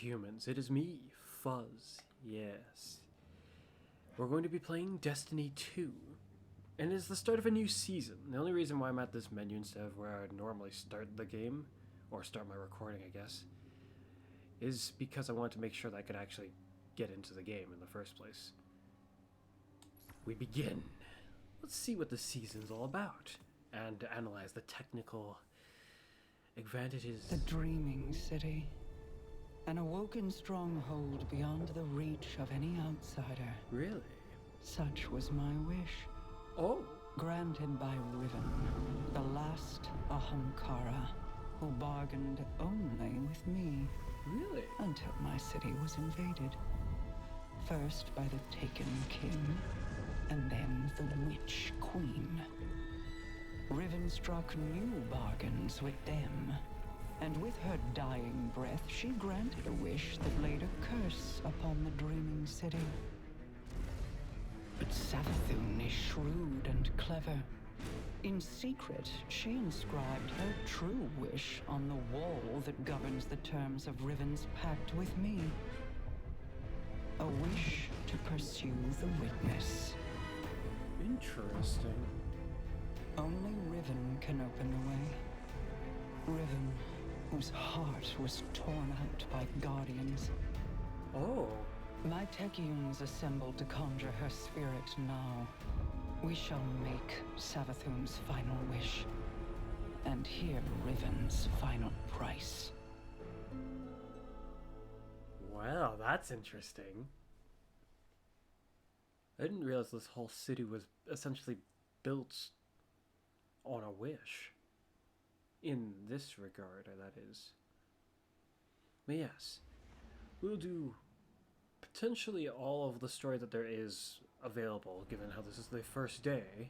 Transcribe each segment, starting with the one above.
humans, it is me, Fuzz. Yes. We're going to be playing Destiny 2. And it's the start of a new season. The only reason why I'm at this menu instead of where I'd normally start the game, or start my recording, I guess, is because I wanted to make sure that I could actually get into the game in the first place. We begin. Let's see what the season's all about, and analyze the technical advantages. The dreaming city. An awoken stronghold beyond the reach of any outsider. Really? Such was my wish. Oh. Granted by Riven, the last Ahamkara, who bargained only with me. Really? Until my city was invaded. First by the Taken King, and then the Witch Queen. Riven struck new bargains with them, and with her dying breath, she granted a wish that laid a curse upon the dreaming city. But Savathun is shrewd and clever. In secret, she inscribed her true wish on the wall that governs the terms of Riven's pact with me. A wish to pursue the witness. Interesting. Only Riven can open the way. Riven, whose heart was torn out by guardians. Oh. My Techeuns assembled to conjure her spirit now. We shall make Savathun's final wish, and hear Riven's final price. Wow, that's interesting. I didn't realize this whole city was essentially built on a wish. In this regard, that is. But yes, we'll do potentially all of the story that there is available, given how this is the first day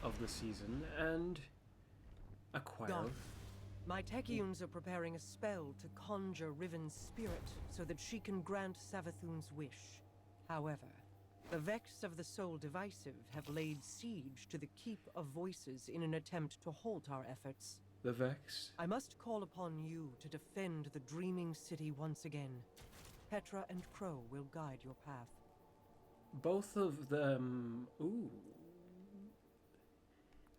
of the season, and acquire... Gone. My Techeuns are preparing a spell to conjure Riven's spirit so that she can grant Savathun's wish. However, the Vex of the Soul Divisive have laid siege to the Keep of Voices in an attempt to halt our efforts. The Vex? I must call upon you to defend the Dreaming City once again. Petra and Crow will guide your path. Both of them... Ooh.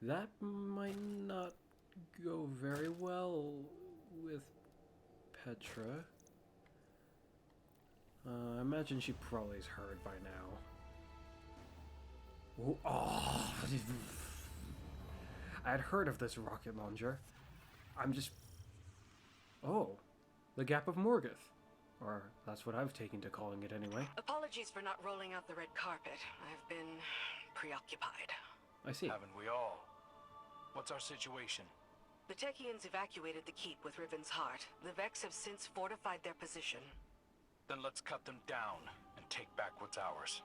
That might not go very well with Petra. I imagine she probably is heard by now. Ooh, oh! I had heard of this rocket launcher. I'm just... Oh. The Gap of Morgoth. Or that's what I've taken to calling it anyway. Apologies for not rolling out the red carpet. I've been preoccupied. I see. Haven't we all? What's our situation? The Techeuns evacuated the keep with Riven's heart. The Vex have since fortified their position. Then let's cut them down and take back what's ours.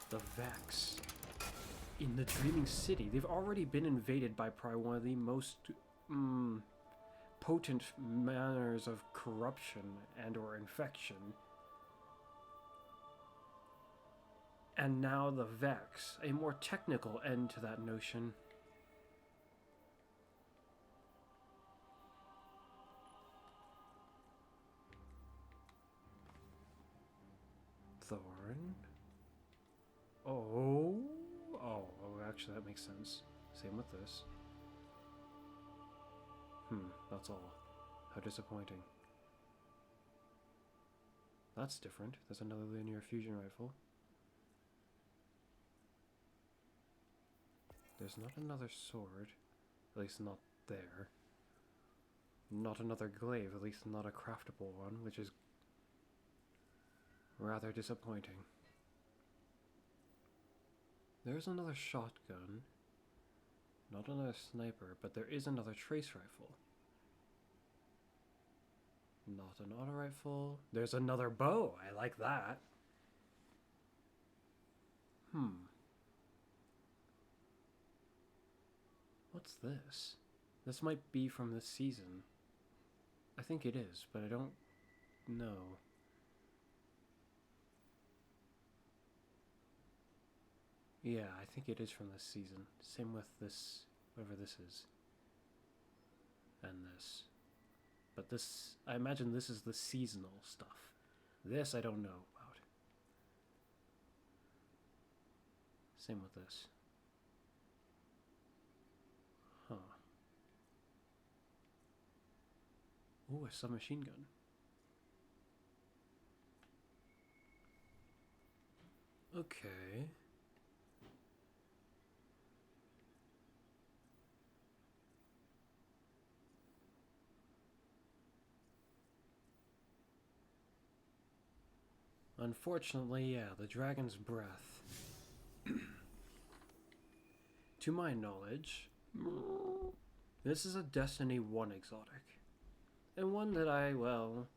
The Vex. In the Dreaming City, they've already been invaded by probably one of the most potent manners of corruption and or infection. And now the Vex, a more technical end to that notion. Thorn. Oh, actually that makes sense. Same with this. That's all. How disappointing. That's different. There's another linear fusion rifle. There's not another sword. At least not there. Not another glaive, at least not a craftable one, which is rather disappointing. There's another shotgun. Not another sniper, but there is another trace rifle. Not an auto rifle. There's another bow. I like that. What's this? This might be from this season. I think it is, but I don't know. Yeah, I think it is from this season. Same with this, whatever this is. And this. But this, I imagine this is the seasonal stuff. This I don't know about. Same with this. Huh. Ooh, a submachine gun. Okay. Unfortunately, yeah, the dragon's breath. To my knowledge, this is a Destiny 1 exotic. And one that I, well,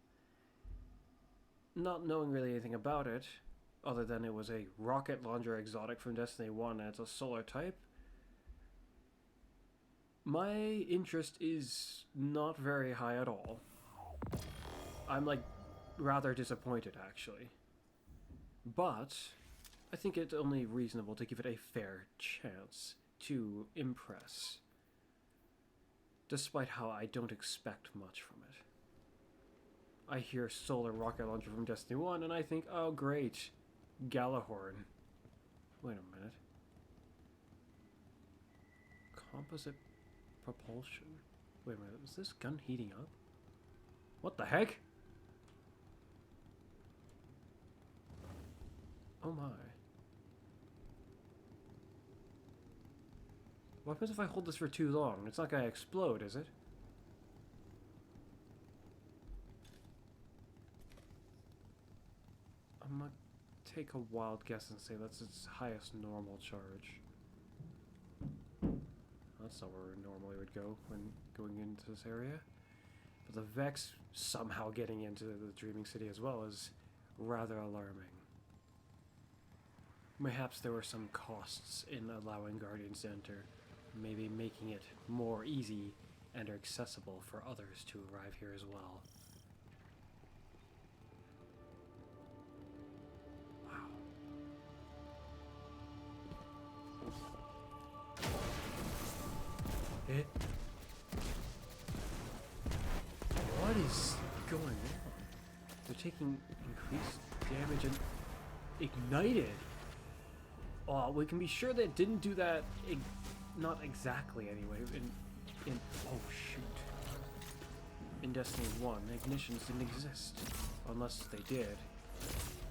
not knowing really anything about it, other than it was a rocket launcher exotic from Destiny 1 and it's a solar type, my interest is not very high at all. I'm, like, rather disappointed, actually. But I think it's only reasonable to give it a fair chance to impress, despite how I don't expect much from it. I hear solar rocket launcher from Destiny 1 and I think, oh great, Galahorn. Wait a minute. Composite propulsion. Wait a minute, is this gun heating up? What the heck? Oh my. What happens if I hold this for too long? It's not gonna explode, is it? I'm gonna take a wild guess and say that's its highest normal charge. That's not where we normally would go when going into this area. But the Vex somehow getting into the Dreaming City as well is rather alarming. Perhaps there were some costs in allowing Guardians to enter, maybe making it more easy and accessible for others to arrive here as well. Wow. What is going on? They're taking increased damage and ignited. Oh, we can be sure that it didn't do that. Not exactly, anyway. Oh shoot! In Destiny 1, ignitions didn't exist, unless they did,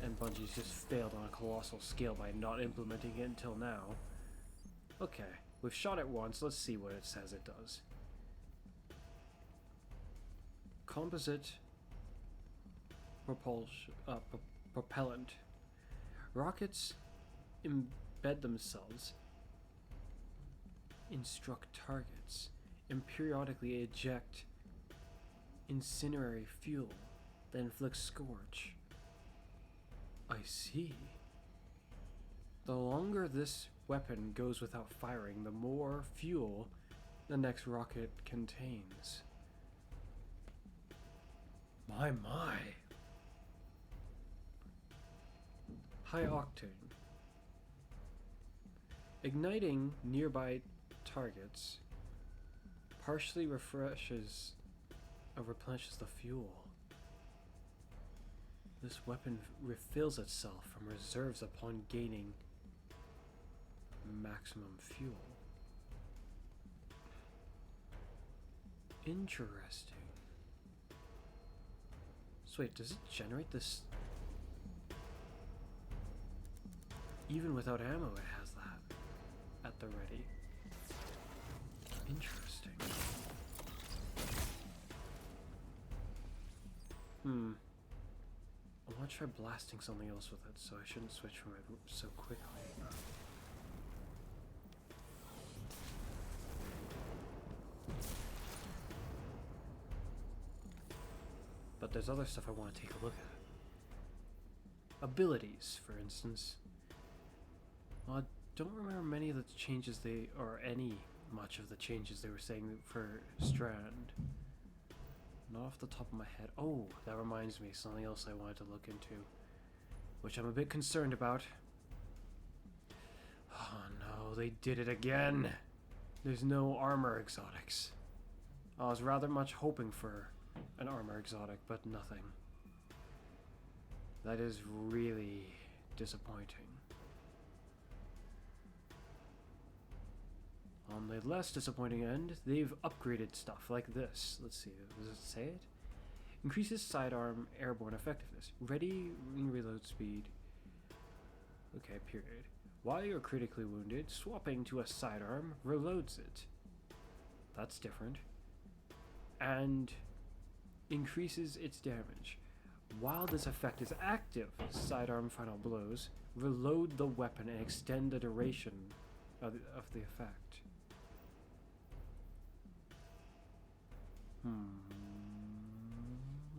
and Bungie's just failed on a colossal scale by not implementing it until now. Okay, we've shot it once. Let's see what it says it does. Composite propulsion, propellant. Rockets embed themselves, instruct targets, and periodically eject incendiary fuel that inflicts scorch. I see. The longer this weapon goes without firing, the more fuel the next rocket contains. My. High octane. Igniting nearby targets partially replenishes the fuel. This weapon refills itself from reserves upon gaining maximum fuel. Interesting. So wait, does it generate this? Even without ammo, it has that at the ready. Interesting. I want to try blasting something else with it, so I shouldn't switch from it so quickly. But there's other stuff I want to take a look at. Abilities, for instance. Well, I don't remember many of the changes much of the changes they were saying for Strand. Not off the top of my head. Oh, that reminds me, something else I wanted to look into, which I'm a bit concerned about. Oh no, they did it again. There's no armor exotics. I was rather much hoping for an armor exotic, but nothing. That is really disappointing. On the less disappointing end, they've upgraded stuff like this. Let's see, does it say it? Increases sidearm airborne effectiveness. Ready and reload speed. Okay, period. While you're critically wounded, swapping to a sidearm reloads it. That's different. And increases its damage. While this effect is active, sidearm final blows reload the weapon and extend the duration of the effect.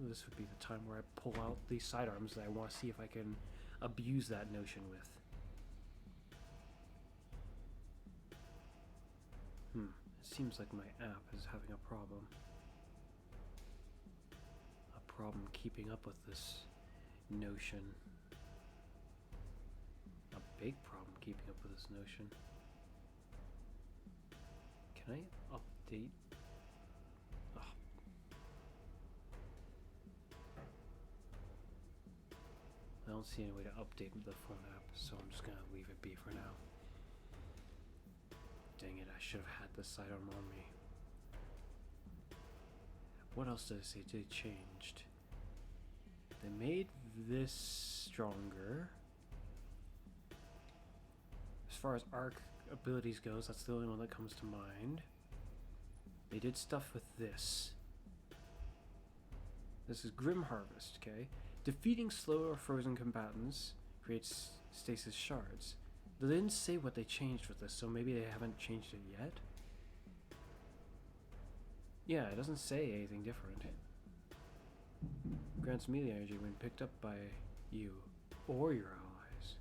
This would be the time where I pull out these sidearms that I want to see if I can abuse that notion with. It seems like my app is having a problem. A problem keeping up with this notion. A big problem keeping up with this notion. Can I update? Oh. I don't see any way to update the phone app, so I'm just gonna leave it be for now. Dang it, I should have had this sidearm on me. What else did it say they changed? They made this stronger. As far as arc abilities goes, that's the only one that comes to mind. They did stuff with this. This is Grim Harvest, okay? Defeating slow or frozen combatants creates stasis shards. They didn't say what they changed with this, so maybe they haven't changed it yet? Yeah, it doesn't say anything different. Grants melee energy when picked up by you or your allies.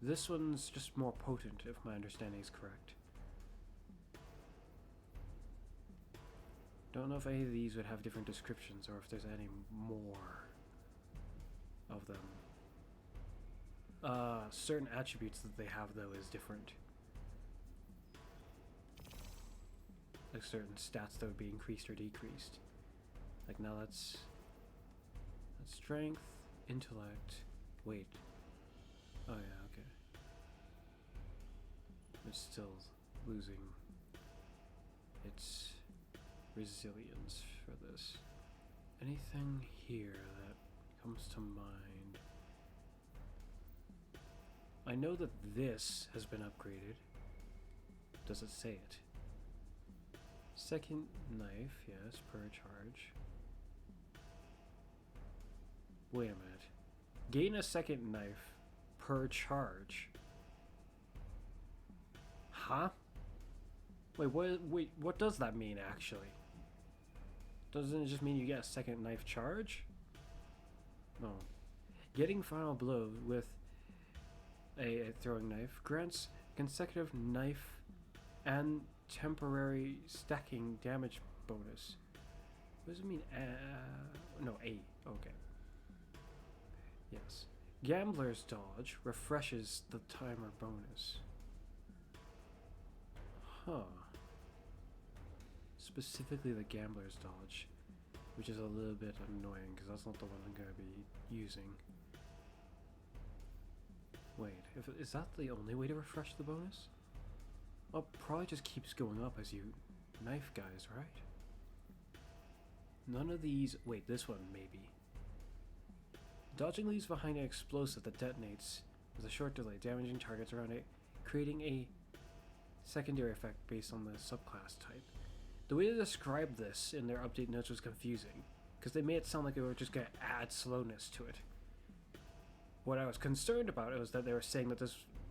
This one's just more potent, if my understanding is correct. Don't know if any of these would have different descriptions or if there's any more of them. Certain attributes that they have, though, is different. Like certain stats that would be increased or decreased. Like now that's strength, intellect. Wait. Oh yeah, okay. It's still losing its resilience for this. Anything here that comes to mind? I know that this has been upgraded. Does it say it? Second knife, yes, per charge. Wait a minute. Gain a second knife per charge. Huh? Wait, what does that mean actually? Doesn't it just mean you get a second knife charge? No. Getting final blow with a throwing knife grants consecutive knife and temporary stacking damage bonus. What does it mean? No, A. Okay. Yes. Gambler's dodge refreshes the timer bonus. Huh. Specifically the gambler's dodge, which is a little bit annoying because that's not the one I'm going to be using. Wait, is that the only way to refresh the bonus? Well, probably just keeps going up as you knife guys, right? None of these... Wait, this one, maybe. Dodging leaves behind an explosive that detonates with a short delay, damaging targets around it, creating a secondary effect based on the subclass type. The way they described this in their update notes was confusing, because they made it sound like they were just going to add slowness to it. What I was concerned about was that they were saying that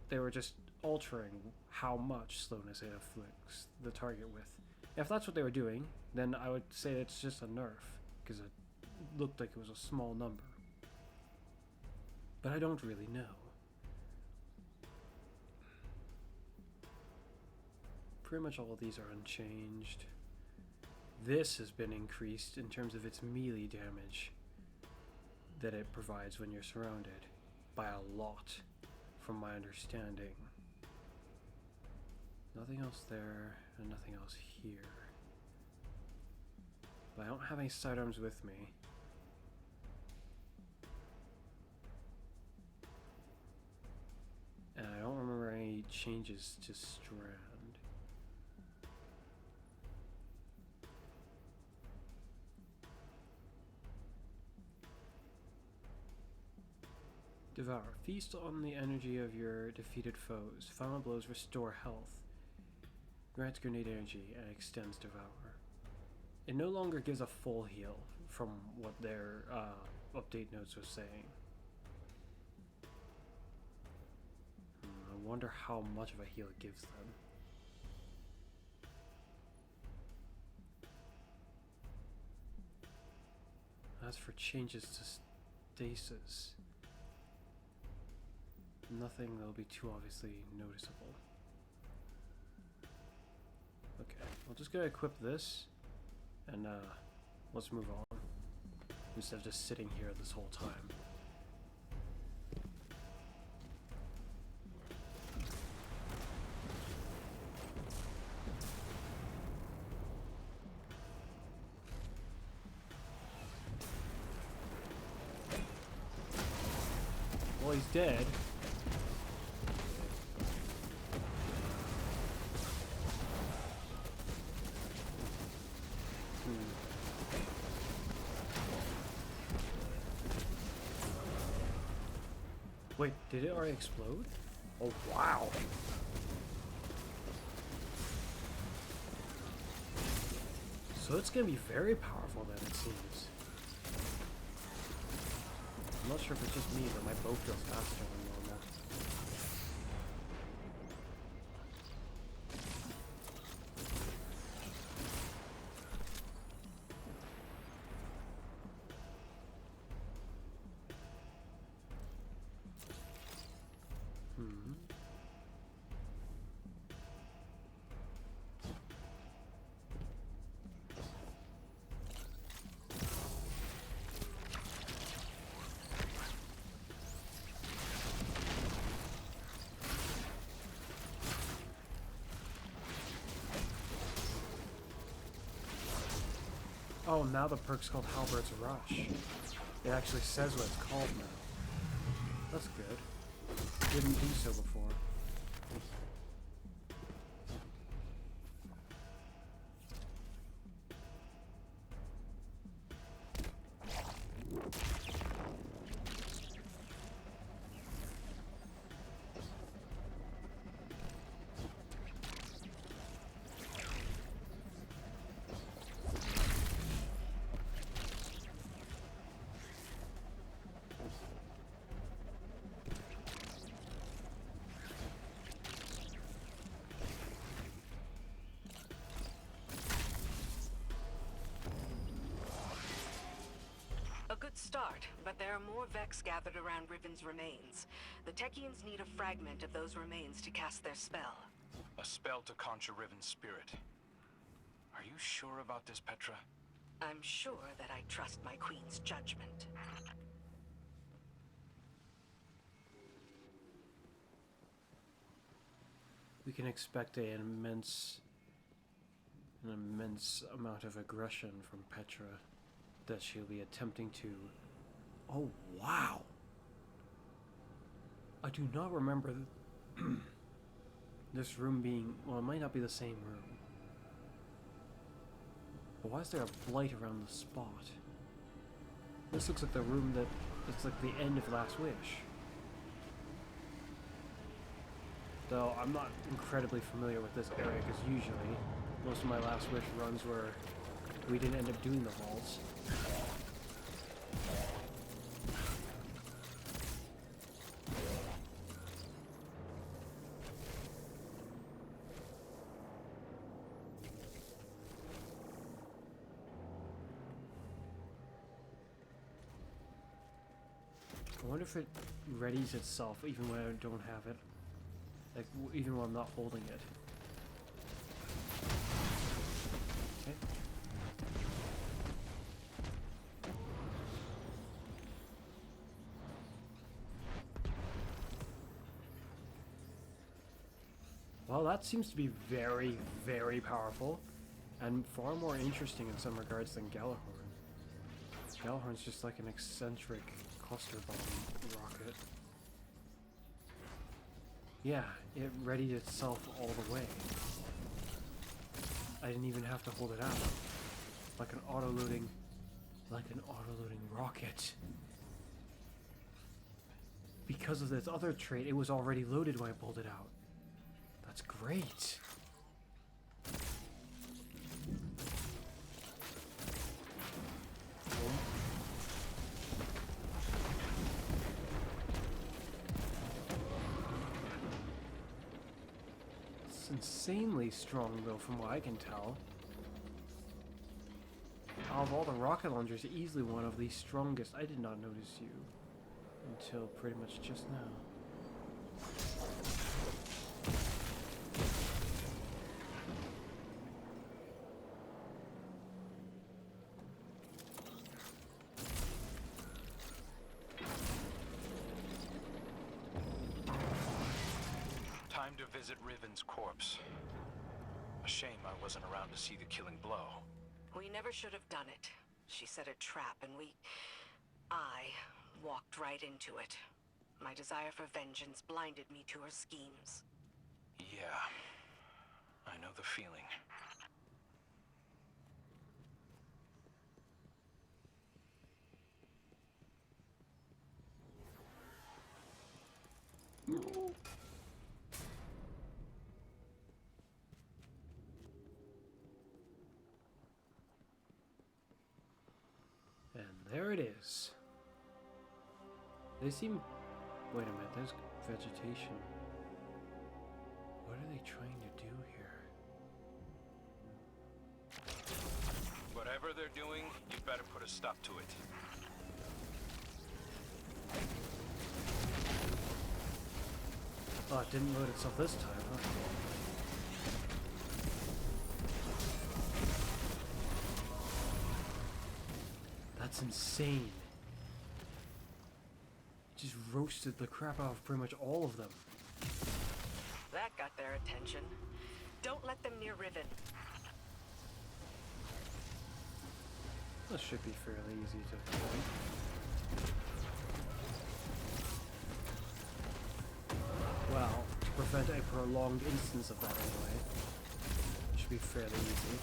they were just altering how much slowness it afflicts the target with. If that's what they were doing, then I would say it's just a nerf, because it looked like it was a small number. But I don't really know. Pretty much all of these are unchanged. This has been increased in terms of its melee damage that it provides when you're surrounded, by a lot, from my understanding. Nothing else there, and nothing else here. But I don't have any sidearms with me. And I don't remember any changes to Strand. Devour. Feast on the energy of your defeated foes. Final blows restore health. Grants grenade energy and extends Devour. It no longer gives a full heal from what their update notes was saying. I wonder how much of a heal it gives them. As for changes to stasis, nothing that'll be too obviously noticeable. Okay, I'm just gonna equip this, and let's move on, instead of just sitting here this whole time. Well, he's dead. Wait, did it already explode? Oh, wow. So it's gonna be very powerful then, it seems. I'm not sure if it's just me, but my bow feels faster than normal. Oh, now the perk's called Halbert's Rush. It actually says what it's called now. That's good. Didn't do so before. A good start, but there are more Vex gathered around Riven's remains. The Techians need a fragment of those remains to cast their spell. A spell to conjure Riven's spirit. Are you sure about this, Petra? I'm sure that I trust my queen's judgment. We can expect an immense amount of aggression from Petra that she'll be attempting to... Oh, wow! I do not remember this room being... Well, it might not be the same room. But why is there a blight around the spot? This looks like the room that... It's like the end of Last Wish. Though I'm not incredibly familiar with this area, because usually most of my Last Wish runs were... We didn't end up doing the vaults. I wonder if it readies itself even when I don't have it. Like, even when I'm not holding it. Okay. Well, that seems to be very, very powerful. And far more interesting in some regards than Gjallarhorn. Gjallarhorn's just like an eccentric cluster bomb rocket. Yeah, it readied itself all the way. I didn't even have to hold it out. Like an auto-loading rocket. Because of this other trait, it was already loaded when I pulled it out. That's great. It's insanely strong, though, from what I can tell. Out of all the rocket launchers, easily one of the strongest. I did not notice you until pretty much just now. Time to visit Riven's corpse. A shame I wasn't around to see the killing blow. We never should have done it. She set a trap and I walked right into it. My desire for vengeance blinded me to her schemes. Yeah, I know the feeling. And there it is. They seem... Wait a minute, there's vegetation. What are they trying to do here? Whatever they're doing, you better put a stop to it. Oh, it didn't load itself this time, huh? That's insane. It just roasted the crap out of pretty much all of them. That got their attention. Don't let them near Riven. This should be fairly easy to find. Well, to prevent a prolonged instance of that anyway, it should be fairly easy.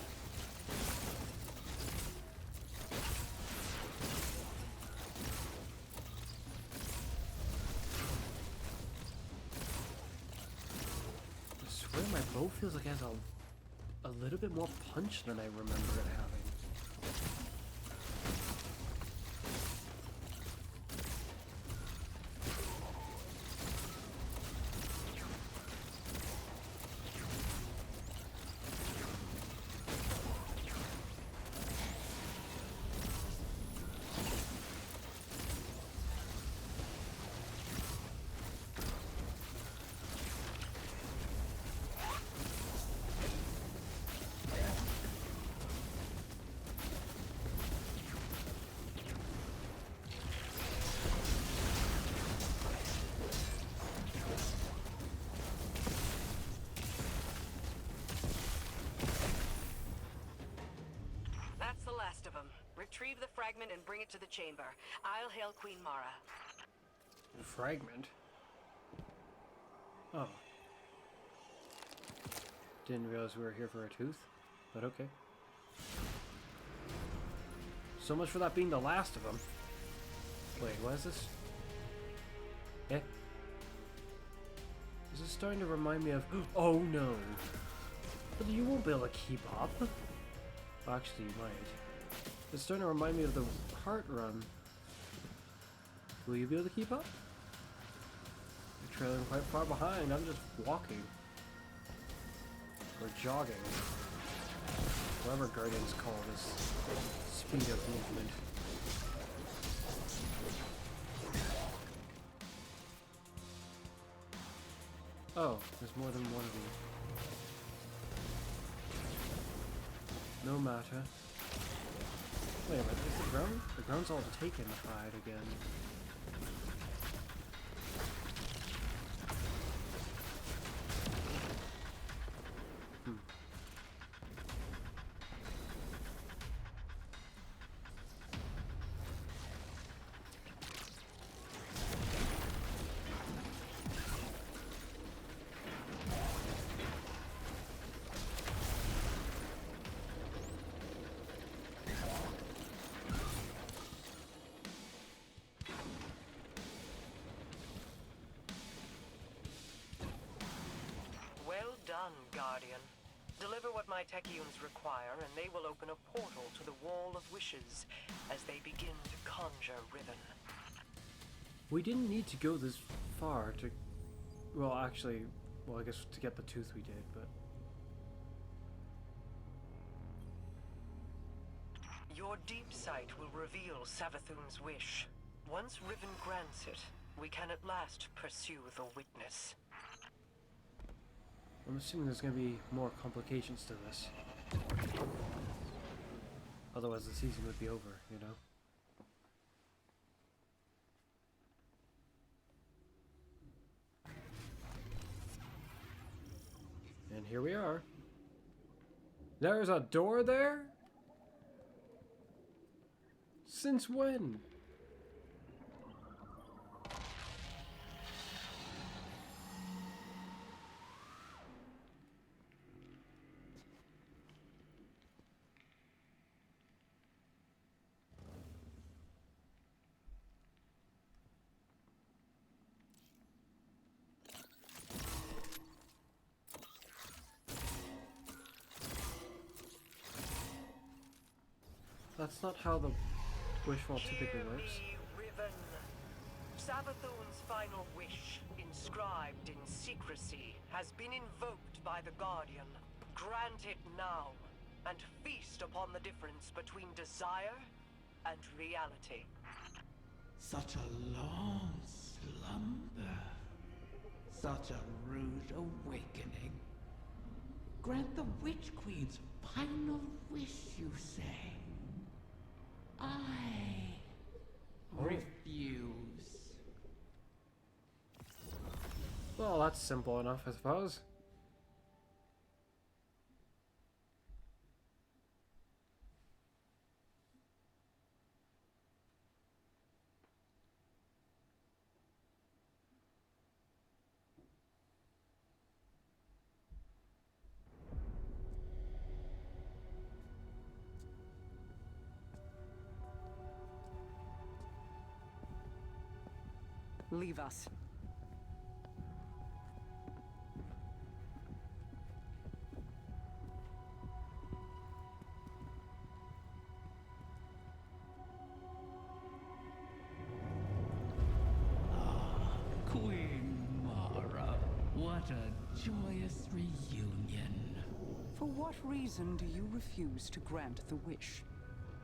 I swear my bow feels like it has a little bit more punch than I remember it having. Retrieve the fragment and bring it to the chamber. I'll hail Queen Mara. Fragment? Oh. Didn't realize we were here for a tooth, but okay. So much for that being the last of them. Wait, what is this? Eh? This is starting to remind me of... Oh no! But you won't be able to keep up. Well, actually, you might. It's starting to remind me of the heart run. Will you be able to keep up? You're trailing quite far behind. I'm just walking. Or jogging. Whatever Guardians call this speed of movement. Oh, there's more than one of you. No matter. Wait a minute, is the ground? The ground's all taken fried again. done, Guardian. Deliver what my Techeuns require, and they will open a portal to the Wall of Wishes as they begin to conjure Riven. We didn't need to go this far to... Well, actually... Well, I guess to get the tooth we did, but... Your deep sight will reveal Savathun's wish. Once Riven grants it, we can at last pursue the witness. I'm assuming there's going to be more complications to this. Otherwise the season would be over, you know? And here we are. There's a door there? Since when? That's not how the wishful typically works. Hear me, Riven. Savathun's final wish, inscribed in secrecy, has been invoked by the Guardian. Grant it now, and feast upon the difference between desire and reality. Such a long slumber. Such a rude awakening. Grant the Witch Queen's final wish, you say? I refuse. Well, that's simple enough, I suppose. Leave us. Queen Mara, what a joyous reunion. For what reason do you refuse to grant the wish?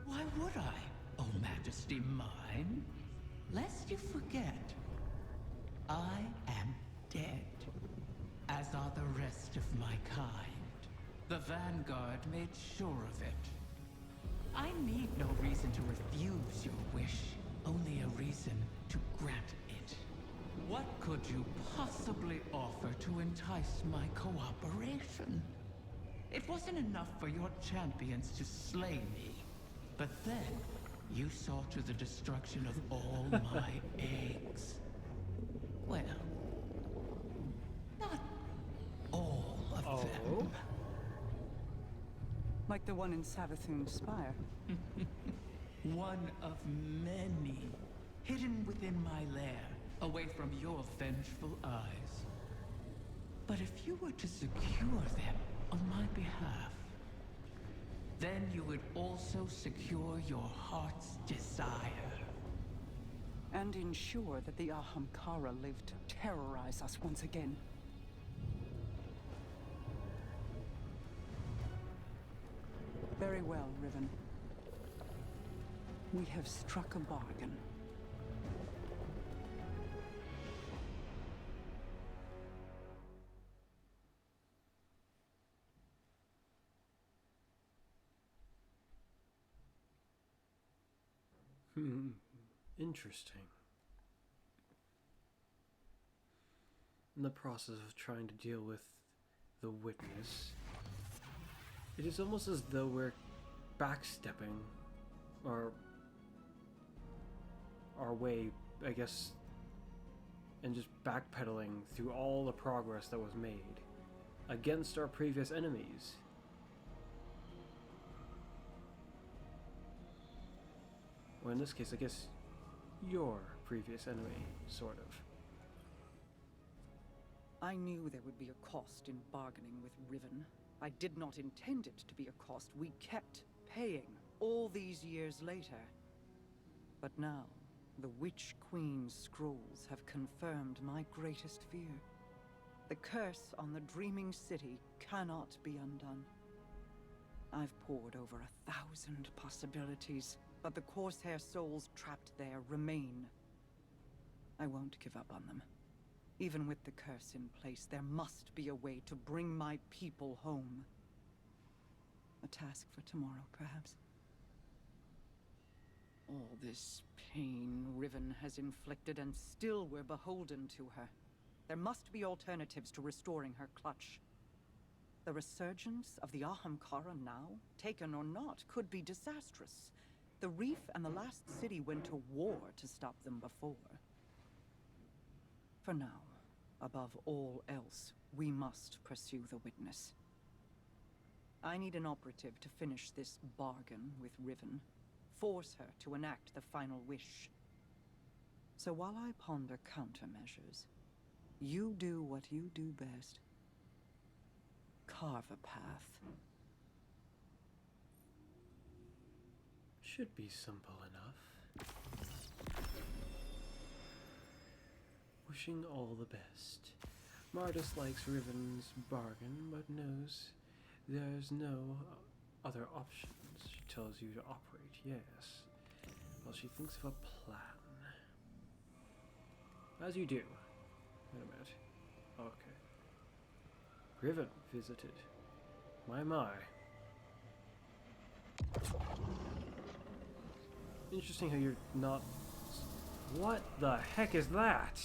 Why would I, oh Majesty mine? Lest you forget, I am dead, as are the rest of my kind. The Vanguard made sure of it. I need no reason to refuse your wish, only a reason to grant it. What could you possibly offer to entice my cooperation? It wasn't enough for your champions to slay me, but then you saw to the destruction of all my eggs. Well, not all of them. Like the one in Savathun's spire. One of many, hidden within my lair, away from your vengeful eyes. But if you were to secure them on my behalf, then you would also secure your heart's desire. And ensure that the Ahamkara live to terrorize us once again. Very well, Riven. We have struck a bargain. Interesting. In the process of trying to deal with the witness, it is almost as though we're backstepping our way, I guess, and just backpedaling through all the progress that was made against our previous enemies. Or in this case, I guess, your previous enemy, sort of. I knew there would be a cost in bargaining with Riven. I did not intend it to be a cost we kept paying all these years later. But now, the Witch Queen's scrolls have confirmed my greatest fear. The curse on the Dreaming City cannot be undone. I've pored over 1,000 possibilities, but the Corsair souls trapped there remain. I won't give up on them. Even with the curse in place, there must be a way to bring my people home. A task for tomorrow, perhaps. All this pain Riven has inflicted, and still we're beholden to her. There must be alternatives to restoring her clutch. The resurgence of the Ahamkara now, taken or not, could be disastrous. The Reef and the last city went to war to stop them before. For now, above all else, we must pursue the Witness. I need an operative to finish this bargain with Riven. Force her to enact the final wish. So while I ponder countermeasures, you do what you do best. Carve a path. Should be simple enough. Wishing all the best. Mardis likes Riven's bargain, but knows there's no other options. She tells you to operate, yes. Well, she thinks of a plan. As you do. Wait a minute. Okay. Riven visited. My. Interesting how you're not... What the heck is that?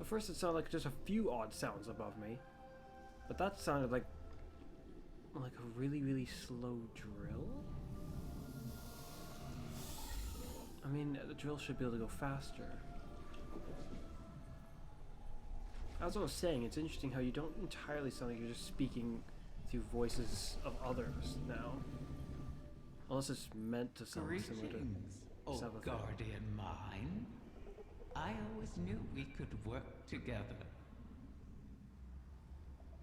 At first it sounded like just a few odd sounds above me. But that sounded like a really, really slow drill? I mean, the drill should be able to go faster. As I was saying, it's interesting how you don't entirely sound like you're just speaking through voices of others now. Unless it's meant to sound similar to oh Savathun. guardian mine. I always knew we could work together.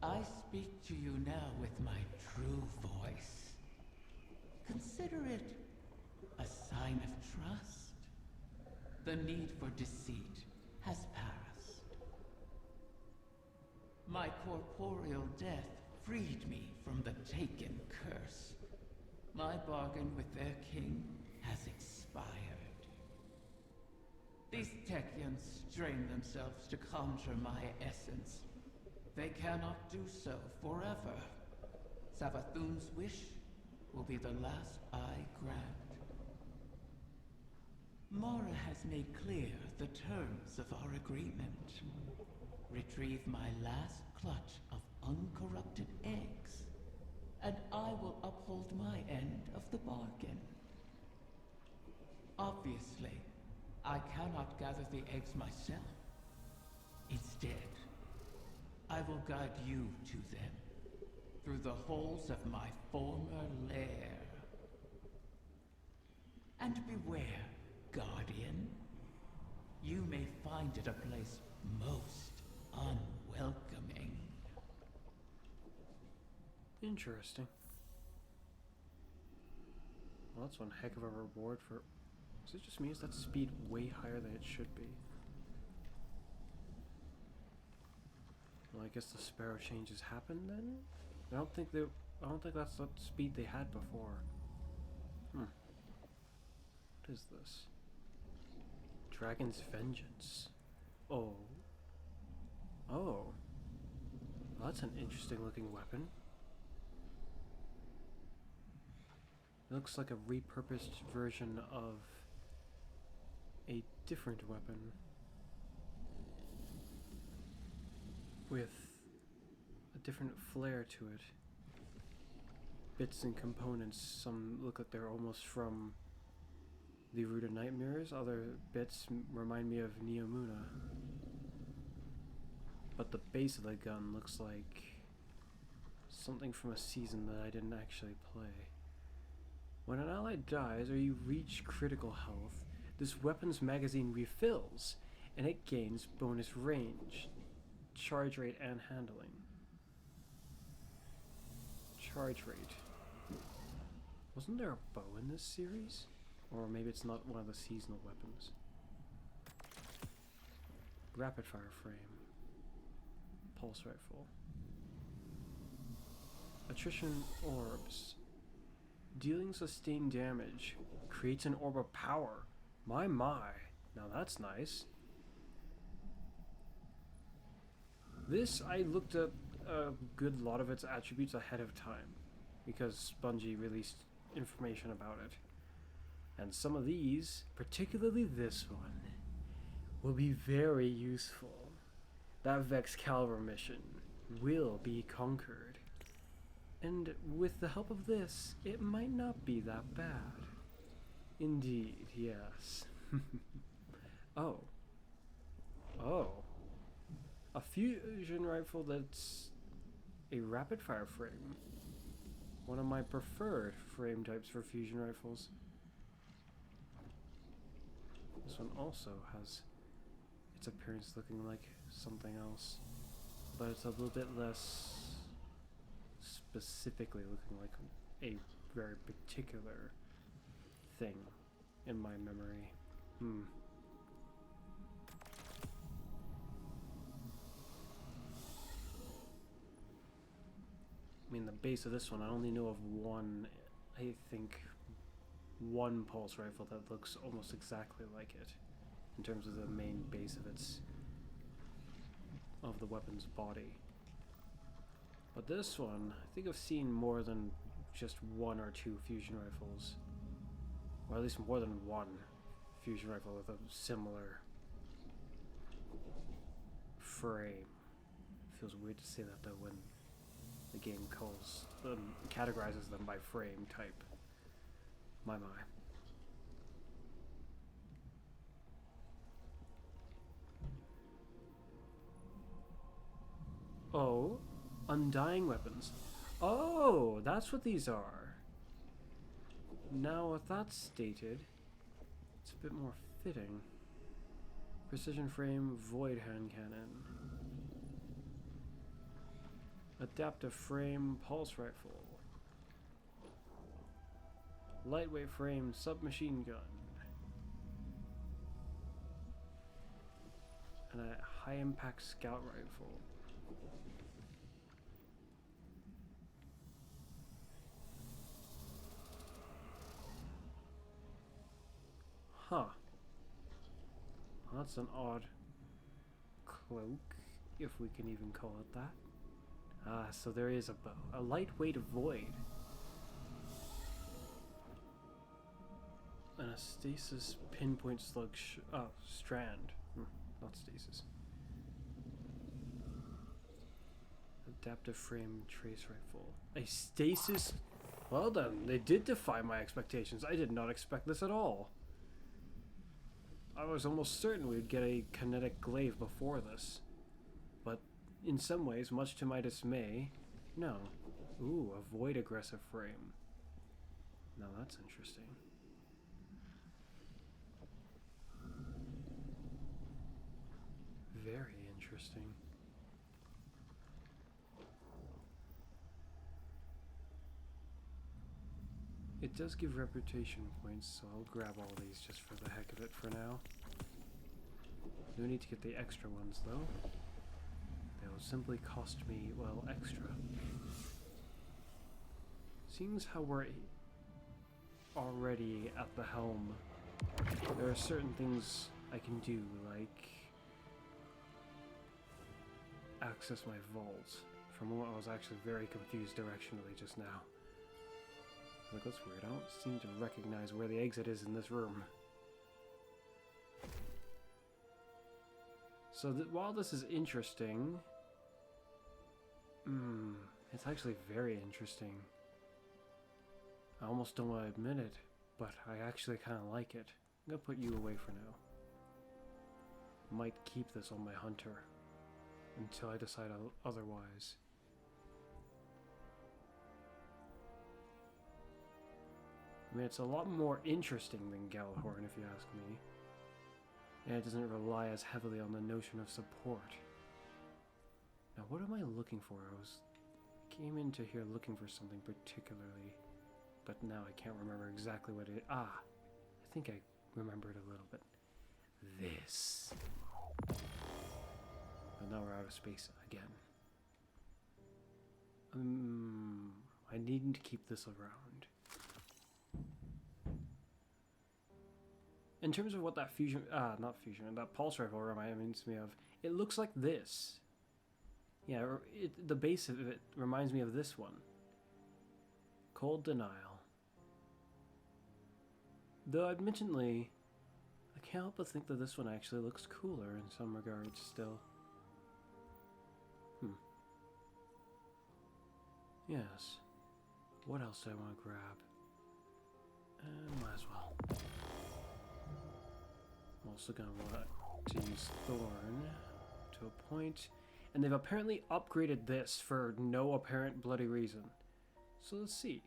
I speak to you now with my true voice. Consider it a sign of trust. The need for deceit has passed. My corporeal death freed me from the Taken curse. My bargain with their king has expired. These Techians strain themselves to conjure my essence. They cannot do so forever. Savathun's wish will be the last I grant. Mara has made clear the terms of our agreement. Retrieve my last clutch of uncorrupted eggs, and I will uphold my end of the bargain. Obviously, I cannot gather the eggs myself. Instead, I will guide you to them, through the holes of my former lair. And beware, Guardian. You may find it a place most unwelcoming. Interesting. Well, that's one heck of a reward for... Does it just mean that speed way higher than it should be? Well, I guess the sparrow changes happened then? I don't think that's the speed they had before. What is this? Dragon's Vengeance. Oh. Well, that's an interesting looking weapon. It looks like a repurposed version of a different weapon with a different flair to it. Bits and components, some look like they're almost from the Root of Nightmares, other bits remind me of Neomuna. But the base of the gun looks like something from a season that I didn't actually play. When an ally dies or you reach critical health, this weapon's magazine refills, and it gains bonus range, charge rate, and handling. Charge rate. Wasn't there a bow in this series? Or maybe it's not one of the seasonal weapons. Rapid fire frame. Pulse rifle. Attrition orbs. Dealing sustained damage. Creates an orb of power. My. Now that's nice. This, I looked at a good lot of its attributes ahead of time. Because Bungie released information about it. And some of these, particularly this one, will be very useful. That Vex Calibur mission will be conquered. And with the help of this, it might not be that bad. Indeed, yes. Oh. A fusion rifle that's a rapid fire frame. One of my preferred frame types for fusion rifles. This one also has its appearance looking like something else, but it's a little bit less specifically looking like a very particular thing in my memory. I mean, the base of this one, I only know of one, I think, one pulse rifle that looks almost exactly like it in terms of the main base of the weapon's body. But this one, I think I've seen more than just one or two fusion rifles, or at least more than one fusion rifle with a similar frame. Feels weird to say that though when the game calls them, categorizes them by frame type. My. Oh, undying weapons. Oh, that's what these are. Now, with that stated, it's a bit more fitting. Precision frame, void hand cannon. Adaptive frame, pulse rifle. Lightweight frame, submachine gun. And a high impact scout rifle. Huh. That's an odd cloak, if we can even call it that. Ah, so there is a bow. A lightweight void. And a stasis pinpoint slug strand. Not stasis. Adaptive frame trace rifle. A stasis? Well then, they did defy my expectations. I did not expect this at all. I was almost certain we'd get a kinetic glaive before this. But in some ways, much to my dismay, no. Ooh, a void aggressive frame. Now that's interesting. Very interesting. It does give reputation points, so I'll grab all these just for the heck of it for now. No need to get the extra ones though. They will simply cost me, well, extra. Seeing as how we're already at the helm, there are certain things I can do, like access my vault. For a moment I was actually very confused directionally just now. Like, that's weird, I don't seem to recognize where the exit is in this room. So while this is interesting, it's actually very interesting. I almost don't want to admit it, but I actually kind of like it. I'm gonna put you away for now. Might keep this on my hunter until I decide otherwise. I mean, it's a lot more interesting than Gjallarhorn, if you ask me. and it doesn't rely as heavily on the notion of support. Now, what am I looking for? Came into here looking for something particularly, but now I can't remember exactly what it. I think I remembered a little bit. This. But now we're out of space again. I needn't keep this around. In terms of what that that pulse rifle reminds me of, it looks like this. Yeah, the base of it reminds me of this one. Cold Denial. Though admittedly, I can't help but think that this one actually looks cooler in some regards still. Yes. What else do I want to grab? Might as well. I'm also going to want to use Thorn to a point. And they've apparently upgraded this for no apparent bloody reason. So let's see.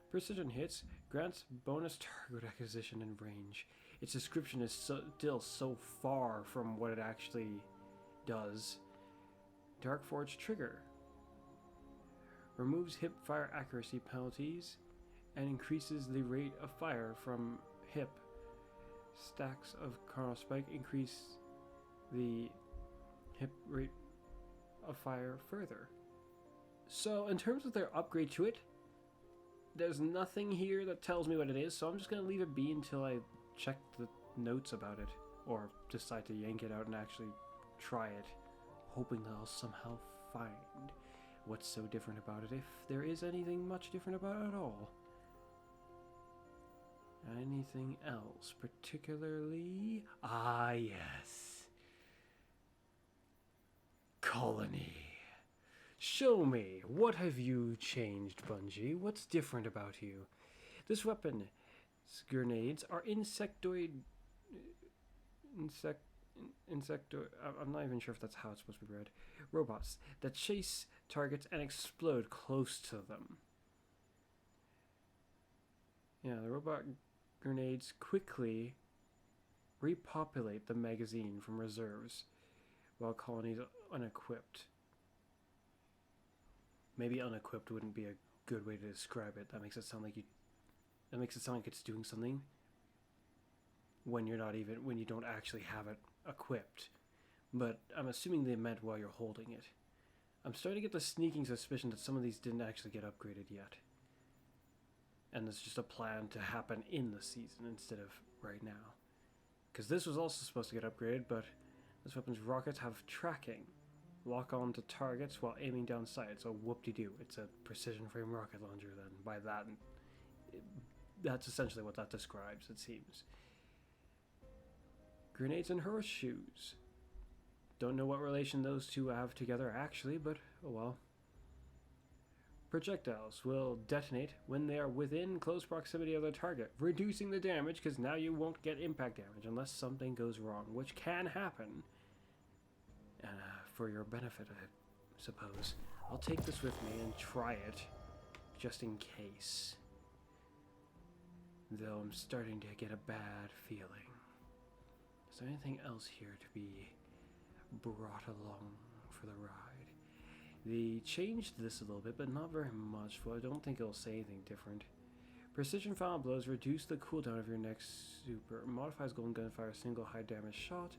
Precision hits grants bonus target acquisition and range. Its description is still so far from what it actually does. Dark Forge trigger. Removes hip fire accuracy penalties and increases the rate of fire from hip. Stacks of Carnal Spike increase the hip rate of fire further. So in terms of their upgrade to it, there's nothing here that tells me what it is, so I'm just going to leave it be until I check the notes about it, or decide to yank it out and actually try it, hoping that I'll somehow find what's so different about it, if there is anything much different about it at all. Anything else, particularly? Ah, yes. Colony. Show me, what have you changed, Bungie? What's different about you? This weapon's grenades are insectoid... I'm not even sure if that's how it's supposed to be read. Robots that chase targets and explode close to them. Yeah, the robot grenades quickly repopulate the magazine from reserves while colonies unequipped. Maybe unequipped wouldn't be a good way to describe it. That makes it sound like it's doing something when you don't actually have it equipped. But I'm assuming they meant while you're holding it. I'm starting to get the sneaking suspicion that some of these didn't actually get upgraded yet. And it's just a plan to happen in the season instead of right now. Because this was also supposed to get upgraded, but this weapon's rockets have tracking. Lock on to targets while aiming down sights. So whoop-de-doo. It's a precision frame rocket launcher then. By that, that's essentially what that describes, it seems. Grenades and horseshoes. Don't know what relation those two have together actually, but oh well. Projectiles will detonate when they are within close proximity of the target, reducing the damage because now you won't get impact damage unless something goes wrong, which can happen. And for your benefit, I suppose. I'll take this with me and try it, just in case. Though I'm starting to get a bad feeling. Is there anything else here to be brought along for the ride? They changed this a little bit, but not very much, so I don't think it'll say anything different. Precision final blows reduce the cooldown of your next super. Modifies golden gunfire single high damage shot.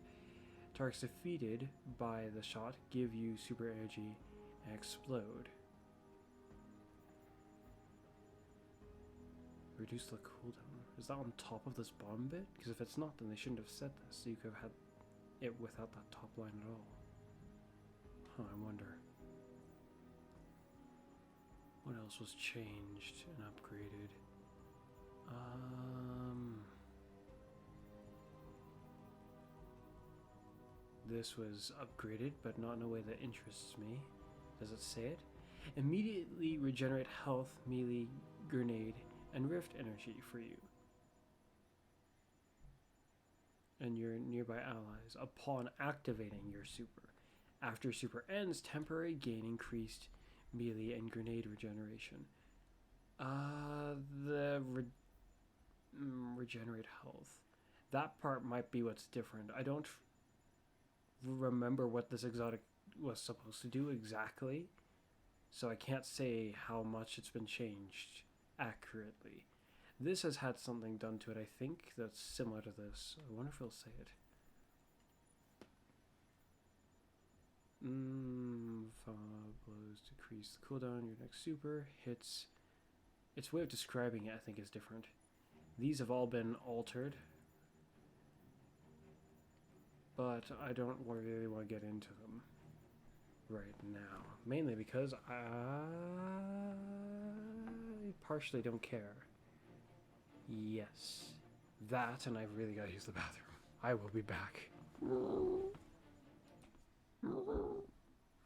Targets defeated by the shot give you super energy and explode. Reduce the cooldown. Is that on top of this bottom bit? Because if it's not, then they shouldn't have said this. So you could have had it without that top line at all. Huh, I wonder. What else was changed and upgraded? This was upgraded, but not in a way that interests me. Does it say it? Immediately regenerate health, melee, grenade, and rift energy for you and your nearby allies upon activating your super. After super ends, temporary gain increased melee and grenade regeneration. Regenerate health. That part might be what's different. I don't remember what this exotic was supposed to do exactly, so I can't say how much it's been changed accurately. This has had something done to it, I think, that's similar to this. I wonder if it'll say it. Follow blows decrease the cooldown. Your next super hits. Its way of describing it, I think, is different. These have all been altered, but I don't really want to get into them right now. Mainly because I partially don't care. Yes. That, and I've really got to use the bathroom. I will be back.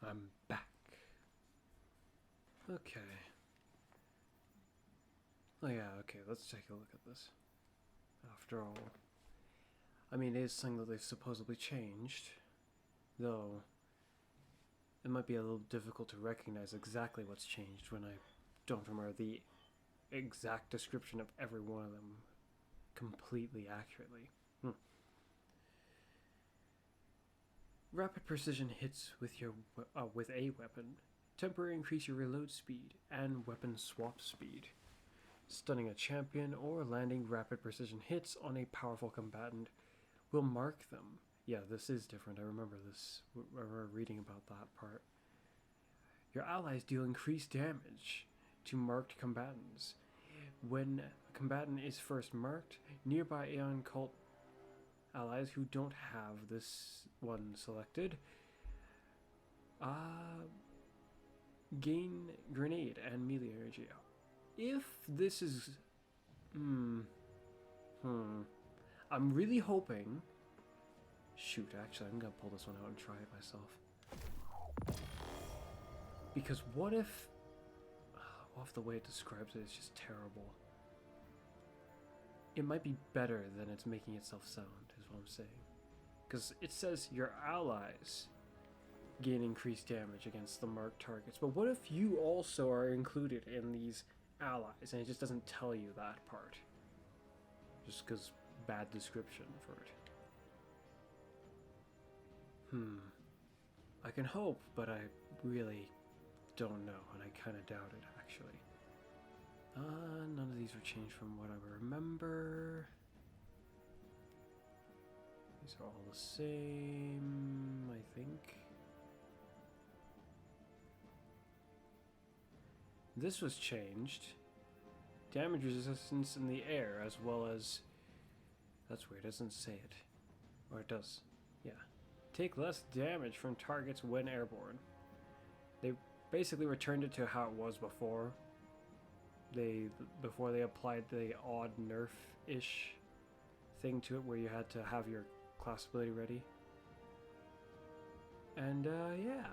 I'm back. Okay. Oh yeah, okay, let's take a look at this. After all, I mean, it is something that they've supposedly changed, though it might be a little difficult to recognize exactly what's changed when I don't remember the exact description of every one of them completely accurately. Rapid precision hits with your with a weapon temporarily increase your reload speed and weapon swap speed. Stunning a champion or landing rapid precision hits on a powerful combatant will mark them. Yeah, this is different. I remember this. I remember reading about that part. Your allies deal increased damage to marked combatants. When a combatant is first marked, nearby Aeon Cult allies who don't have this one selected gain grenade and melee energy. If this is I'm really hoping, shoot, actually I'm gonna pull this one out and try it myself, because what if the way it describes it is just terrible. It might be better than it's making itself sound, is what I'm saying. Because it says your allies gain increased damage against the marked targets. But what if you also are included in these allies and it just doesn't tell you that part? Just because bad description for it. I can hope, but I really don't know, and I kind of doubt it, actually. None of these were changed from what I remember. These are all the same, I think. This was changed. Damage resistance in the air, as well as... That's weird, it doesn't say it. Or it does. Yeah. Take less damage from targets when airborne. They basically returned it to how it was before. Before they applied the odd nerf-ish thing to it, where you had to have your class ability ready. And yeah,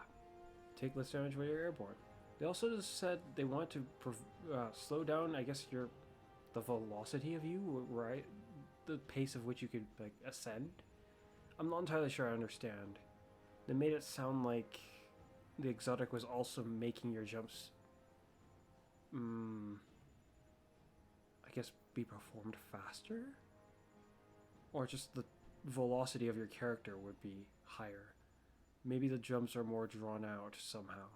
take less damage when you're airborne. They also just said they want to slow down, I guess, the velocity of you, right? The pace of which you could like ascend. I'm not entirely sure I understand. They made it sound like the exotic was also making your jumps I guess be performed faster? Or just the velocity of your character would be higher. Maybe the jumps are more drawn out somehow.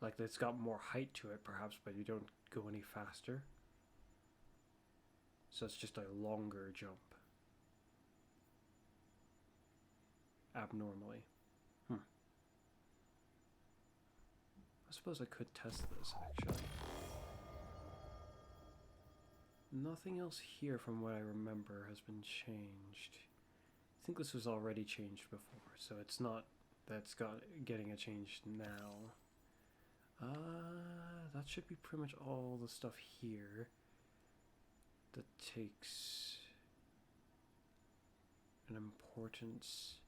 Like it's got more height to it perhaps, but you don't go any faster. So it's just a longer jump. Abnormally. I suppose I could test this, actually. Nothing else here from what I remember has been changed. I think this was already changed before, so it's not that's getting a change now. That should be pretty much all the stuff here that takes an importance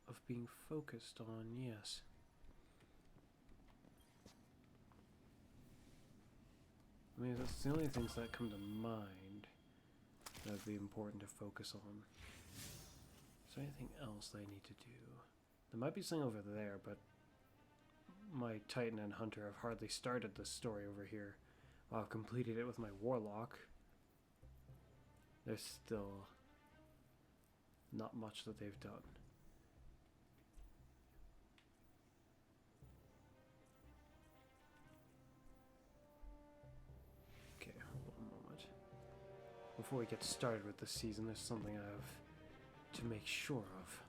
of being focused on, yes. I mean, that's the only things that come to mind that would be important to focus on. Is there anything else that I need to do? There might be something over there, but my Titan and Hunter have hardly started this story over here. I've completed it with my warlock. There's still not much that they've done. Okay, one moment. Before we get started with the season, there's something I have to make sure of.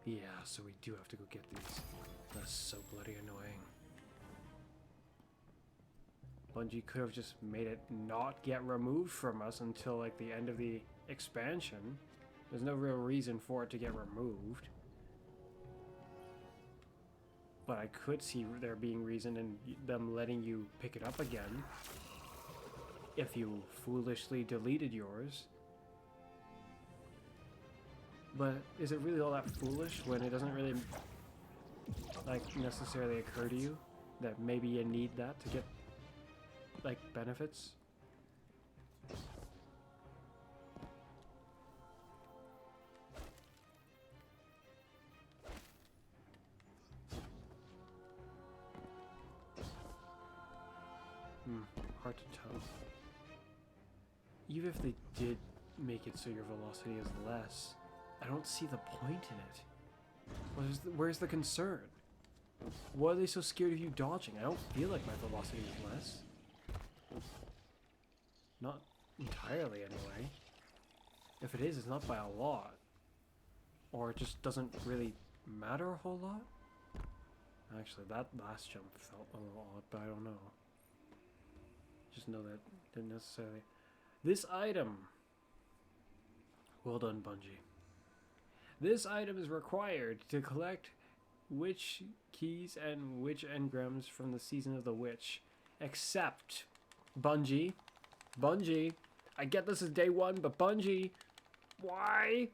Yeah, so we do have to go get these. That's so bloody annoying. Bungie could have just made it not get removed from us until like the end of the expansion. There's no real reason for it to get removed. But I could see there being reason in them letting you pick it up again if you foolishly deleted yours. But is it really all that foolish when it doesn't really like necessarily occur to you that maybe you need that to get like benefits? Hard to tell. Even if they did make it so your velocity is less, I don't see the point in it. Where's the concern? Why are they so scared of you dodging? I don't feel like my velocity is less. Not entirely, anyway. If it is, it's not by a lot. Or it just doesn't really matter a whole lot? Actually, that last jump felt a little odd, but I don't know. Just know that didn't necessarily... This item! Well done, Bungie. This item is required to collect witch keys and witch engrams from the Season of the Witch. Except, Bungie, I get this is day one, but Bungie, why?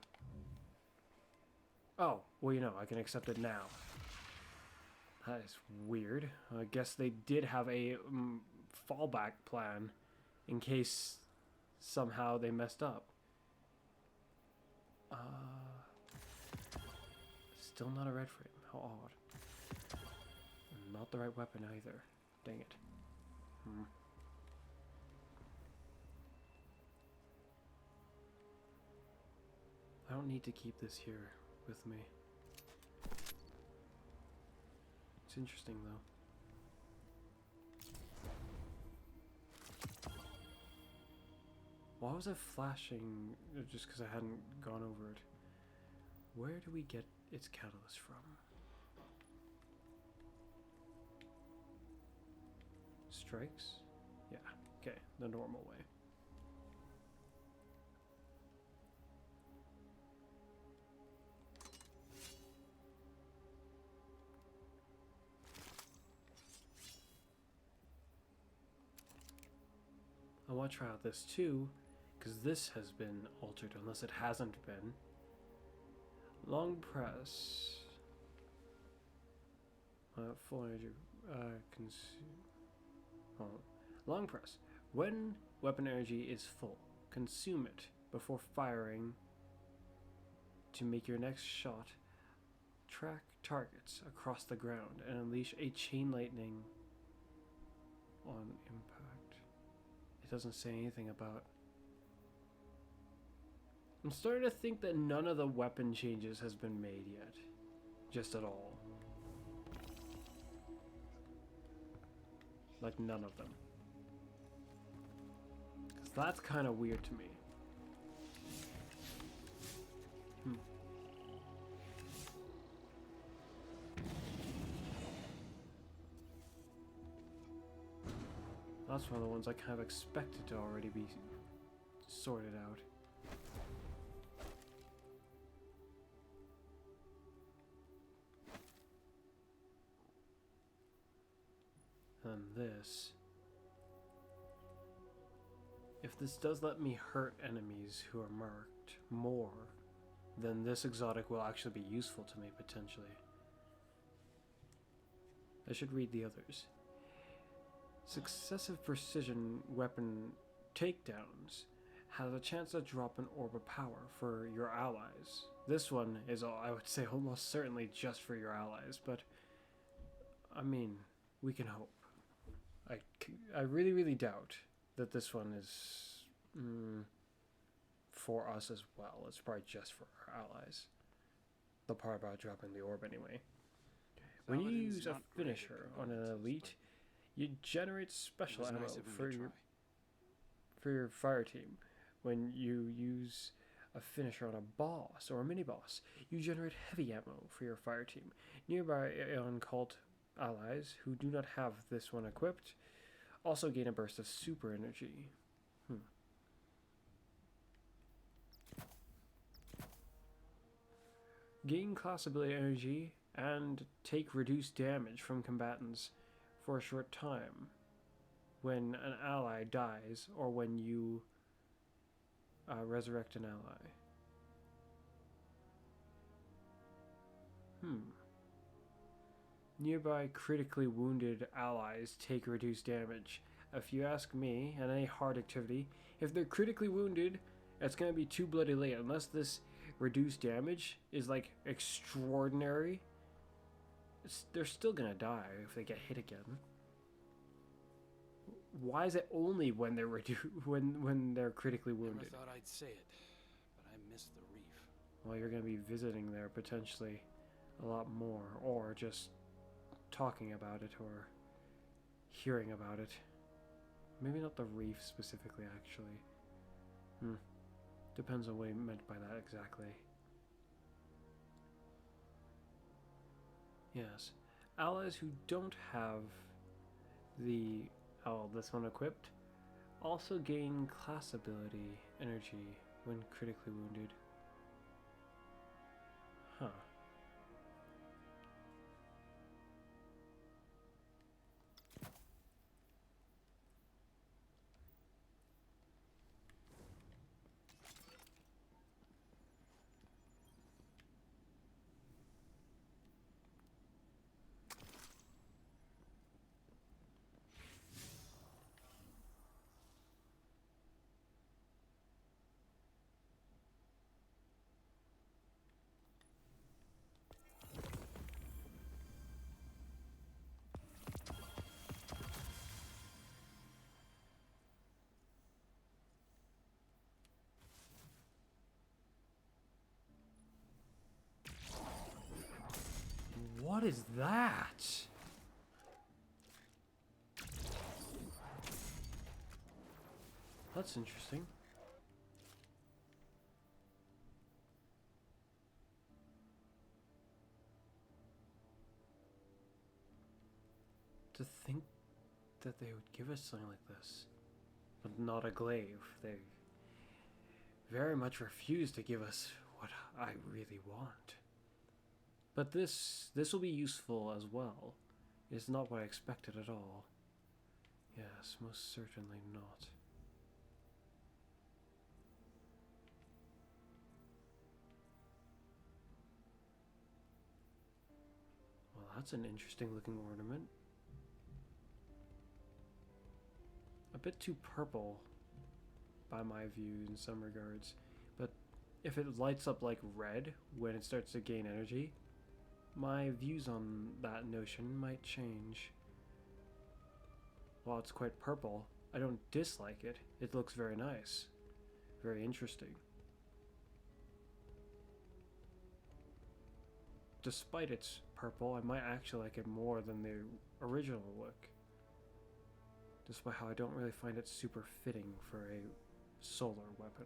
Oh, well, you know, I can accept it now. That is weird. I guess they did have a fallback plan in case somehow they messed up. Still not a red frame. How odd. Not the right weapon either. Dang it. I don't need to keep this here with me. It's interesting though. Why was it flashing just because I hadn't gone over it? Where do we get its catalyst from? Strikes? Yeah, okay, the normal way. I want to try out this too, because this has been altered, unless it hasn't been. Long press. Full energy. Long press. When weapon energy is full, consume it before firing to make your next shot. Track targets across the ground and unleash a chain lightning on impact. It doesn't say anything about... I'm starting to think that none of the weapon changes has been made yet. Just at all. Like none of them. Because that's kind of weird to me. That's one of the ones I kind of expected to already be sorted out. And this. If this does let me hurt enemies who are marked more, then this exotic will actually be useful to me potentially. I should read the others. Successive precision weapon takedowns has a chance to drop an orb of power for your allies. This one is, I would say, almost certainly just for your allies, but I mean, we can hope. I really, really doubt that this one is for us as well. It's probably just for our allies. The part about dropping the orb anyway. When you use a finisher on an elite, you generate special ammo for your fire team. When you use a finisher on a boss or a mini-boss, you generate heavy ammo for your fire team. Nearby occult allies who do not have this one equipped also gain a burst of super energy. Gain class ability energy and take reduced damage from combatants for a short time when an ally dies or when you resurrect an ally. Nearby critically wounded allies take reduced damage. If you ask me, and any hard activity, if they're critically wounded, it's going to be too bloody late. Unless this reduced damage is like extraordinary, they're still going to die if they get hit again. Why is it only when they're when they're critically wounded? Never thought I'd say it, but I miss the reef. Well, you're going to be visiting there potentially a lot more, or just talking about it or hearing about it. Maybe not the reef specifically, actually. Depends on what you meant by that exactly. Yes. Allies who don't have this one equipped also gain class ability energy when critically wounded. Huh. What is that? That's interesting. To think that they would give us something like this, but not a glaive. They very much refuse to give us what I really want. But this will be useful as well. It's not what I expected at all. Yes, most certainly not. Well, that's an interesting looking ornament. A bit too purple by my view in some regards, but if it lights up like red when it starts to gain energy, my views on that notion might change. While it's quite purple, I don't dislike it. It looks very nice. Very interesting. Despite its purple, I might actually like it more than the original look. Despite how I don't really find it super fitting for a solar weapon.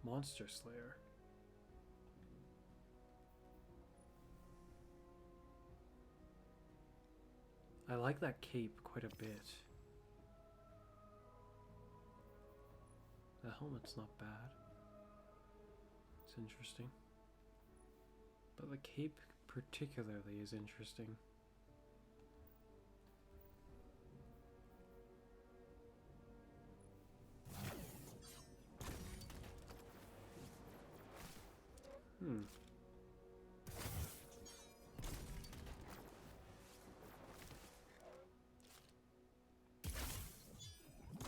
Monster Slayer. I like that cape quite a bit. The helmet's not bad. It's interesting. But the cape particularly is interesting.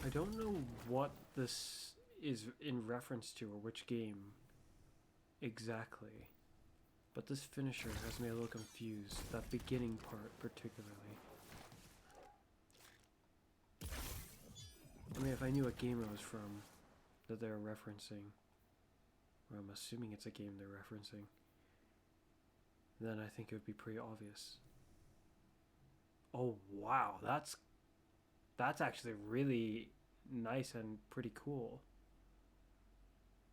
I don't know what this is in reference to or which game exactly, but this finisher has me a little confused, that beginning part particularly. I mean, if I knew what game it was from that they're referencing, or I'm assuming it's a game they're referencing, then I think it would be pretty obvious. Oh wow, that's actually really nice and pretty cool.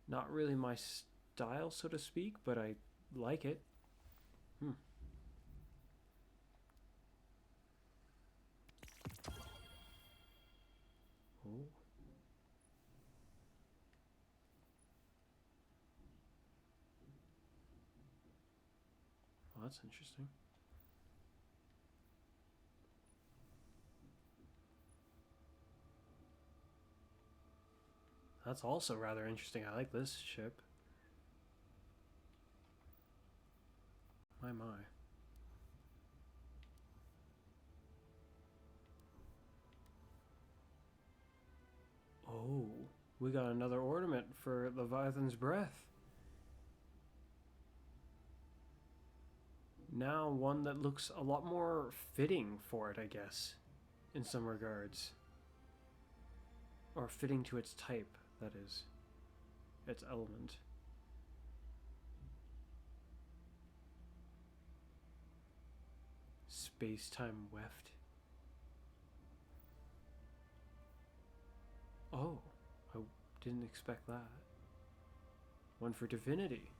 Not really my style, so to speak, but I like it. Oh. Well, that's interesting. That's also rather interesting. I like this ship. My. Oh, we got another ornament for Leviathan's Breath. Now one that looks a lot more fitting for it, I guess, in some regards. Or fitting to its type, that is. Its element. Space-time weft. Oh, I didn't expect that. One for divinity.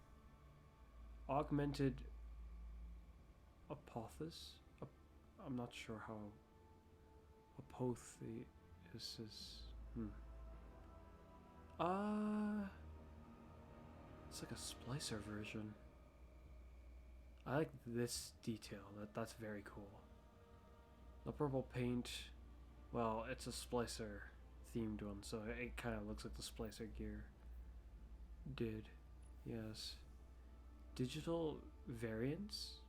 Augmented apotheos? I'm not sure how apotheosis is. It's like a splicer version. I like this detail. That's very cool. The purple paint, well, it's a splicer themed one, so it kind of looks like the splicer gear did. Yes. Digital variants?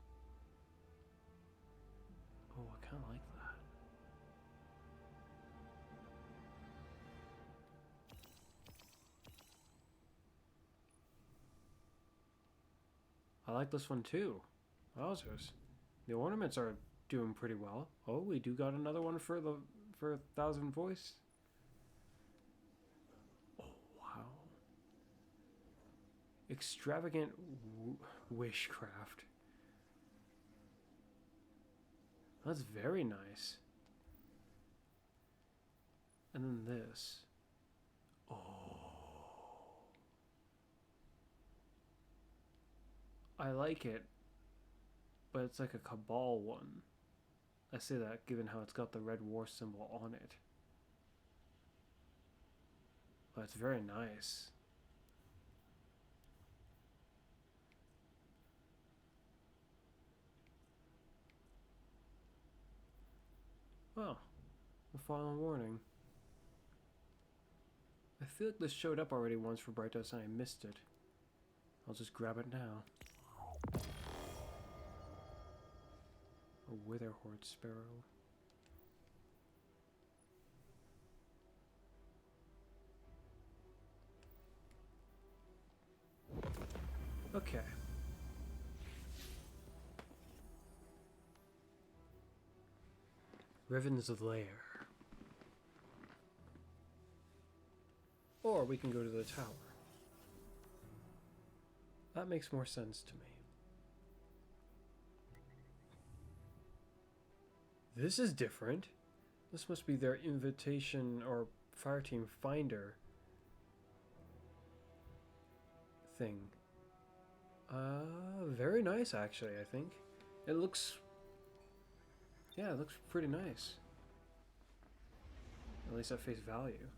Oh, I kind of like that. I like this one too. Wowzers. The ornaments are doing pretty well. Oh, we do got another one for 1,000 voice. Oh, wow. Extravagant wishcraft. That's very nice. And then this. Oh. I like it, but it's like a Cabal one. I say that given how it's got the red war symbol on it. But it's very nice. Oh, the final warning. I feel like this showed up already once for Bright Dust and I missed it. I'll just grab it now. A Witherhoard Sparrow. Okay. Riven's Lair. Or we can go to the tower. That makes more sense to me. This is different. This must be their invitation or fireteam finder thing. Very nice actually, I think. It looks... yeah, it looks pretty nice. At least at face value.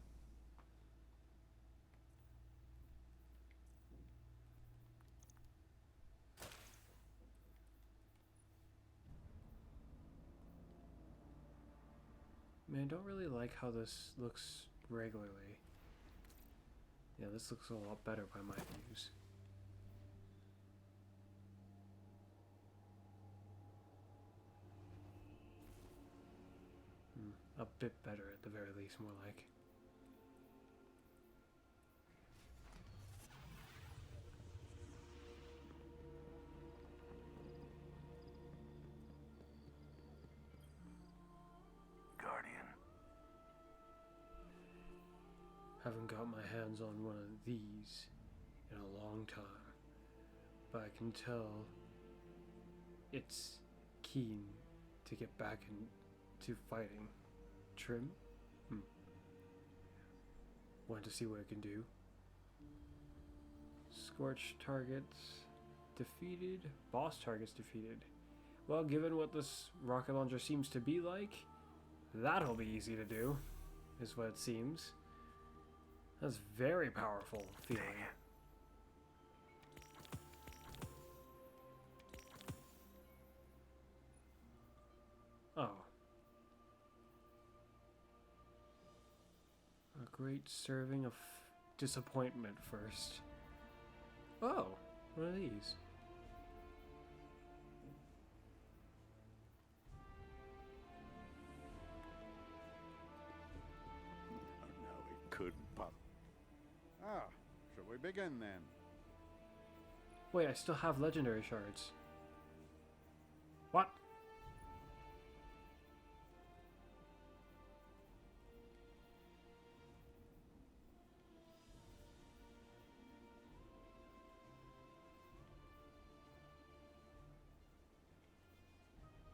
Man, I don't really like how this looks regularly. Yeah, this looks a lot better by my views. A bit better at the very least, more like. Haven't got my hands on one of these in a long time, but I can tell it's keen to get back into fighting. Trim? Want to see what it can do. Scorched targets defeated. Boss targets defeated. Well, given what this rocket launcher seems to be like, that'll be easy to do, is what it seems. That's very powerful feeling. Oh. A great serving of disappointment first. Oh, what are these? No, it couldn't pop. Ah, shall we begin then? Wait, I still have legendary shards. What?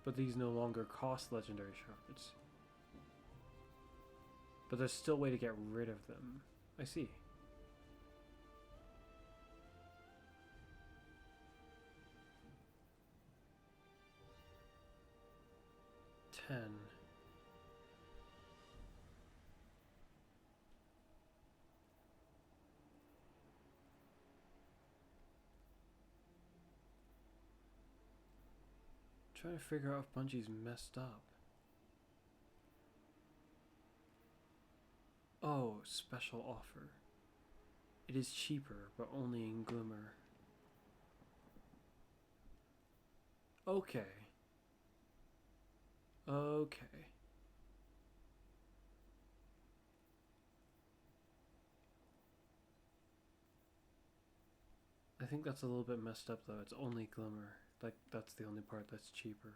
But these no longer cost legendary shards. But there's still a way to get rid of them. I see. Trying to figure out if Bungie's messed up. Oh, special offer. It is cheaper, but only in Glimmer. Okay. Okay. I think that's a little bit messed up though. It's only Glimmer. Like, that's the only part that's cheaper.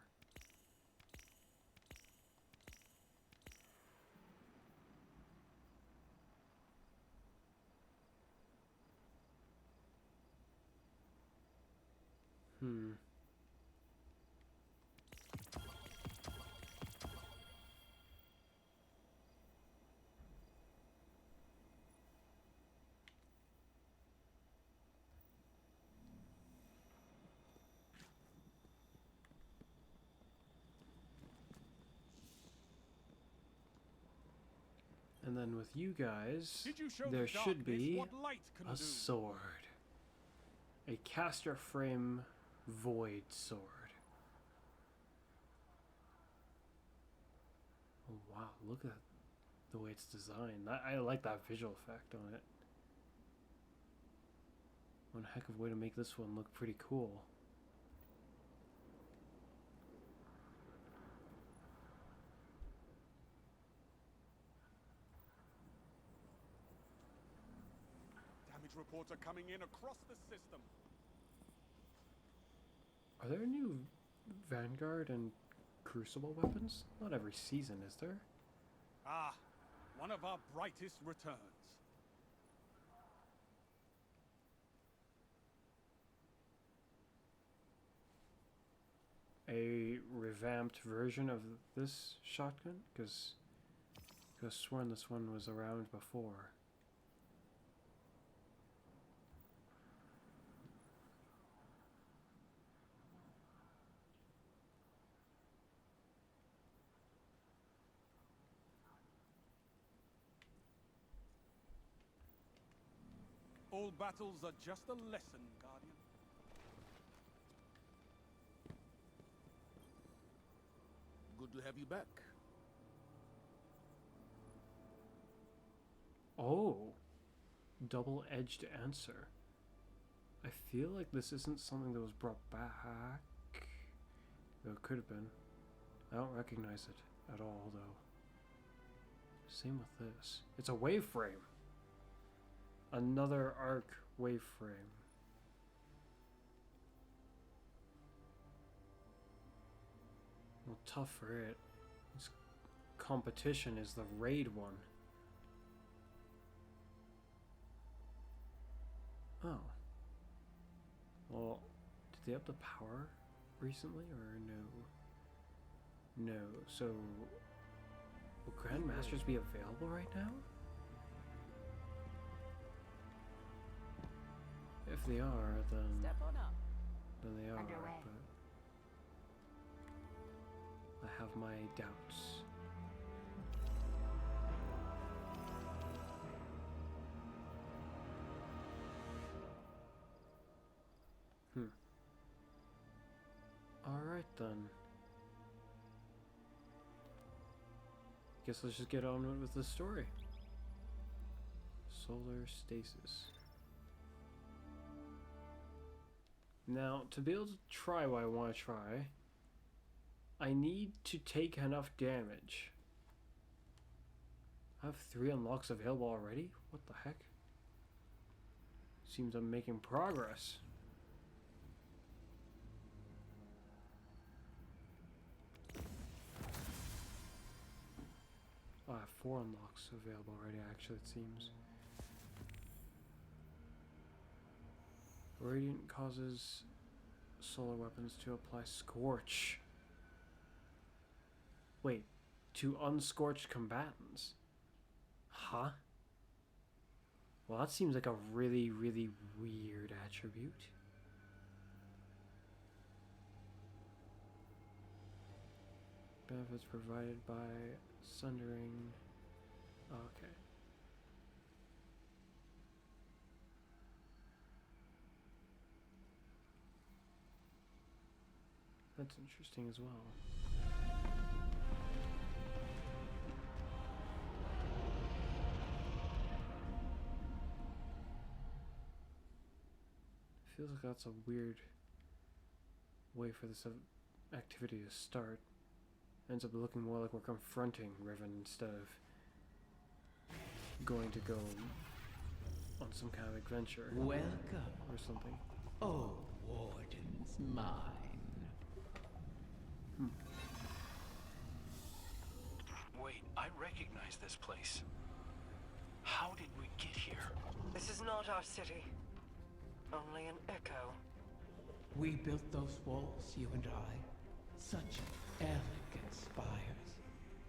And then with you guys, there should be a sword. A caster frame void sword. Oh wow, look at the way it's designed. I like that visual effect on it. One heck of a way to make this one look pretty cool. Reports are coming in across the system. Are there new Vanguard and Crucible weapons? Not every season, is there? Ah, one of our brightest returns. A revamped version of this shotgun? Because I could have sworn this one was around before. All battles are just a lesson, Guardian. Good to have you back. Oh, double-edged answer. I feel like this isn't something that was brought back. Though it could have been. I don't recognize it at all, though. Same with this. It's a waveframe. Another arc waveframe. Well, tough for it. Its competition is the raid one. Oh. Well, did they up the power recently or no? No. So, will Grandmasters be available right now? If they are, then Step on up. then they are. Underway. But I have my doubts. Alright then. Guess let's just get on with the story. Solar stasis. Now, to be able to try what I want to try, I need to take enough damage. I have 3 unlocks available already? What the heck? Seems I'm making progress. Oh, I have 4 unlocks available already, actually, it seems. Radiant causes solar weapons to apply Scorch. Wait, to unscorched combatants? Huh? Well, that seems like a really, really weird attribute. Benefits provided by sundering. Oh, okay. That's interesting as well. Feels like that's a weird way for this activity to start. Ends up looking more like we're confronting Riven instead of going to go on some kind of adventure. Welcome. Or something. Oh, Warden's mine. Wait, I recognize this place. How did we get here? This is not our city. Only an echo. We built those walls, you and I. Such elegant spires.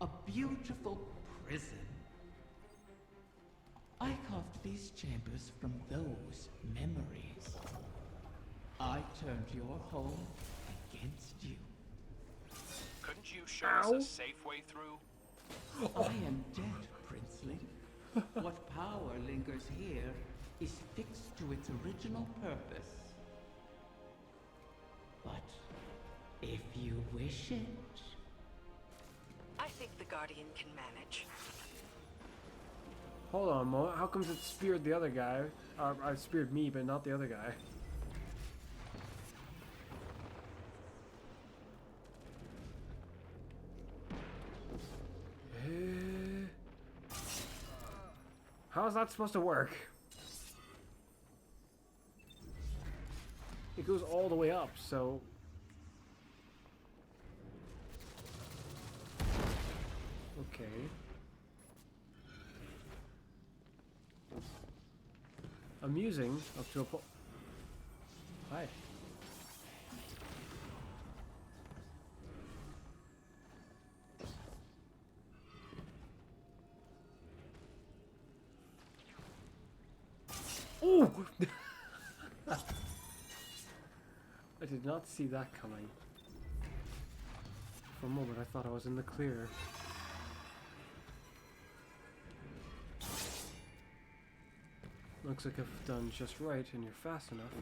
A beautiful prison. I carved these chambers from those memories. I turned your home against you. Couldn't you show us a safe way through? I am dead, Princely. What power lingers here is fixed to its original purpose. But if you wish it... I think the Guardian can manage. Hold on a moment. How comes it speared the other guy? I speared me, but not the other guy. How is that supposed to work? It goes all the way up, so... Okay. Amusing up to a point. Hi. Ooh! I did not see that coming. For a moment I thought I was in the clear. Looks like if done just right and you're fast enough,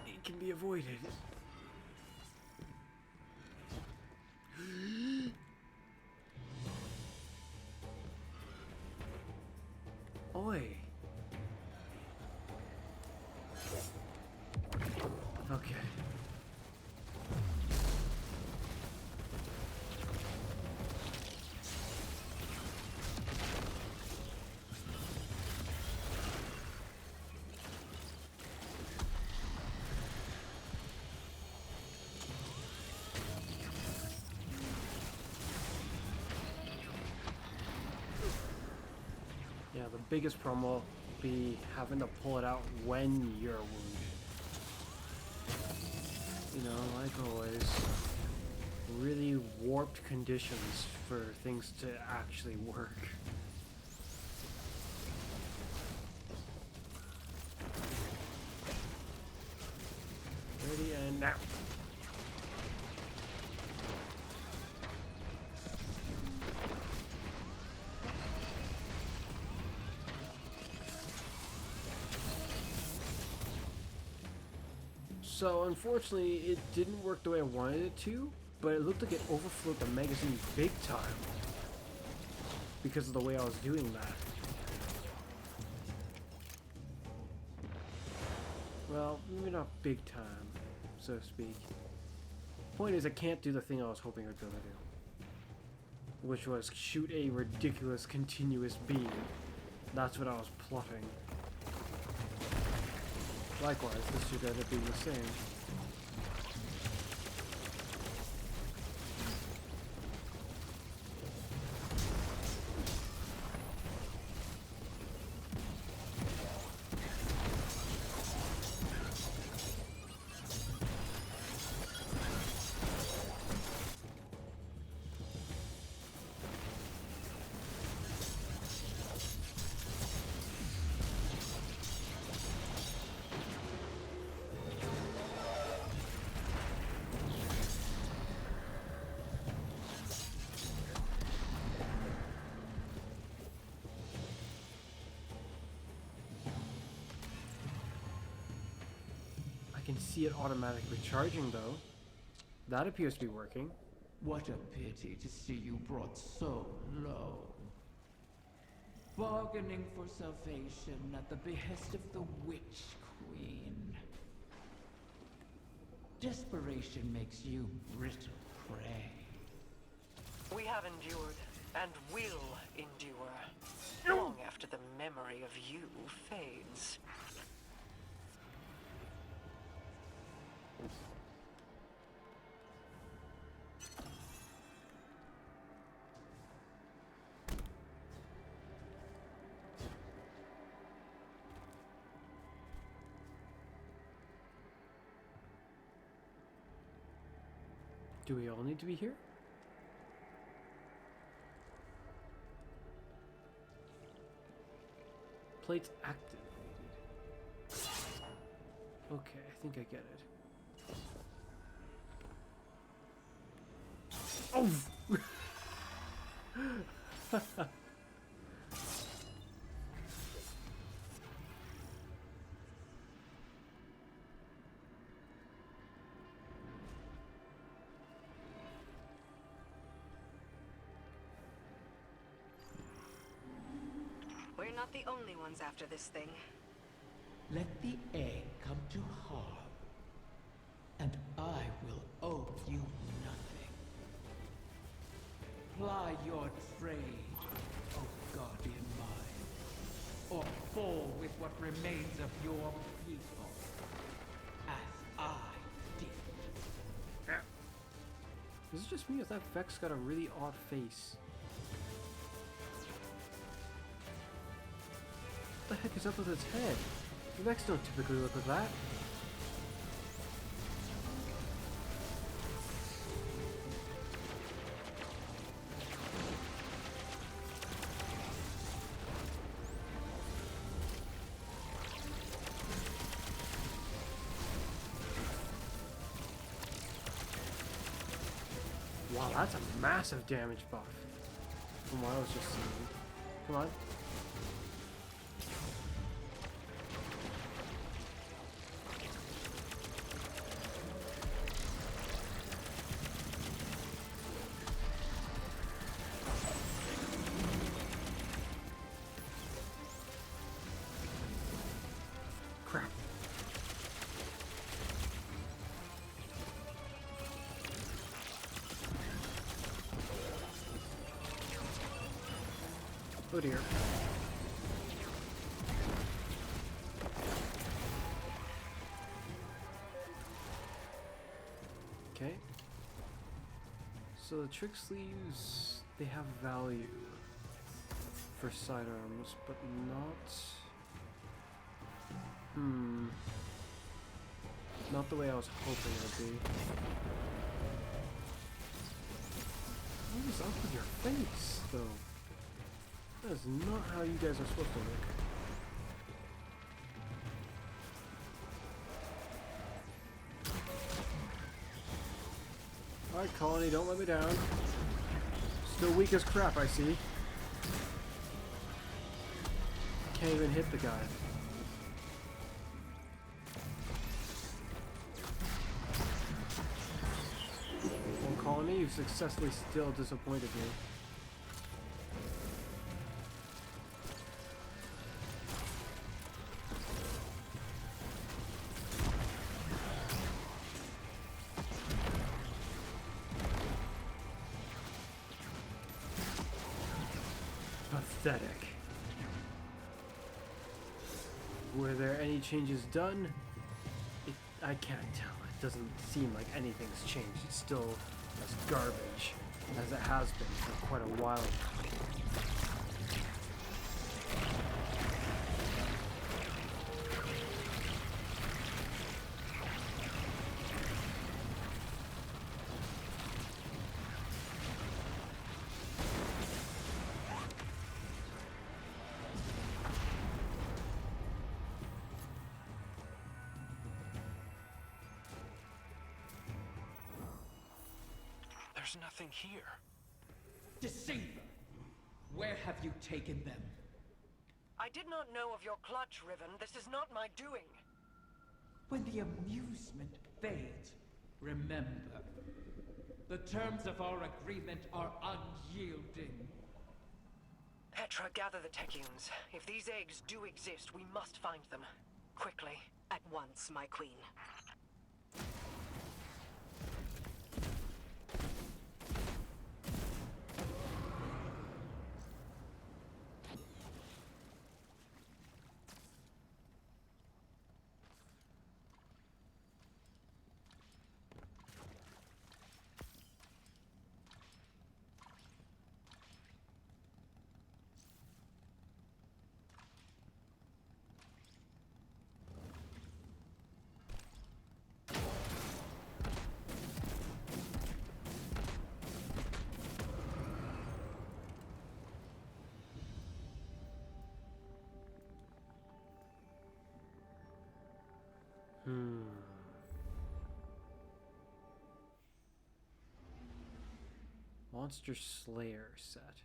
it can be avoided. Oi! Okay. Yeah, the biggest problem will be having to pull it out when you're wounded. You know, like always, really warped conditions for things to actually work. Ready and now. So unfortunately it didn't work the way I wanted it to, but it looked like it overflowed the magazine big time because of the way I was doing that. Well, maybe not big time, so to speak. Point is, I can't do the thing I was hoping I'd be able to do, which was shoot a ridiculous continuous beam. That's what I was plotting. Likewise, this should end up being the same. I can see it automatically charging though. That appears to be working. What a pity to see you brought so low. Bargaining for salvation at the behest of the Witch Queen. Desperation makes you brittle prey. We have endured, and will endure, long after the memory of you fades. Do we all need to be here? Plates activated. Okay, I think I get it. Oh! We're not the only ones after this thing. Let the egg come to harm, and I will owe you nothing. Ply your trade, O guardian mind, or fall with what remains of your people, as I did. Is it just me or that Vex got a really odd face? What the heck is up with its head? The Vex don't typically look like that. Wow, that's a massive damage buff from what I was just seeing. Come on. Crap. Oh dear. Okay. So the trick sleeves, they have value. for sidearms, but not... Not the way I was hoping it would be. What is up with your face, though? That is not how you guys are supposed to look. Alright, Colony, don't let me down. Still weak as crap, I see. Can't even hit the guy. Well, Colony, you've successfully still disappointed me. Pathetic. Were there any changes done? I can't tell. It doesn't seem like anything's changed. It's still as garbage as it has been for quite a while now. There's nothing here. Deceiver! Where have you taken them? I did not know of your clutch, Riven. This is not my doing. When the amusement fades, remember, the terms of our agreement are unyielding. Petra, gather the Techians. If these eggs do exist, we must find them. Quickly. At once, my queen. Monster Slayer set.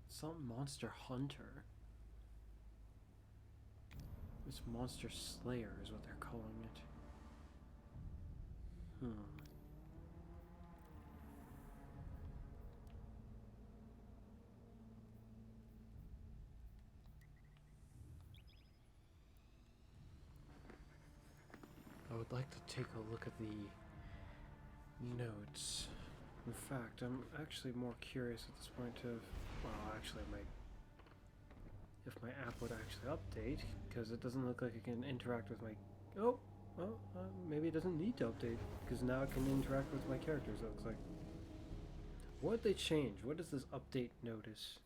Some Monster Hunter. It's Monster Slayer is what they're calling it. I would like to take a look at the notes. In fact, I'm actually more curious at this point of, well, actually if my app would actually update, because it doesn't look like it can interact with my, maybe it doesn't need to update, because now it can interact with my characters, it looks like. What did they change? What is this update notice?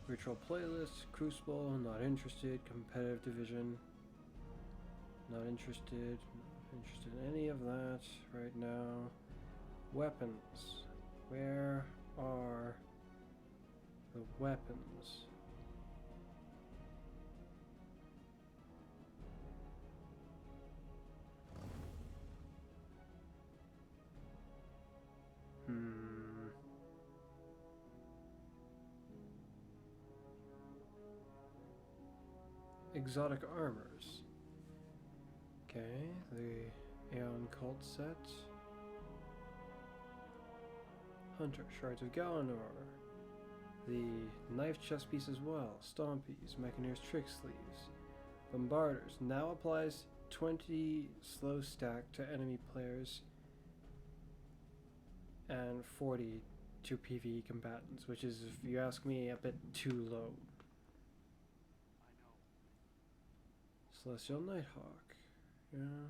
Virtual playlist, Crucible, not interested, competitive division, not interested in any of that right now. Weapons. Where are the weapons? Exotic armors. Okay, the Aeon Cult set. Hunter, Shards of Galanor. The knife chest piece as well. Stompies, Mechaniers Trick Sleeves. Bombarders. Now applies 20 slow stack to enemy players and 40 to PvE combatants, which is, if you ask me, a bit too low. Celestial Nighthawk. Yeah.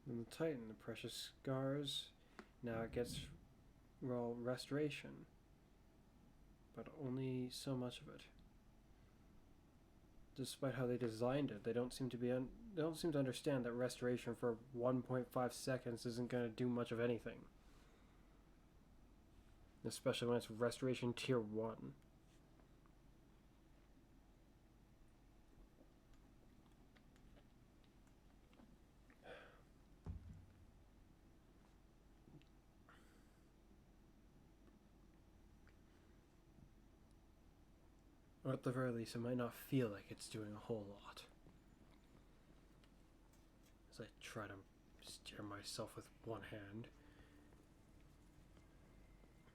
And the Titan, the Precious Scars. Now it gets well, restoration. But only so much of it. Despite how they designed it, they don't seem to understand that restoration for 1.5 seconds isn't going to do much of anything. Especially when it's restoration tier 1. Or at the very least, it might not feel like it's doing a whole lot. As I try to steer myself with one hand.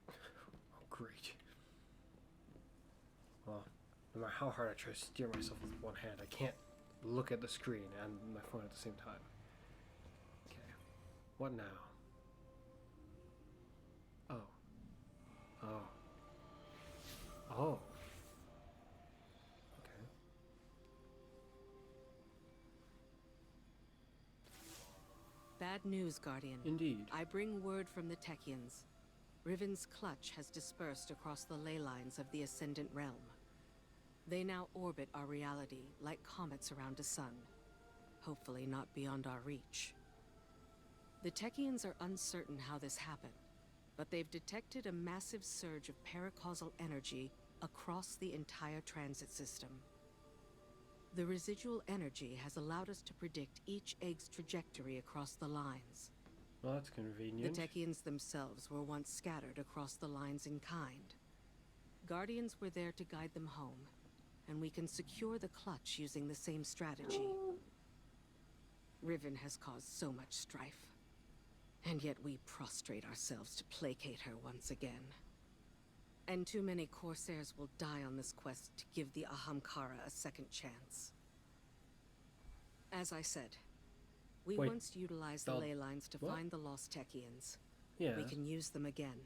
Oh, great. Well, no matter how hard I try to steer myself with one hand, I can't look at the screen and my phone at the same time. Okay. What now? Oh. Oh. Oh. Bad news, Guardian. Indeed. I bring word from the Techians. Riven's clutch has dispersed across the ley lines of the Ascendant Realm. They now orbit our reality like comets around a sun. Hopefully not beyond our reach. The Techians are uncertain how this happened, but they've detected a massive surge of paracausal energy across the entire transit system. The residual energy has allowed us to predict each egg's trajectory across the lines. Well, that's convenient. The Techians themselves were once scattered across the lines in kind. Guardians were there to guide them home, and we can secure the clutch using the same strategy. Riven has caused so much strife, and yet we prostrate ourselves to placate her once again. And too many Corsairs will die on this quest to give the Ahamkara a second chance. As I said, we Wait, once utilized the ley lines to find the lost Techians. Yeah. We can use them again.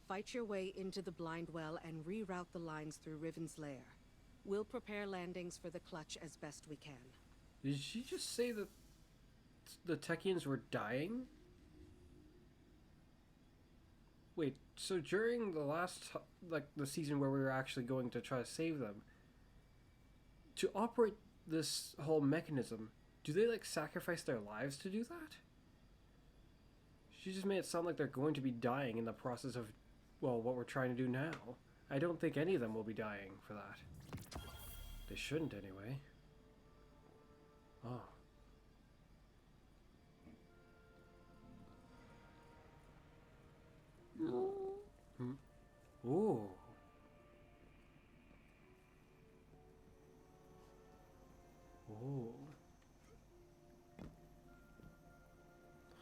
Fight your way into the blind well and reroute the lines through Riven's lair. We'll prepare landings for the clutch as best we can. Did she just say that the Techians were dying? Wait, so during the last, the season where we were actually going to try to save them, to operate this whole mechanism, do they, sacrifice their lives to do that? She just made it sound like they're going to be dying in the process of, well, what we're trying to do now. I don't think any of them will be dying for that. They shouldn't, anyway. Oh. Ooh. Ooh.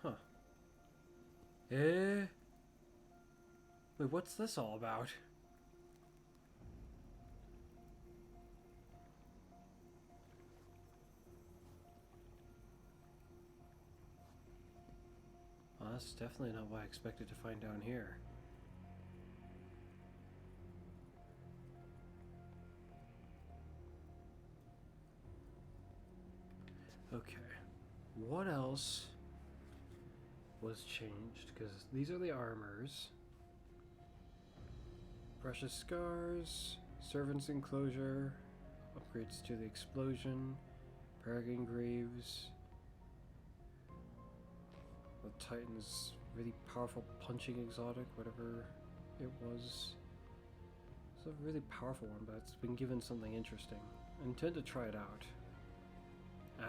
Huh. Wait, what's this all about? Well, that's definitely not what I expected to find down here. Okay, what else was changed? Because these are the armors. Precious Scars, Servant's Enclosure, upgrades to the Explosion, Paragon Graves, the Titan's really powerful punching exotic, whatever it was. It's a really powerful one, but it's been given something interesting. I intend to try it out.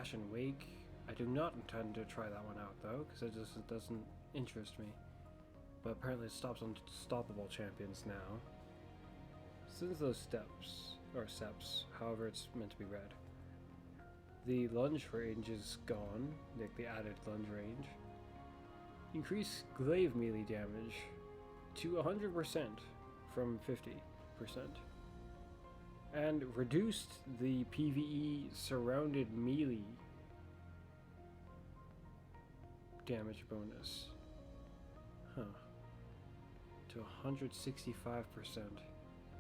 Ashen Wake. I do not intend to try that one out though, because it just doesn't interest me. But apparently it stops unstoppable champions now. Since those steps, or seps, however it's meant to be read. The lunge range is gone, like the added lunge range. Increase glaive melee damage to 100% from 50%. And reduced the PvE surrounded melee damage bonus. Huh. To 165%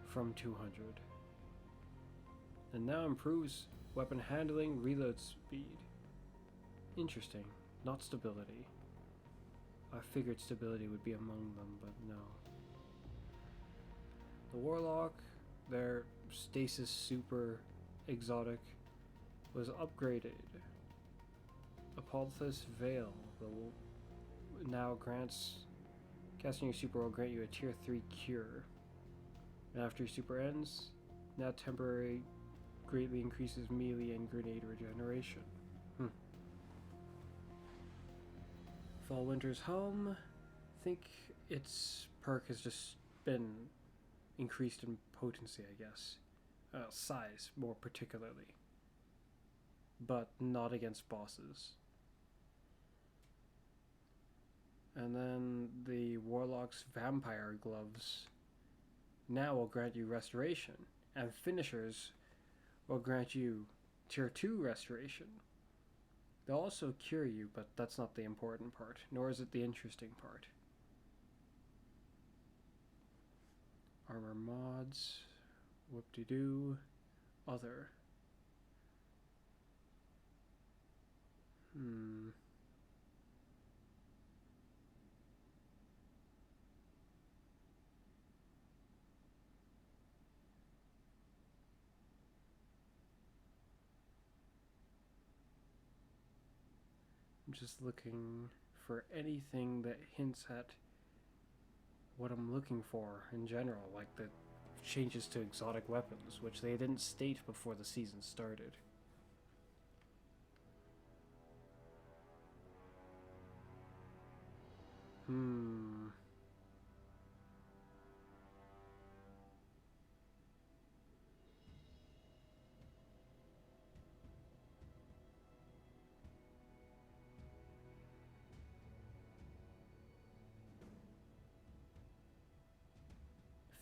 from 200. And now improves weapon handling, reload speed. Interesting. Not stability. I figured stability would be among them, but no. The Warlock, their stasis super exotic, was upgraded. Apophis Veil now grants, casting your super will grant you a tier 3 cure. And after your super ends, now temporary greatly increases melee and grenade regeneration. Fall Winter's Home, I think its perk has just been increased in potency, I guess. Size, more particularly. But not against bosses. And then the Warlock's Vampire Gloves now will grant you restoration, and finishers will grant you tier 2 restoration. They'll also cure you, but that's not the important part, nor is it the interesting part. Armor mods, whoop-de-doo, other. I'm just looking for anything that hints at what I'm looking for in general, like the changes to exotic weapons, which they didn't state before the season started.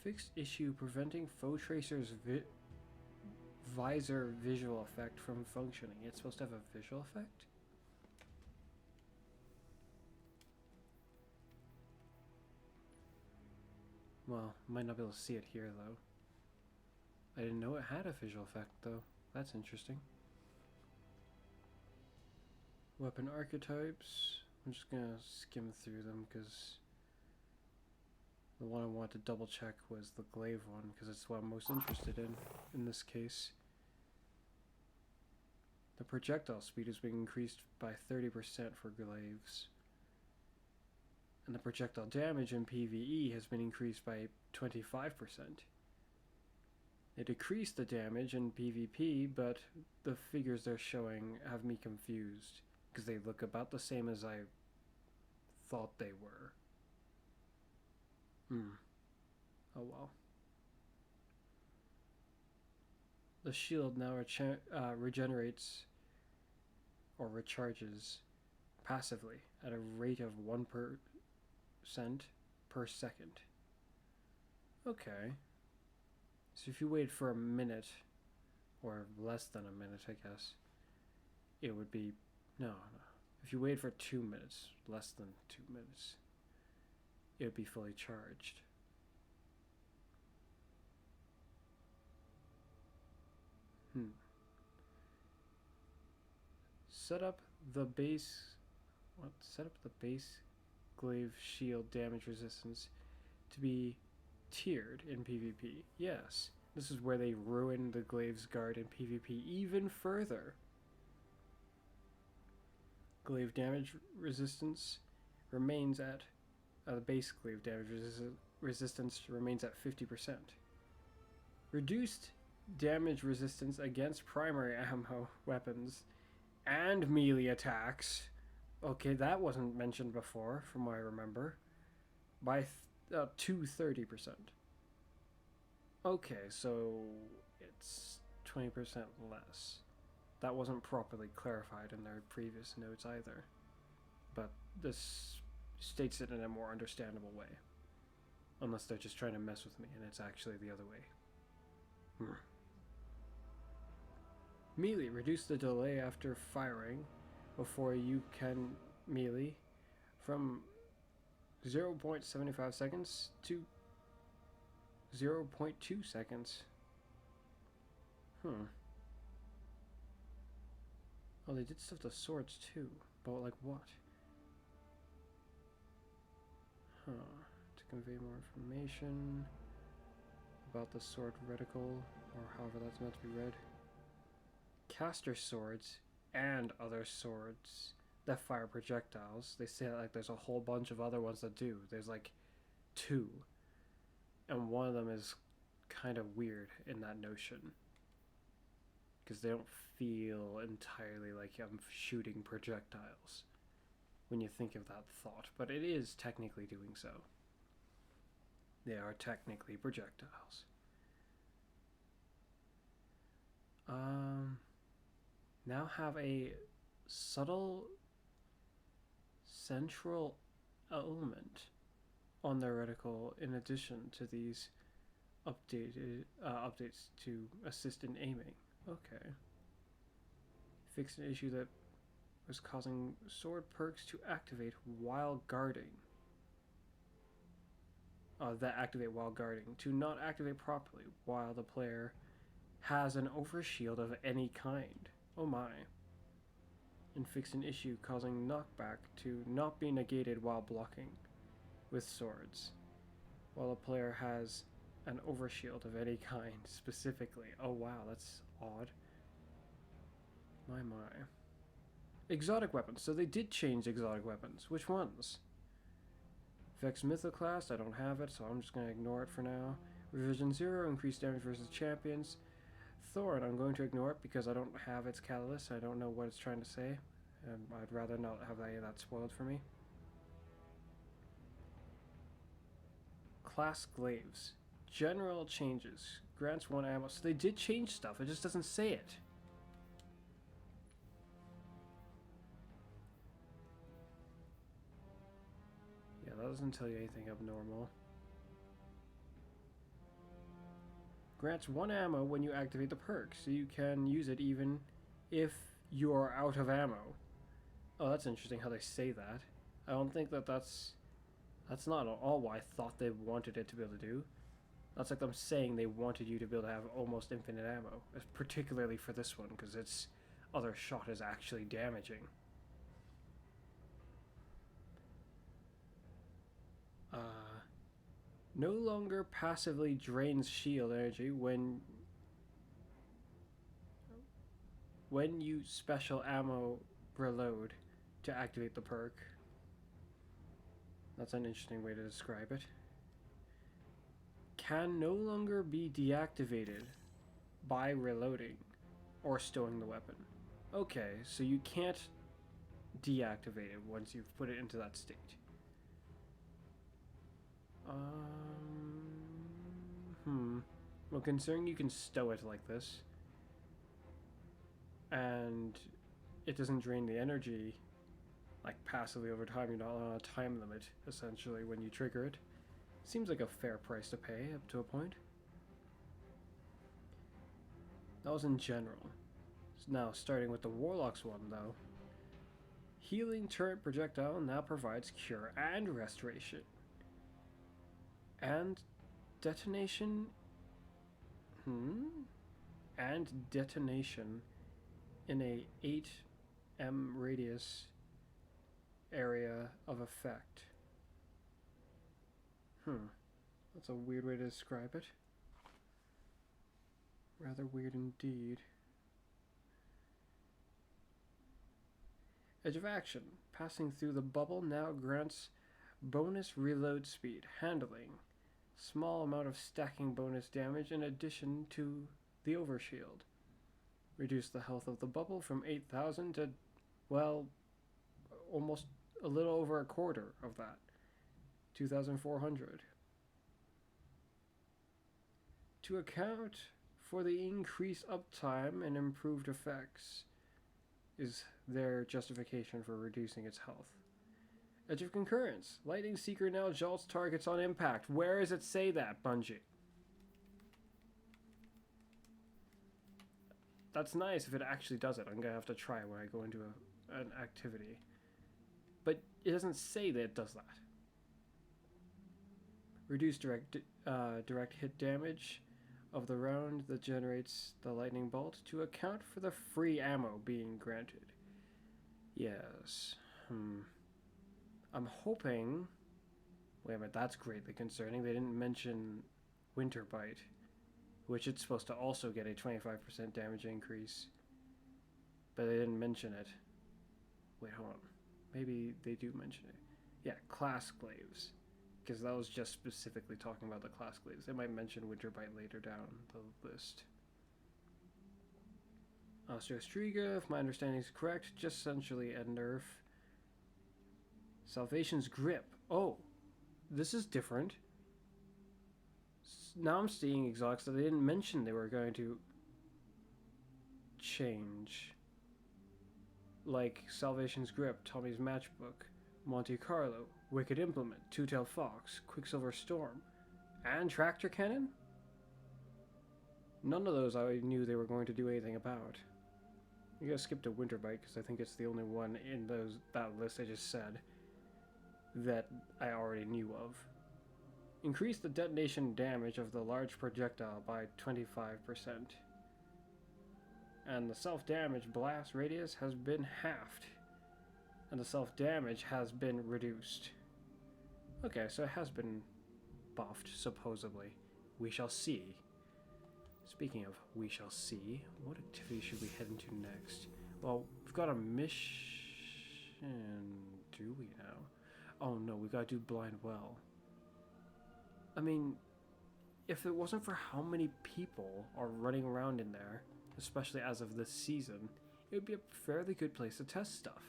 Fixed issue preventing foe tracer's visor visual effect from functioning. It's supposed to have a visual effect? Well, might not be able to see it here though. I didn't know it had a visual effect though. That's interesting. Weapon archetypes. I'm just gonna skim through them because the one I wanted to double check was the glaive one because it's what I'm most interested in this case. The projectile speed is being increased by 30% for glaives. And the projectile damage in PvE has been increased by 25%. They decreased the damage in PvP, but the figures they're showing have me confused because they look about the same as I thought they were. Oh well. The shield now regenerates or recharges passively at a rate of 1% per second. Okay. So if you wait for a minute, or less than a minute, I guess, it would be, no. If you wait for 2 minutes, less than 2 minutes, it would be fully charged. Set up the base glaive shield damage resistance to be tiered in PvP. Yes, this is where they ruin the glaive's guard in PvP even further. Glaive damage resistance remains at the base glaive damage resistance remains at 50%. Reduced damage resistance against primary ammo weapons and melee attacks. Okay, that wasn't mentioned before, from what I remember. By to 30%. Okay, so it's 20% less. That wasn't properly clarified in their previous notes either. But this states it in a more understandable way. Unless they're just trying to mess with me and it's actually the other way. Melee. Reduce the delay after firing before you can melee from 0.75 seconds to 0.2 seconds. Oh, they did stuff to swords too. But like what? To convey more information about the sword reticle, or however that's meant to be read. Caster swords and other swords that fire projectiles. They say that like there's a whole bunch of other ones that do. There's like 2. And one of them is kind of weird in that notion. Because they don't feel entirely like I'm shooting projectiles when you think of that thought. But it is technically doing so. They are technically projectiles. Now have a subtle central element on their reticle in addition to these updates to assist in aiming. Okay. Fix an issue that was causing sword perks to activate while guarding. That activate while guarding. To not activate properly while the player has an overshield of any kind. Oh my. And fix an issue causing knockback to not be negated while blocking with swords, while a player has an overshield of any kind specifically. Oh wow, that's odd. My. Exotic weapons. So they did change exotic weapons. Which ones? Vex Mythoclast, I don't have it, so I'm just going to ignore it for now. Revision 0, increased damage versus champions. Thorn, I'm going to ignore it because I don't have its catalyst. I don't know what it's trying to say. I'd rather not have any of that spoiled for me. Class Glaives. General changes. Grants 1 ammo. So they did change stuff. It just doesn't say it. Yeah, that doesn't tell you anything abnormal. Grants 1 ammo when you activate the perk, so you can use it even if you are out of ammo. Oh, that's interesting how they say that. I don't think that's not at all what I thought they wanted it to be able to do. That's like them saying they wanted you to be able to have almost infinite ammo, particularly for this one, because its other shot is actually damaging. No longer passively drains shield energy when you special ammo reload to activate the perk. That's an interesting way to describe it. Can no longer be deactivated by reloading or stowing the weapon. Okay, so you can't deactivate it once you've put it into that state. Well, considering you can stow it like this, and it doesn't drain the energy, like passively over time, you're not on a time limit, essentially, when you trigger it. Seems like a fair price to pay, up to a point. That was in general. Now, starting with the Warlock's one, though. Healing turret projectile now provides cure and restoration. And detonation... And detonation in a 8m radius area of effect. That's a weird way to describe it. Rather weird indeed. Edge of action. Passing through the bubble now grants bonus reload speed. Handling. Small amount of stacking bonus damage in addition to the overshield. Reduce the health of the bubble from 8,000 to, well, almost a little over a quarter of that. 2,400. To account for the increased uptime and improved effects is their justification for reducing its health. Edge of Concurrence. Lightning Seeker now jolts targets on impact. Where does it say that, Bungie? That's nice if it actually does it. I'm going to have to try when I go into an activity. But it doesn't say that it does that. Reduce direct hit damage of the round that generates the lightning bolt to account for the free ammo being granted. Yes. I'm hoping Wait a minute, that's greatly concerning. They didn't mention Winter Bite, which it's supposed to also get a 25% damage increase. But they didn't mention it. Wait, hold on. Maybe they do mention it. Yeah, class glaives. Because that was just specifically talking about the class glaives. They might mention Winter Bite later down the list. Osteostriga, if my understanding is correct, just essentially a nerf. Salvation's Grip. Oh, this is different. Now I'm seeing exotics that they didn't mention they were going to change. Like Salvation's Grip, Tommy's Matchbook, Monte Carlo, Wicked Implement, Two-Tailed Fox, Quicksilver Storm, and Tractor Cannon? None of those I knew they were going to do anything about. You gotta skip to Winter Bite because I think it's the only one in that list I just said that I already knew of. Increase the detonation damage of the large projectile by 25%. And the self-damage blast radius has been halved. And the self-damage has been reduced. Okay, so it has been buffed, supposedly. We shall see. Speaking of we shall see, what activity should we head into next? Well, we've got a mission. Do we now? Oh no, we gotta do Blind Well. I mean, if it wasn't for how many people are running around in there, especially as of this season, it would be a fairly good place to test stuff.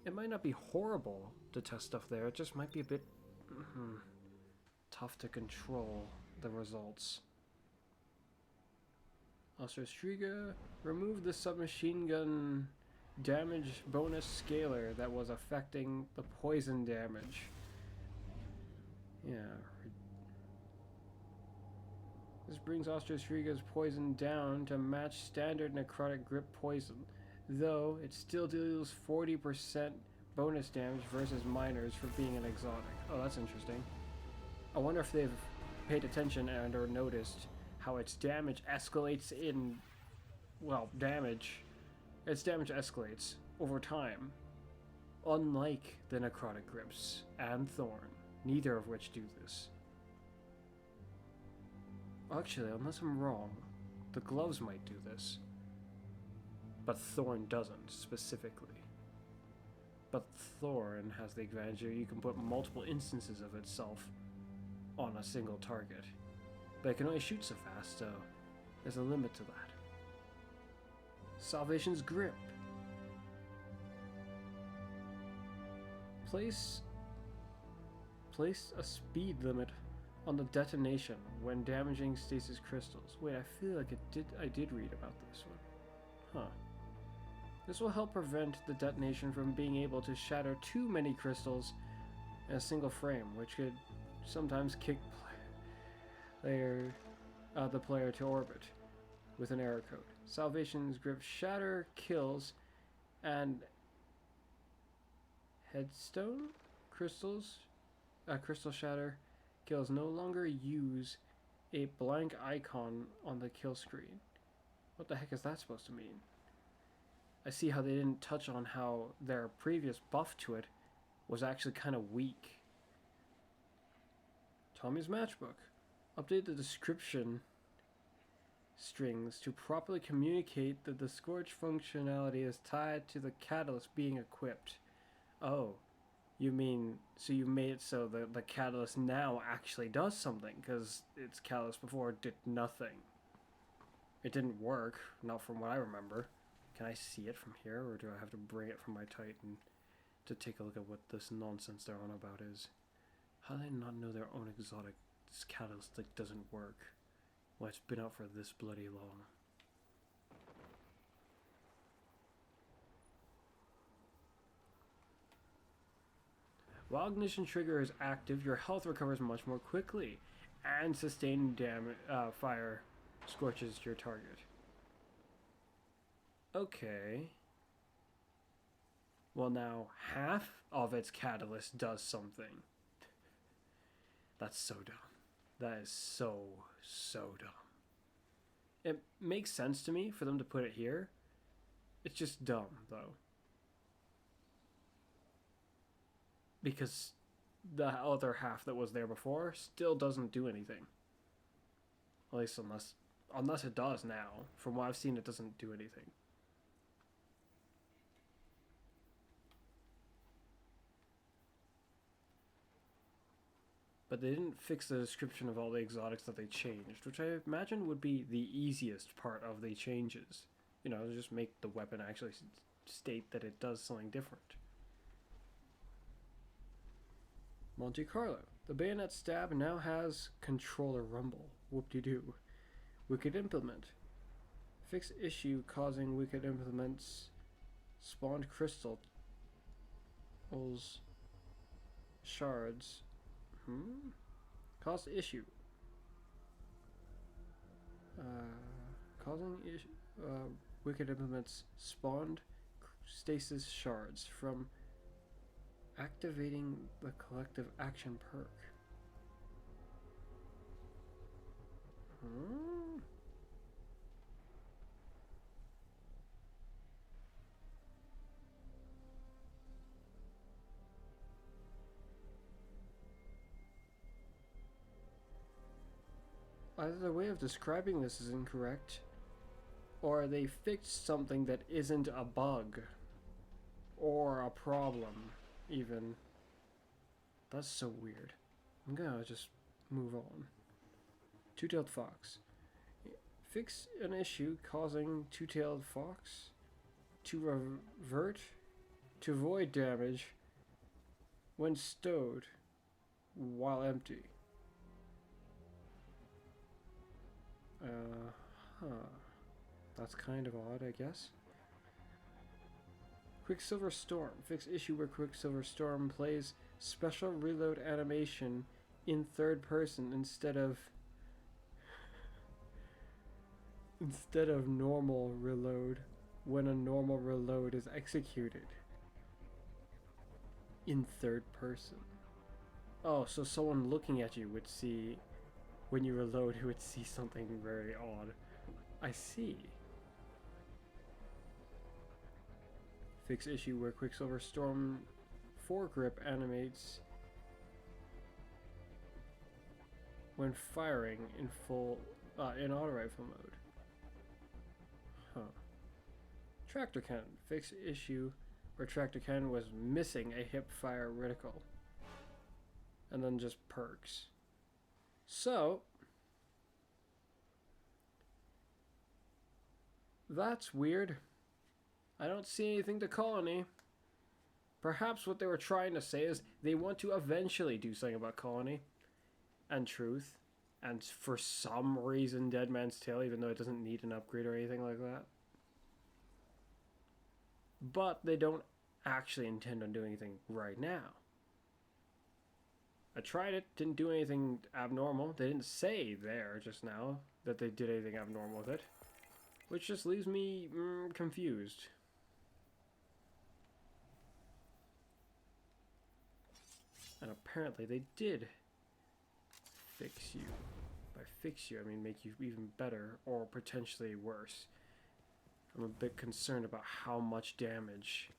It might not be horrible to test stuff there, it just might be a bit tough to control the results. Osteostriga, remove the submachine gun damage bonus scaler that was affecting the poison damage. Yeah. This brings Osteostriga's poison down to match standard necrotic grip poison, though it still deals 40% bonus damage versus minors for being an exotic. Oh, that's interesting. I wonder if they've paid attention and or noticed how its damage escalates in, well, its damage escalates over time, unlike the necrotic grips and Thorn, neither of which do this. Actually, unless I'm wrong, the gloves might do this, but Thorn doesn't specifically. But Thorn has the advantage that you can put multiple instances of itself on a single target. But it can only shoot so fast, so there's a limit to that. Salvation's Grip. Place a speed limit on the detonation when damaging stasis crystals. Wait, I feel like I did read about this one. Huh. This will help prevent the detonation from being able to shatter too many crystals in a single frame, which could sometimes kick the player to orbit with an error code. Salvation's Grip Shatter kills and Headstone crystals. Crystal Shatter kills no longer use a blank icon on the kill screen. What the heck is that supposed to mean? I see how they didn't touch on how their previous buff to it was actually kind of weak. Tommy's Matchbook. Update the description strings to properly communicate that the Scorch functionality is tied to the catalyst being equipped. Oh, you mean, so you made it so that the catalyst now actually does something, because its catalyst before did nothing. It didn't work, not from what I remember. Can I see it from here, or do I have to bring it from my Titan to take a look at what this nonsense they're on about is? How do they not know their own exotic catalyst that doesn't work? Well, it's been out for this bloody long. While Ignition Trigger is active, your health recovers much more quickly, and sustained fire scorches your target. Okay. Well, now half of its catalyst does something. That's so dumb. That is so dumb. It makes sense to me for them to put it here. It's just dumb, though. Because the other half that was there before still doesn't do anything. At least unless it does now. From what I've seen, it doesn't do anything. But they didn't fix the description of all the exotics that they changed, which I imagine would be the easiest part of the changes. You know, just make the weapon actually state that it does something different. Monte Carlo. The bayonet stab now has controller rumble. Whoop-de-doo. Wicked implement. Fix issue causing wicked implements spawned crystals shards. Cause issue. Causing wicked implements spawned stasis shards from activating the collective action perk. Either the way of describing this is incorrect, or they fixed something that isn't a bug, or a problem, even. That's so weird. I'm gonna just move on. Two-tailed fox. Fix an issue causing two-tailed fox to avoid damage when stowed while empty. That's kind of odd, I guess. Quicksilver Storm. Fix issue where Quicksilver Storm plays special reload animation in third person instead of normal reload when a normal reload is executed. In third person. Oh, so someone looking at you would see, when you reload, who would see something very odd. I see. Fix issue where Quicksilver Storm foregrip animates when firing in in auto rifle mode. Tractor cannon. Fix issue where tractor cannon was missing a hip fire reticle. And then just perks. So that's weird. I don't see anything to Colony. Perhaps what they were trying to say is they want to eventually do something about Colony and Truth, and for some reason Dead Man's Tale, even though it doesn't need an upgrade or anything like that. But they don't actually intend on doing anything right now. I tried it, didn't do anything abnormal. They didn't say there just now that they did anything abnormal with it, which just leaves me confused. And apparently they did fix you. By fix you, I mean make you even better or potentially worse. I'm a bit concerned about how much damage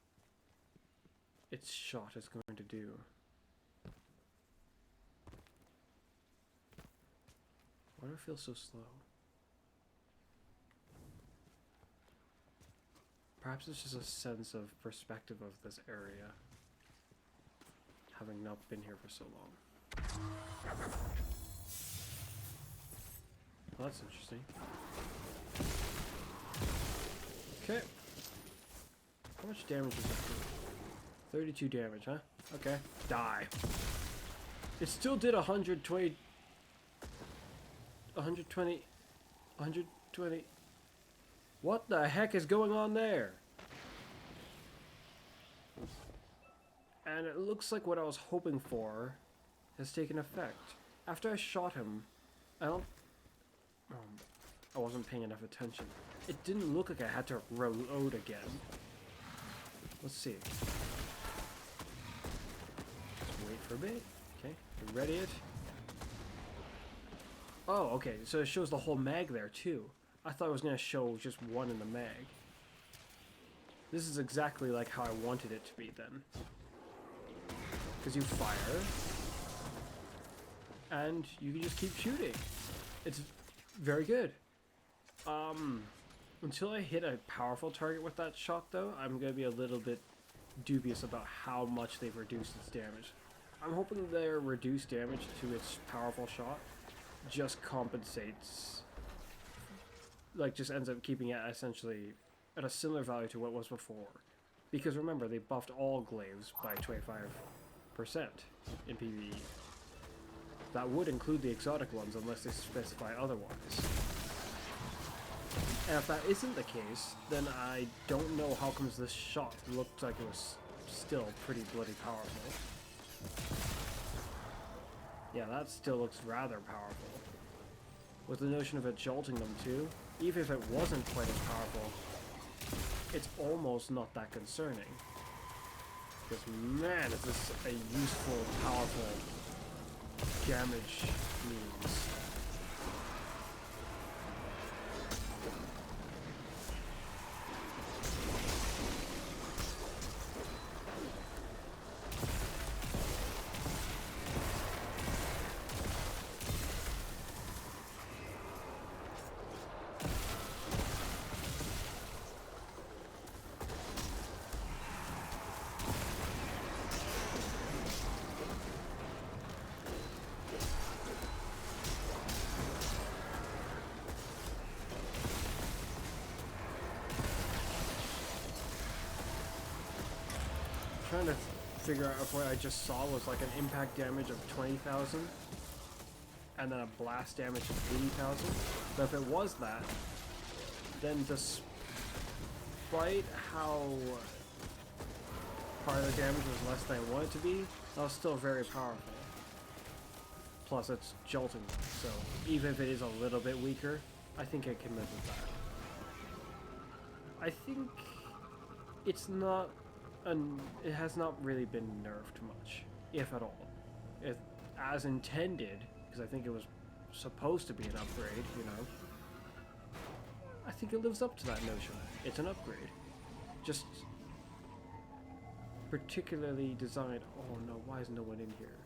its shot is going to do. Why do I feel so slow? Perhaps it's just a sense of perspective of this area, having not been here for so long. Well, that's interesting. Okay. How much damage is that for? 32 damage, huh? Okay. Die. It still did 120. What the heck is going on there? And it looks like what I was hoping for has taken effect. After I shot him, I wasn't paying enough attention. It didn't look like I had to reload again. Let's see. Just wait for a bit. Okay, ready it. Oh, okay, so it shows the whole mag there too. I thought it was going to show just one in the mag. This is exactly like how I wanted it to be then. Because you fire, and you can just keep shooting. It's very good. Until I hit a powerful target with that shot, though, I'm going to be a little bit dubious about how much they've reduced its damage. I'm hoping their reduced damage to its powerful shot just compensates, like, just ends up keeping it essentially at a similar value to what it was before. Because remember, they buffed all glaives by 25% in PvE. That would include the exotic ones unless they specify otherwise. And if that isn't the case, then I don't know how comes this shot looked like it was still pretty bloody powerful. Yeah, that still looks rather powerful. With the notion of it jolting them too, even if it wasn't quite as powerful, it's almost not that concerning. Because man, is this a useful, powerful damage means. Trying to figure out if what I just saw was like an impact damage of 20,000 and then a blast damage of 80,000. But if it was that, then despite how part of the damage was less than I wanted it to be, that was still very powerful. Plus it's jolting, so even if it is a little bit weaker, I think I can live with that. I think it's not it has not really been nerfed much, if at all. If, as intended, because I think it was supposed to be an upgrade, you know. I think it lives up to that notion. It's an upgrade. Just particularly designed... Oh no, why is no one in here?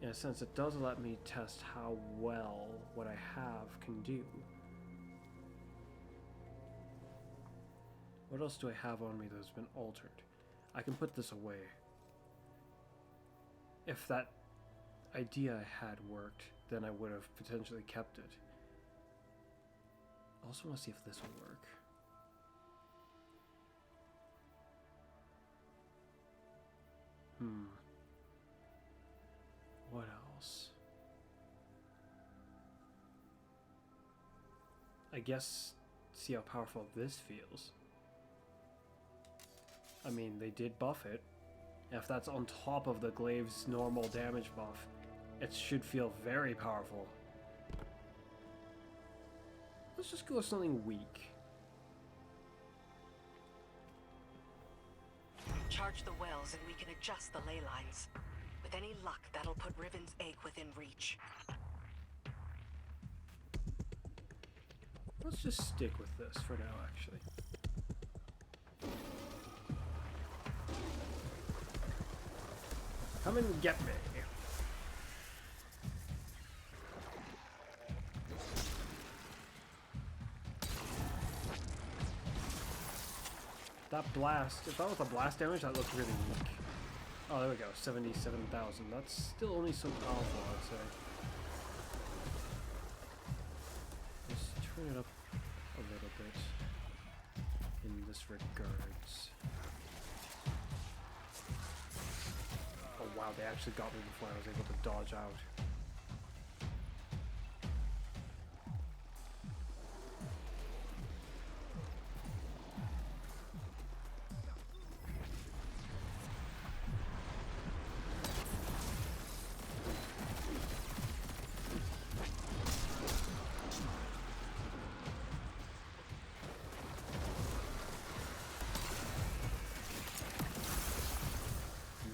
In a sense, it does let me test how well what I have can do. What else do I have on me that's been altered? I can put this away. If that idea I had worked, then I would have potentially kept it. I also want to see if this will work. What else? I guess see how powerful this feels. I mean, they did buff it. If that's on top of the glaive's normal damage buff, it should feel very powerful. Let's just go with something weak. Charge the wells and we can adjust the ley lines. With any luck, that'll put Riven's egg within reach. Let's just stick with this for now, actually. Come and get me. That blast, if that was a blast damage, that looked really weak. Oh, there we go, 77,000. That's still only so powerful, I'd say. Let's turn it up a little bit in this regards. Oh wow, they actually got me before I was able to dodge out.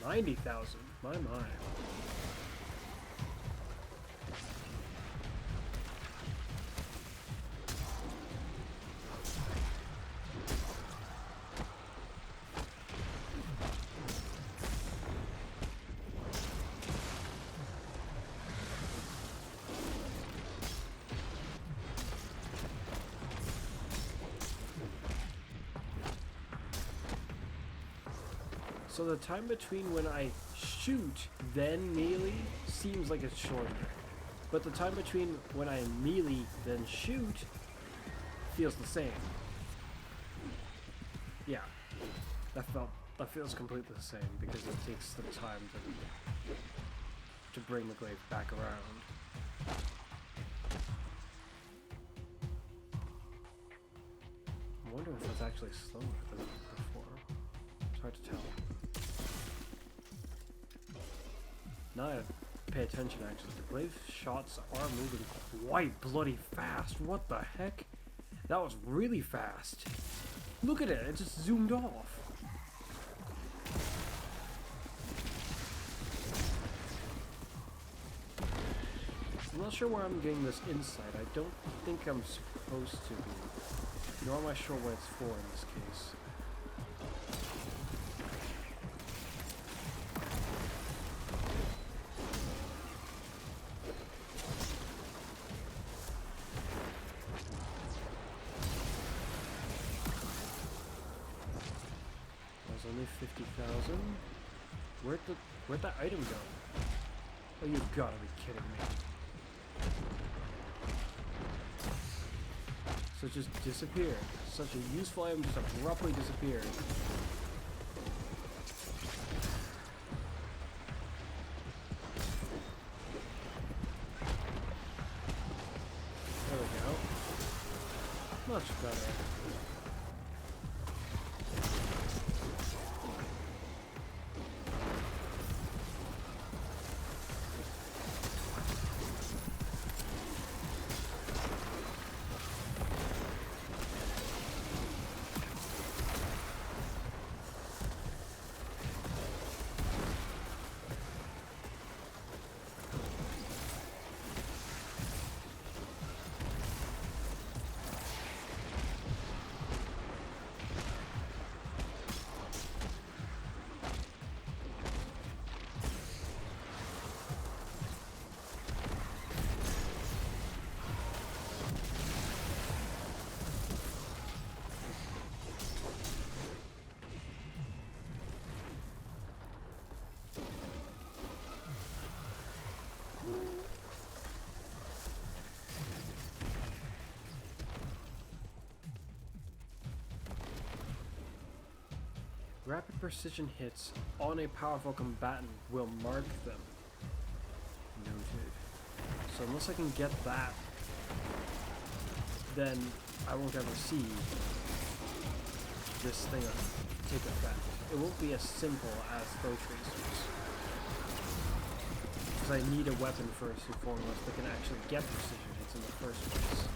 $90,000, my. So the time between when I shoot then melee seems like it's shorter. But the time between when I melee then shoot feels the same. Yeah. That feels completely the same because it takes the time to bring the glaive back around. I'm wondering if it's actually slower than before. It's hard to tell. Now I pay attention actually. The glaive shots are moving quite bloody fast. What the heck? That was really fast. Look at it, it just zoomed off. I'm not sure where I'm getting this insight. I don't think I'm supposed to be. Nor am I sure what it's for in this case. That was only 50,000. Where'd that item go? Oh, you've gotta be kidding me. So it just disappeared. Such a useful item just abruptly disappeared. There we go. Much better. Rapid precision hits on a powerful combatant will mark them. Noted. So unless I can get that, then I won't ever see this thing take effect. It won't be as simple as throw tracers. Because I need a weapon first and foremost that can actually get precision hits in the first place.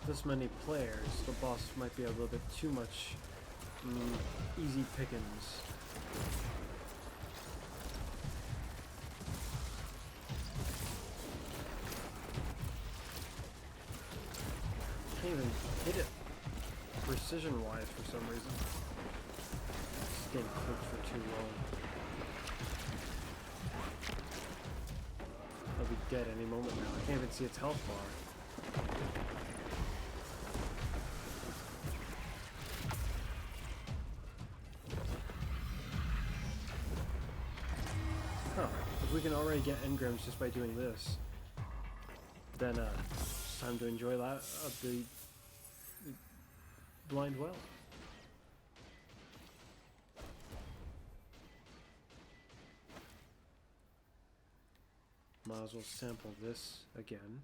this many players, the boss might be a little bit too much easy pickings. Can't even hit it precision-wise for some reason. Just getting clipped for too long. I'll be dead any moment now. I can't even see its health bar. Huh. If we can already get engrams just by doing this, then it's time to enjoy that the blind well. Might as well sample this again.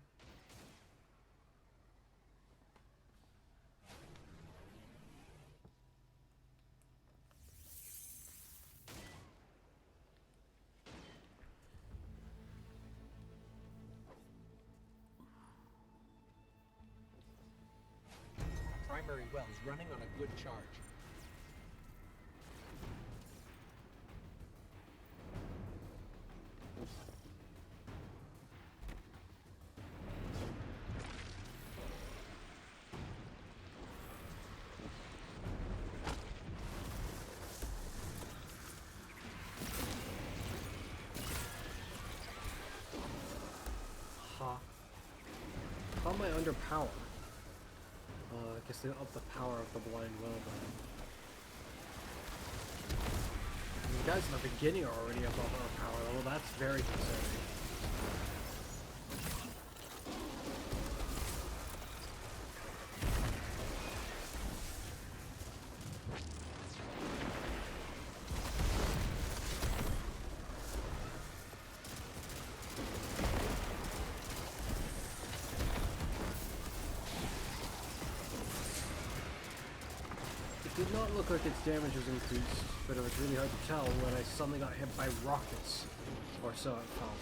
Primary well is running on a good charge. How am I under power? I guess they up the power of the blind well, but you guys in the beginning are already above our power level. That's very concerning. It did not look like its damage was increased, but it was really hard to tell when I suddenly got hit by rockets, or so it felt.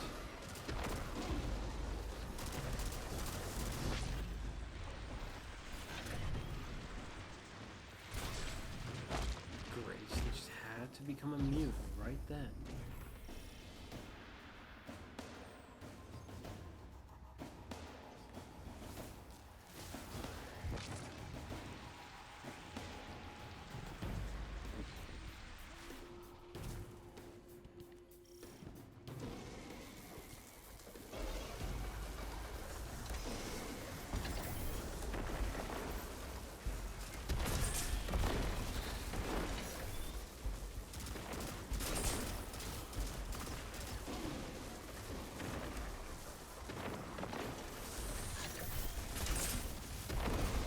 Great, they just had to become immune right then.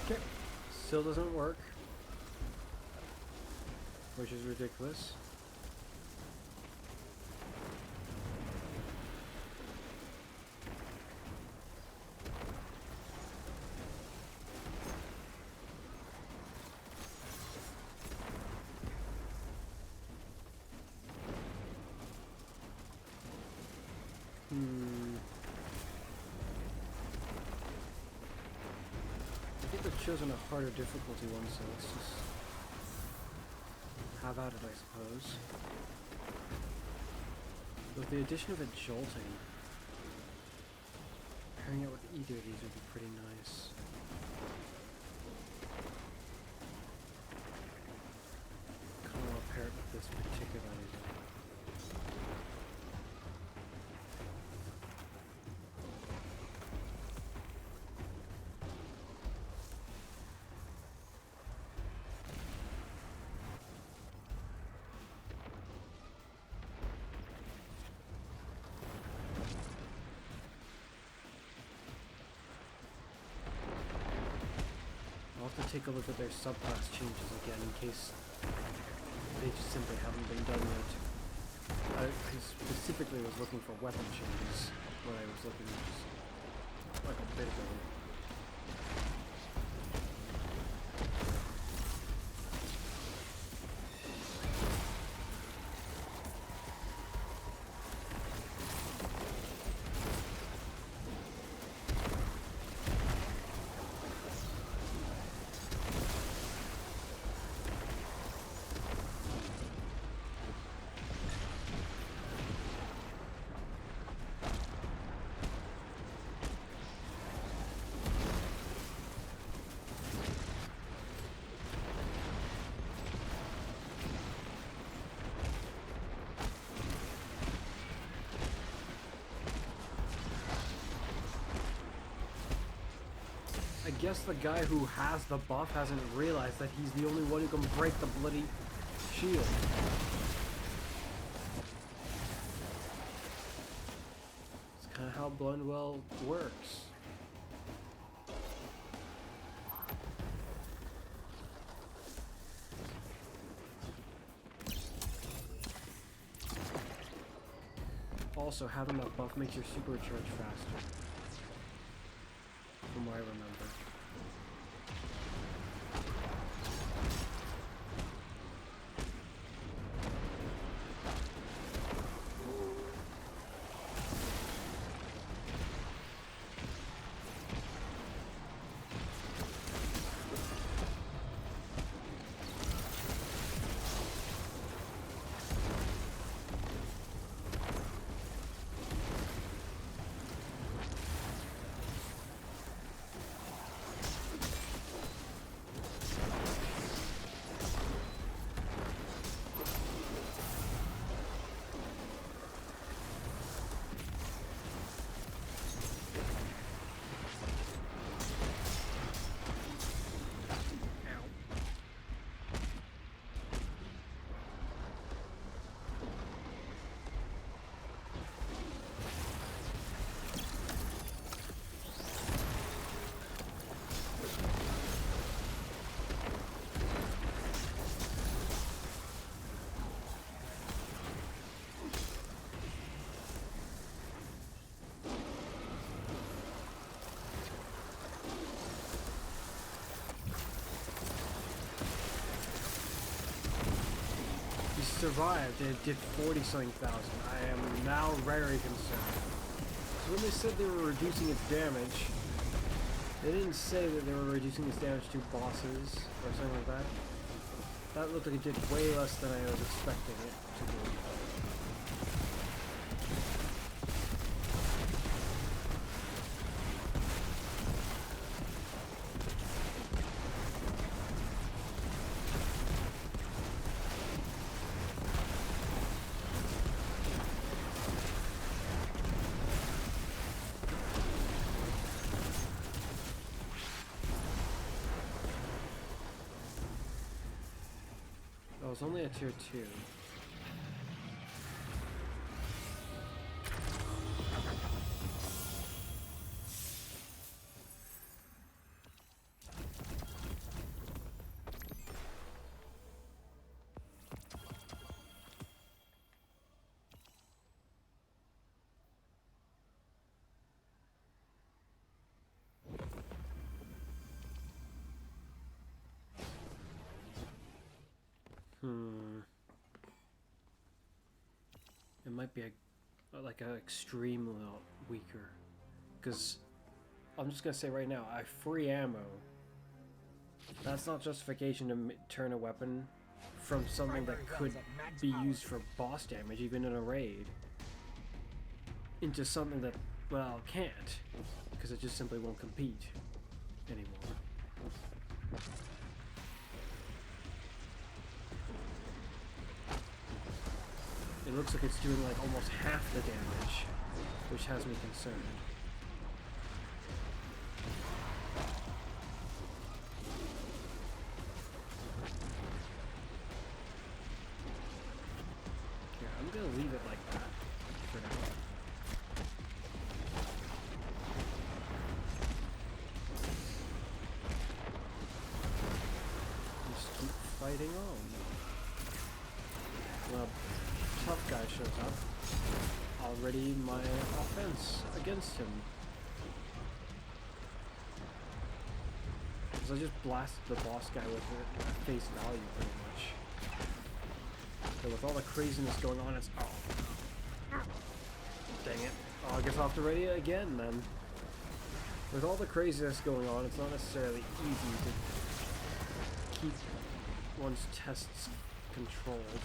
Okay, still doesn't work, which is ridiculous. I think I've chosen a harder difficulty one, so let's just have at it, I suppose. With the addition of a jolting, pairing it with either of these would be pretty nice. Kind of want to pair it with this particularly though. I'll have to take a look at their subclass changes again in case they just simply haven't been done yet. I specifically was looking for weapon changes when I was looking just like a bit ago. guess the guy who has the buff hasn't realized that he's the only one who can break the bloody shield. It's kind of how Blundwell works. Also, having that buff makes your supercharge faster. From what I remember. Survived and it did 40-something thousand. I am now very concerned. So when they said they were reducing its damage, they didn't say that they were reducing its damage to bosses or something like that. That looked like it did way less than I was expecting it to do. Oh, it's only a tier 2. It might be like a extremely weaker, because I'm just gonna say right now, I free ammo. That's not justification to turn a weapon from something that could be used for boss damage, even in a raid, into something that, well, can't, because it just simply won't compete anymore. It looks like it's doing like almost half the damage, which has me concerned. Here, I'm gonna leave it like that for now. Just keep fighting on. Well, tough guy shows up. Already my offense against him. Because I just blasted the boss guy with it at face value pretty much. So with all the craziness going on, it's... oh. Dang it. Oh, I guess I'll have to ready it again then. With all the craziness going on, it's not necessarily easy to keep one's tests controlled.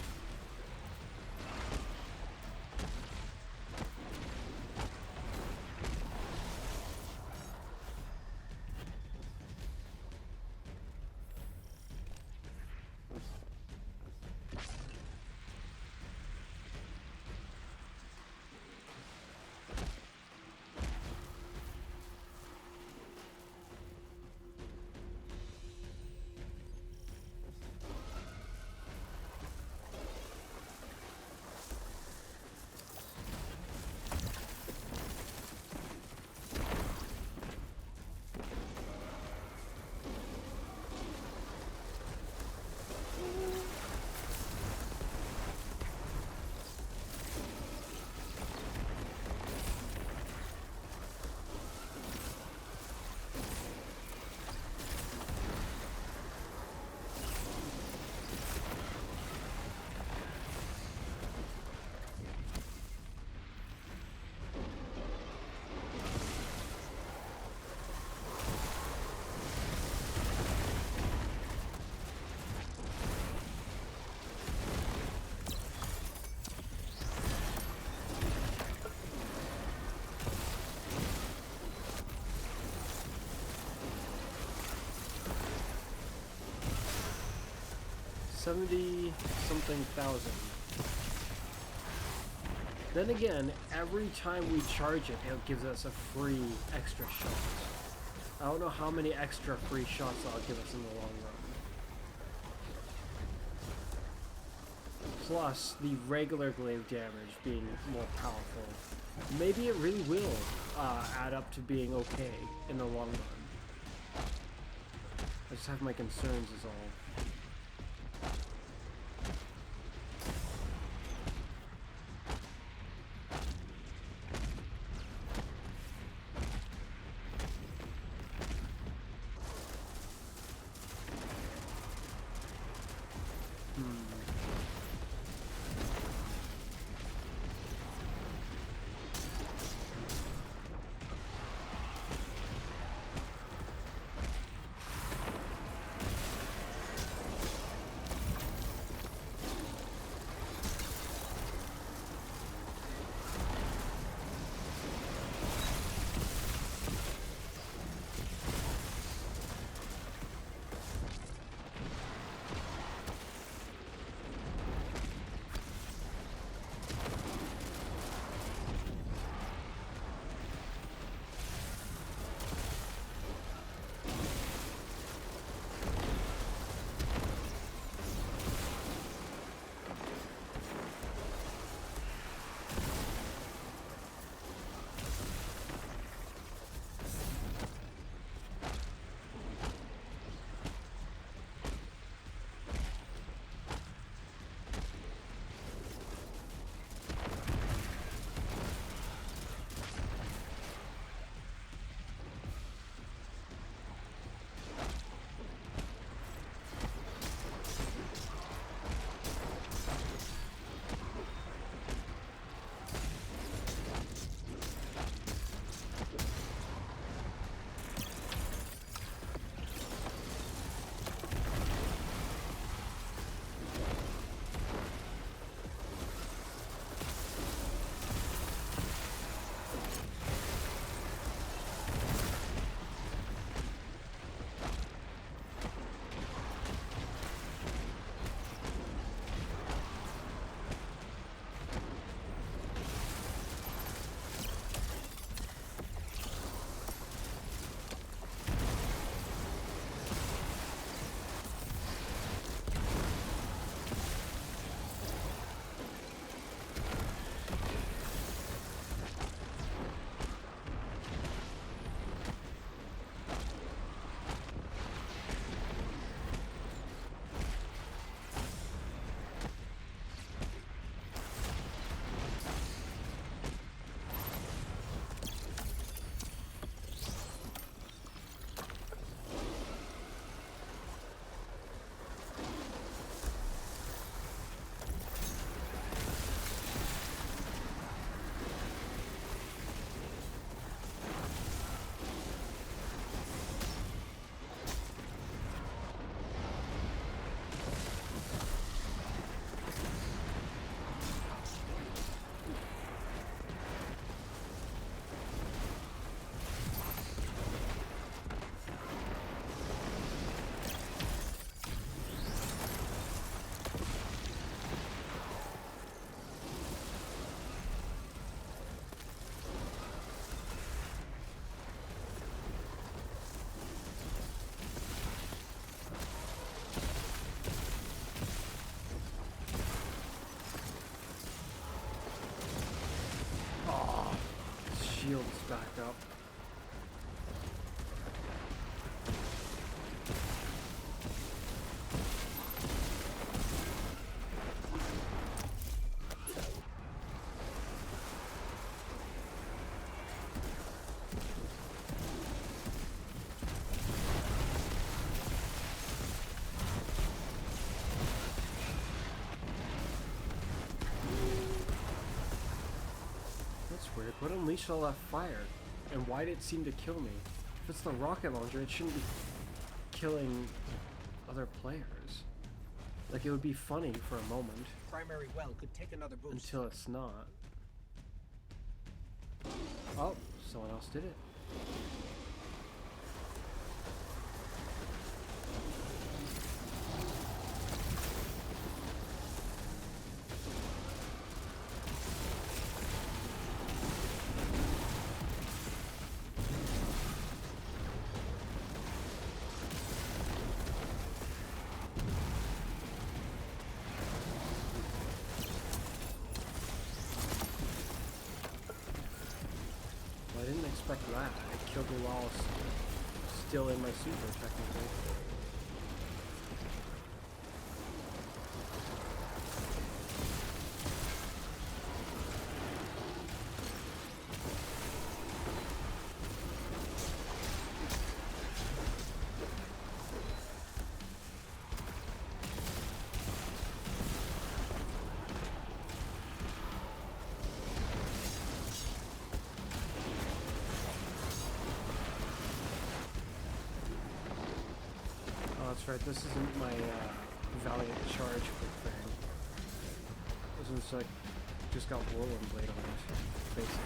70 something thousand. Then again, every time we charge it, it gives us a free extra shot. I don't know how many extra free shots that'll give us in the long run. Plus, the regular glaive damage being more powerful. Maybe it really will add up to being okay in the long run. I just have my concerns is all. Shield's back up. Weird. What unleashed all that fire? And why did it seem to kill me? If it's the rocket launcher, it shouldn't be killing other players. Like, it would be funny for a moment. Primary well could take another boost. Until it's not. Oh, someone else did it. expect that. I killed her while still in my super, technically. That's right, this isn't my Valiant Charge quick thing. This is like, just got Whirlwind Blade on it, basically.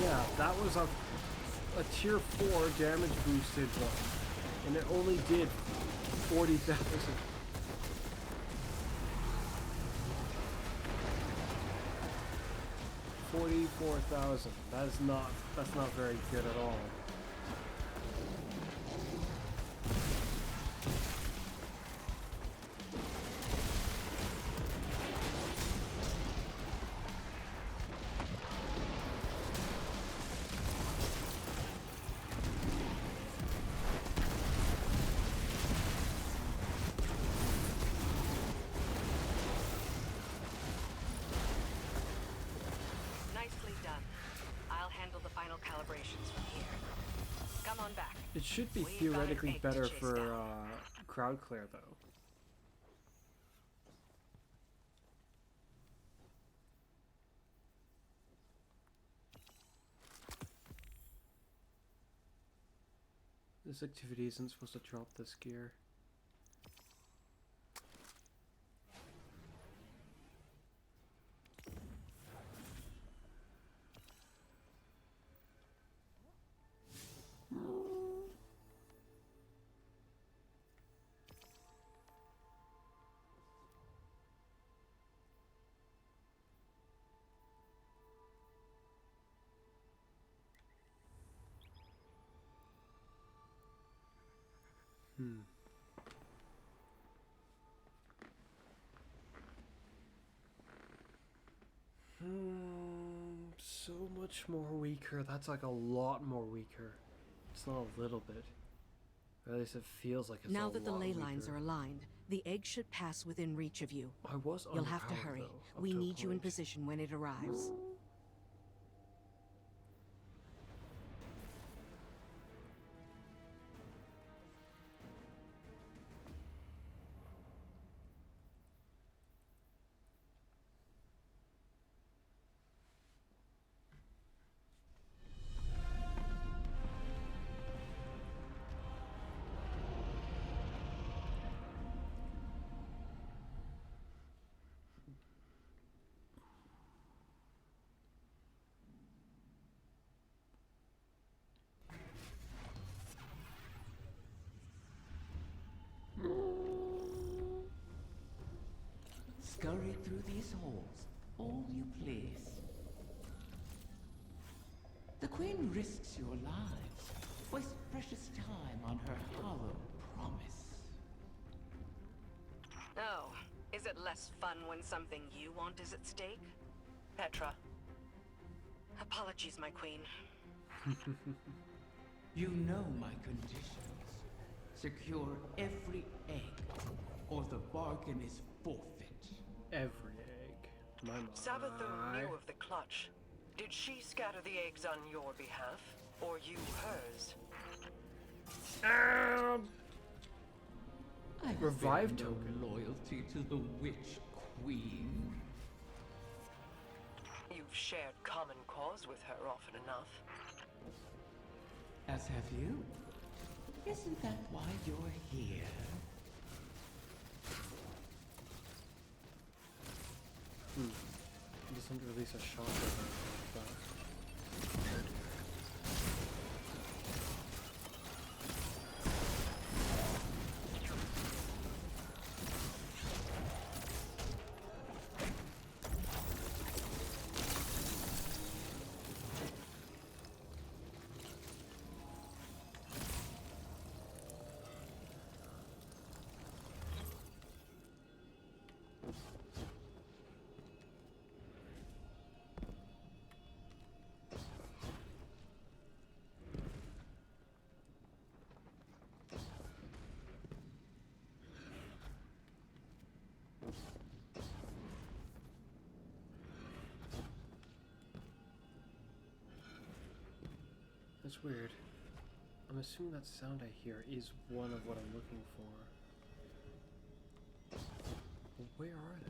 Yeah, that was a tier 4 damage boosted one, and it only did 40,000. 44,000. That's not very good at all. It should be theoretically better for crowd clear, though. This activity isn't supposed to drop this gear. So much more weaker. That's like a lot more weaker. It's not a little bit. Or at least it feels like it's now a that the lot ley weaker. lines are aligned, the egg should pass within reach of you. I was You'll have to underpowered, hurry. though, up We to a need you in point. position when it arrives. Scurry through these halls, all you please. The Queen risks your lives, wastes precious time on her hollow promise. Oh, is it less fun when something you want is at stake? Petra. Apologies, my queen. You know my conditions. Secure every egg, or the bargain is forfeit. Every egg. My Savathun knew of the clutch. Did she scatter the eggs on your behalf, or you hers? I Revive bear no token. loyalty to the Witch Queen. You've shared common cause with her often enough. As have you. Isn't that why you're here? It doesn't release a shot or anything like that. That's weird. I'm assuming that sound I hear is one of what I'm looking for. Where are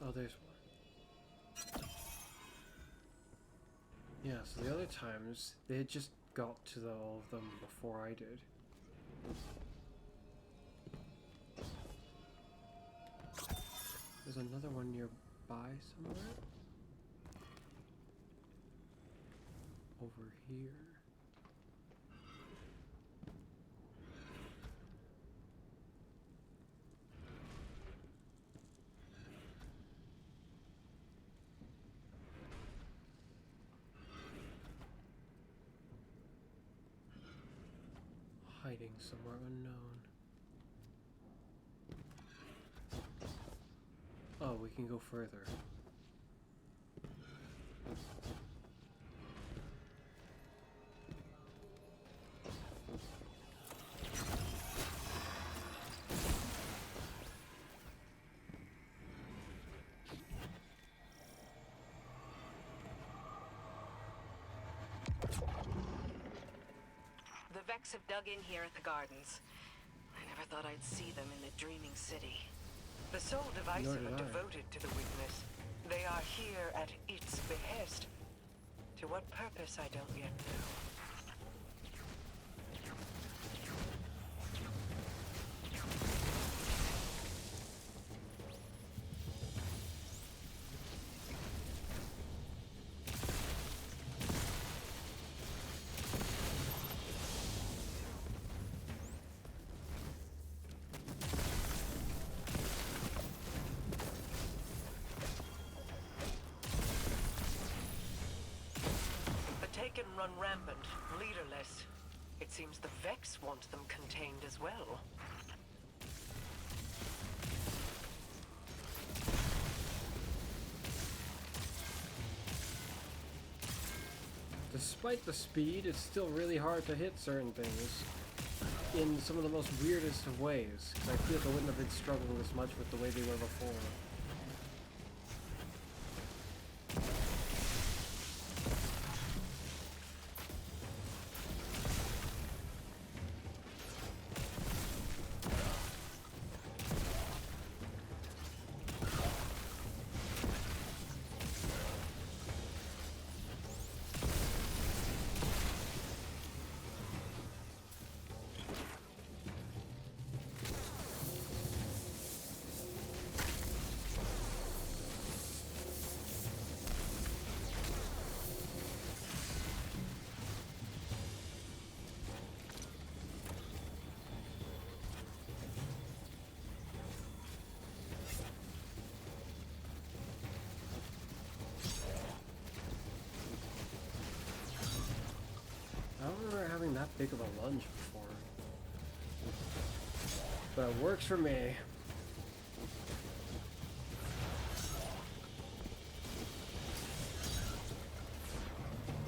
they? Oh, there's one. Yeah, so the other times, they had just got to all of them before I did. There's another one nearby somewhere. Over here. Hiding somewhere unknown. Oh, we can go further. The Vex have dug in here at the gardens. I never thought I'd see them in the dreaming city. The Soul Nor Divisive did are I. devoted to the witness. They are here at its behest. To what purpose, I don't yet know. Taken run rampant, leaderless. It seems the Vex want them contained as well. Despite the speed, it's still really hard to hit certain things in some of the most weirdest of ways, because I feel like I wouldn't have been struggling as much with the way they were before. I don't remember having that big of a lunge before. But it works for me.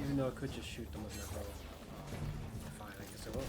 Even though I could just shoot them with my bow. Fine, I guess I will.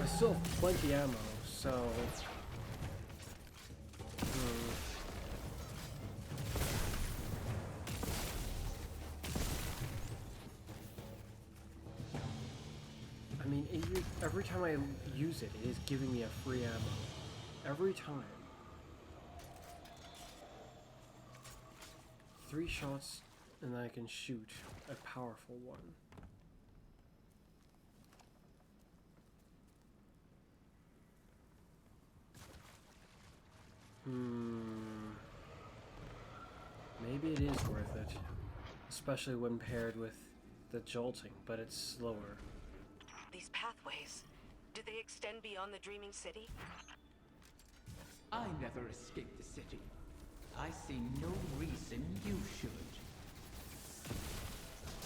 I still have plenty ammo, so... I mean, every time I use it, it is giving me a free ammo. Every time. 3 shots, and then I can shoot a powerful one. Maybe it is worth it. Especially when paired with the jolting, but it's slower. The these pathways? Do they extend beyond the Dreaming City? I never escaped the city. I see no reason you should.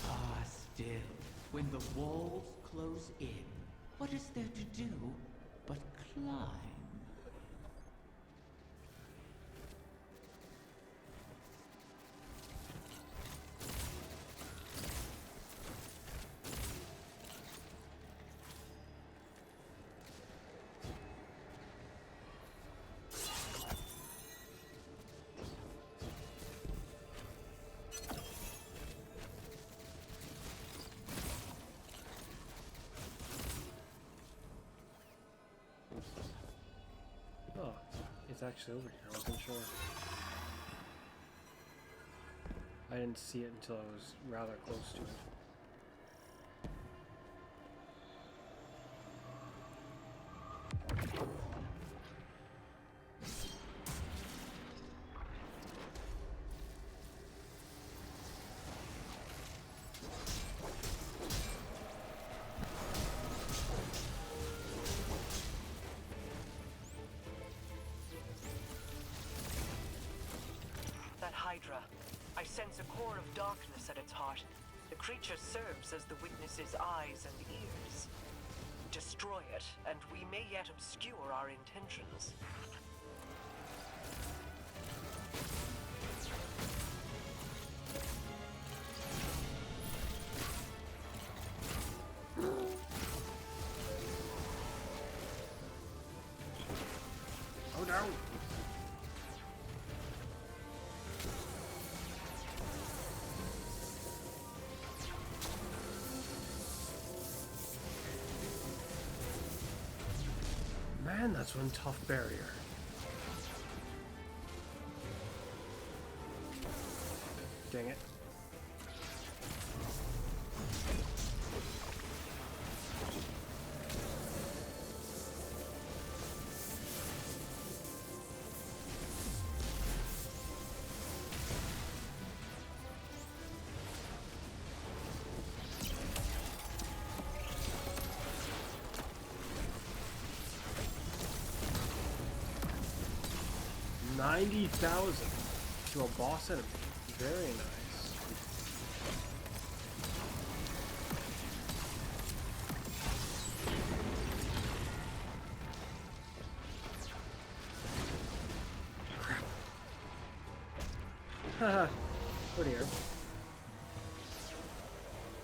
Ah, still, when the walls close in, what is there to do but climb? Oh, it's actually over here. I wasn't sure. I didn't see it until I was rather close to it. Hydra. I sense a core of darkness at its heart. The creature serves as the witness's eyes and ears. Destroy it, and we may yet obscure our intentions. Oh no! Man, that's one tough barrier. Dang it. $90,000 to a boss enemy. Very nice. Crap. Haha. Oh dear.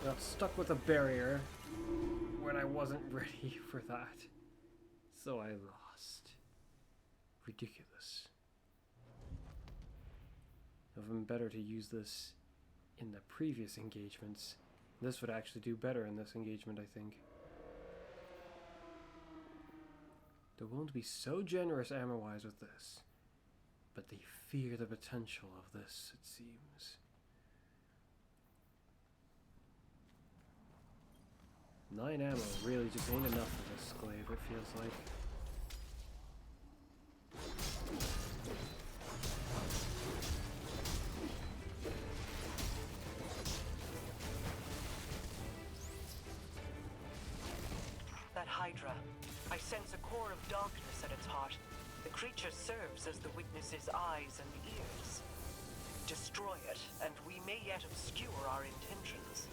Got stuck with a barrier when I wasn't ready for that. So I lost. Ridiculous. It would have been better to use this in the previous engagements. This would actually do better in this engagement, I think. They're willing to be so generous ammo-wise with this, but they fear the potential of this, it seems. 9 ammo really just ain't enough for this glaive, it feels like. Hydra. I sense a core of darkness at its heart. The creature serves as the witness's eyes and ears. Destroy it, and we may yet obscure our intentions.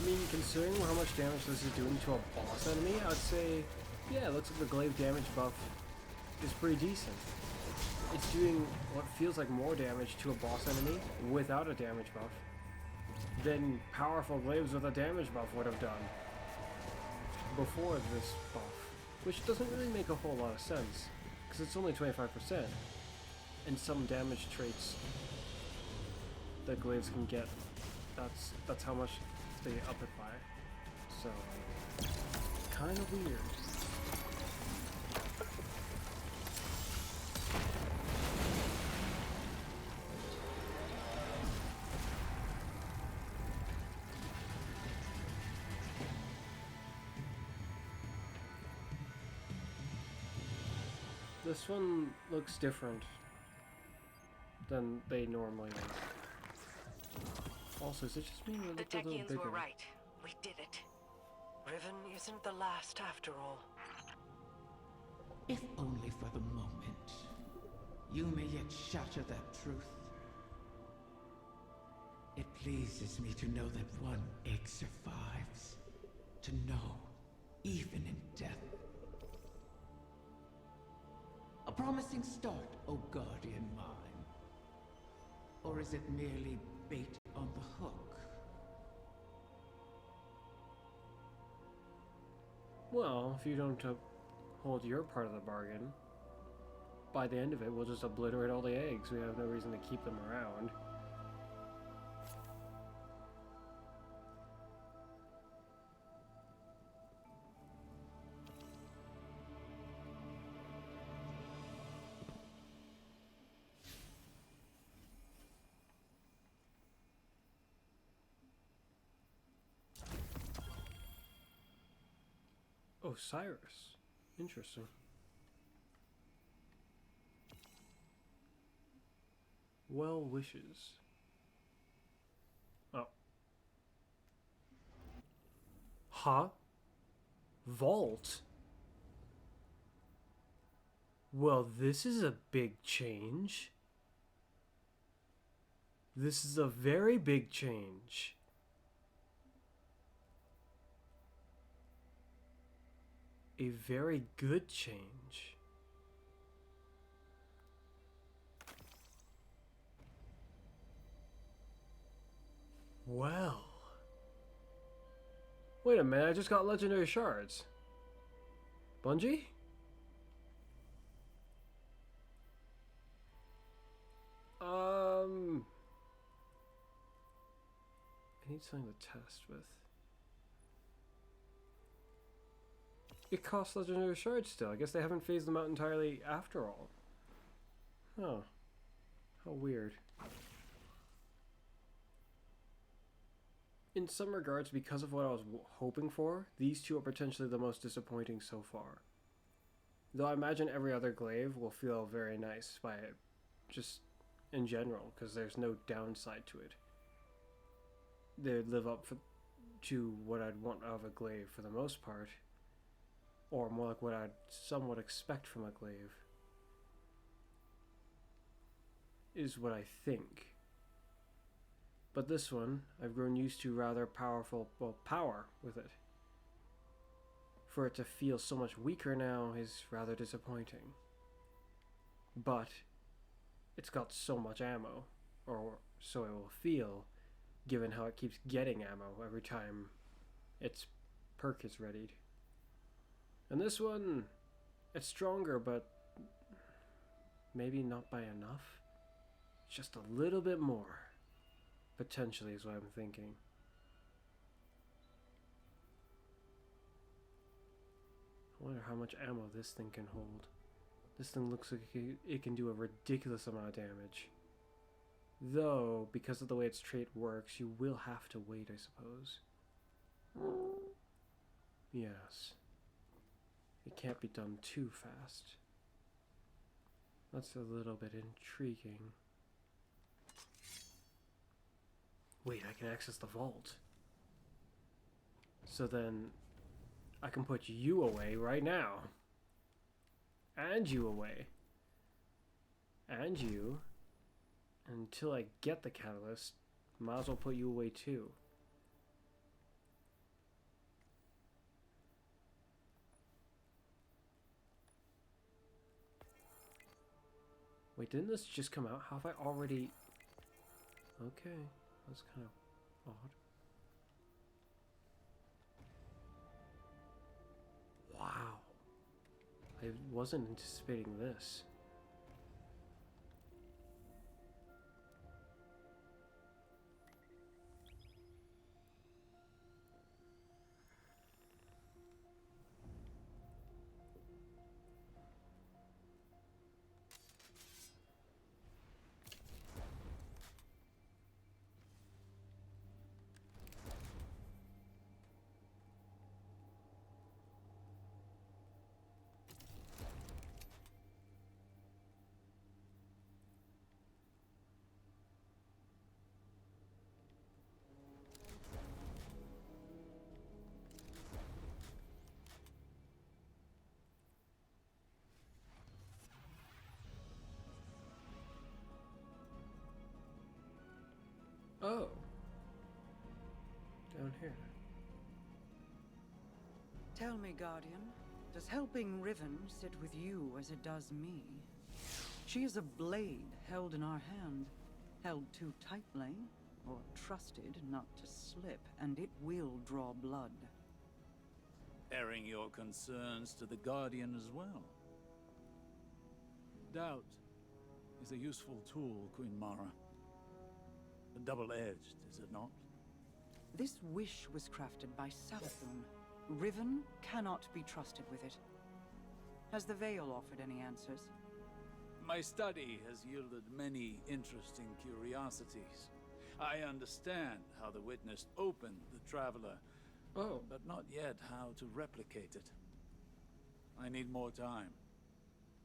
mean, considering how much damage this is doing to a boss enemy, I'd say, yeah, it looks like the glaive damage buff is pretty decent. It's doing what feels like more damage to a boss enemy without a damage buff than powerful glaives with a damage buff would have done before this buff, which doesn't really make a whole lot of sense, because it's only 25%, and some damage traits that glaives can get, that's how much they up it by. So, kind of weird. This one looks different than they normally do. Also, is it just me or The look a little Techians bigger? were right. We did it. Riven isn't the last after all. If only for the moment, you may yet shatter that truth. It pleases me to know that one egg survives. To know, even in death. A promising start, O guardian mine. Or is it merely bait on the hook? Well, if you don't hold your part of the bargain, by the end of it, we'll just obliterate all the eggs. We have no reason to keep them around. Osiris. Interesting. Well wishes. Oh. Huh? Vault? Well, this is a big change. This is a very big change. A very good change. Well. Wait a minute, I just got legendary shards. Bungie? I need something to test with. It costs legendary shards still. I guess they haven't phased them out entirely after all. Oh. How weird. In some regards, because of what I was hoping for, these two are potentially the most disappointing so far. Though I imagine every other glaive will feel very nice by it, just in general, because there's no downside to it. They live up to what I'd want out of a glaive for the most part. Or more like what I'd somewhat expect from a glaive. Is what I think. But this one, I've grown used to rather powerful, well, power with it. For it to feel so much weaker now is rather disappointing. But, it's got so much ammo, or so it will feel, given how it keeps getting ammo every time its perk is readied. And this one, it's stronger, but maybe not by enough. Just a little bit more, potentially, is what I'm thinking. I wonder how much ammo this thing can hold. This thing looks like it can do a ridiculous amount of damage. Though, because of the way its trait works, you will have to wait, I suppose. Yes. It can't be done too fast. That's a little bit intriguing. Wait, I can access the vault. So then, I can put you away right now. And you away. And you. Until I get the catalyst, might as well put you away too. Wait, didn't this just come out? How have I already... Okay, that's kind of odd. Wow. I wasn't anticipating this. Oh. Down here. Tell me, Guardian, does helping Riven sit with you as it does me? She is a blade held in our hand, held too tightly, or trusted not to slip, and it will draw blood. Airing your concerns to the Guardian as well. Doubt is a useful tool, Queen Mara. Double-edged, is it not? This wish was crafted by Savathun. Riven cannot be trusted with it. Has the Veil offered any answers? My study has yielded many interesting curiosities. I understand how the Witness opened the Traveler, but not yet how to replicate it. I need more time.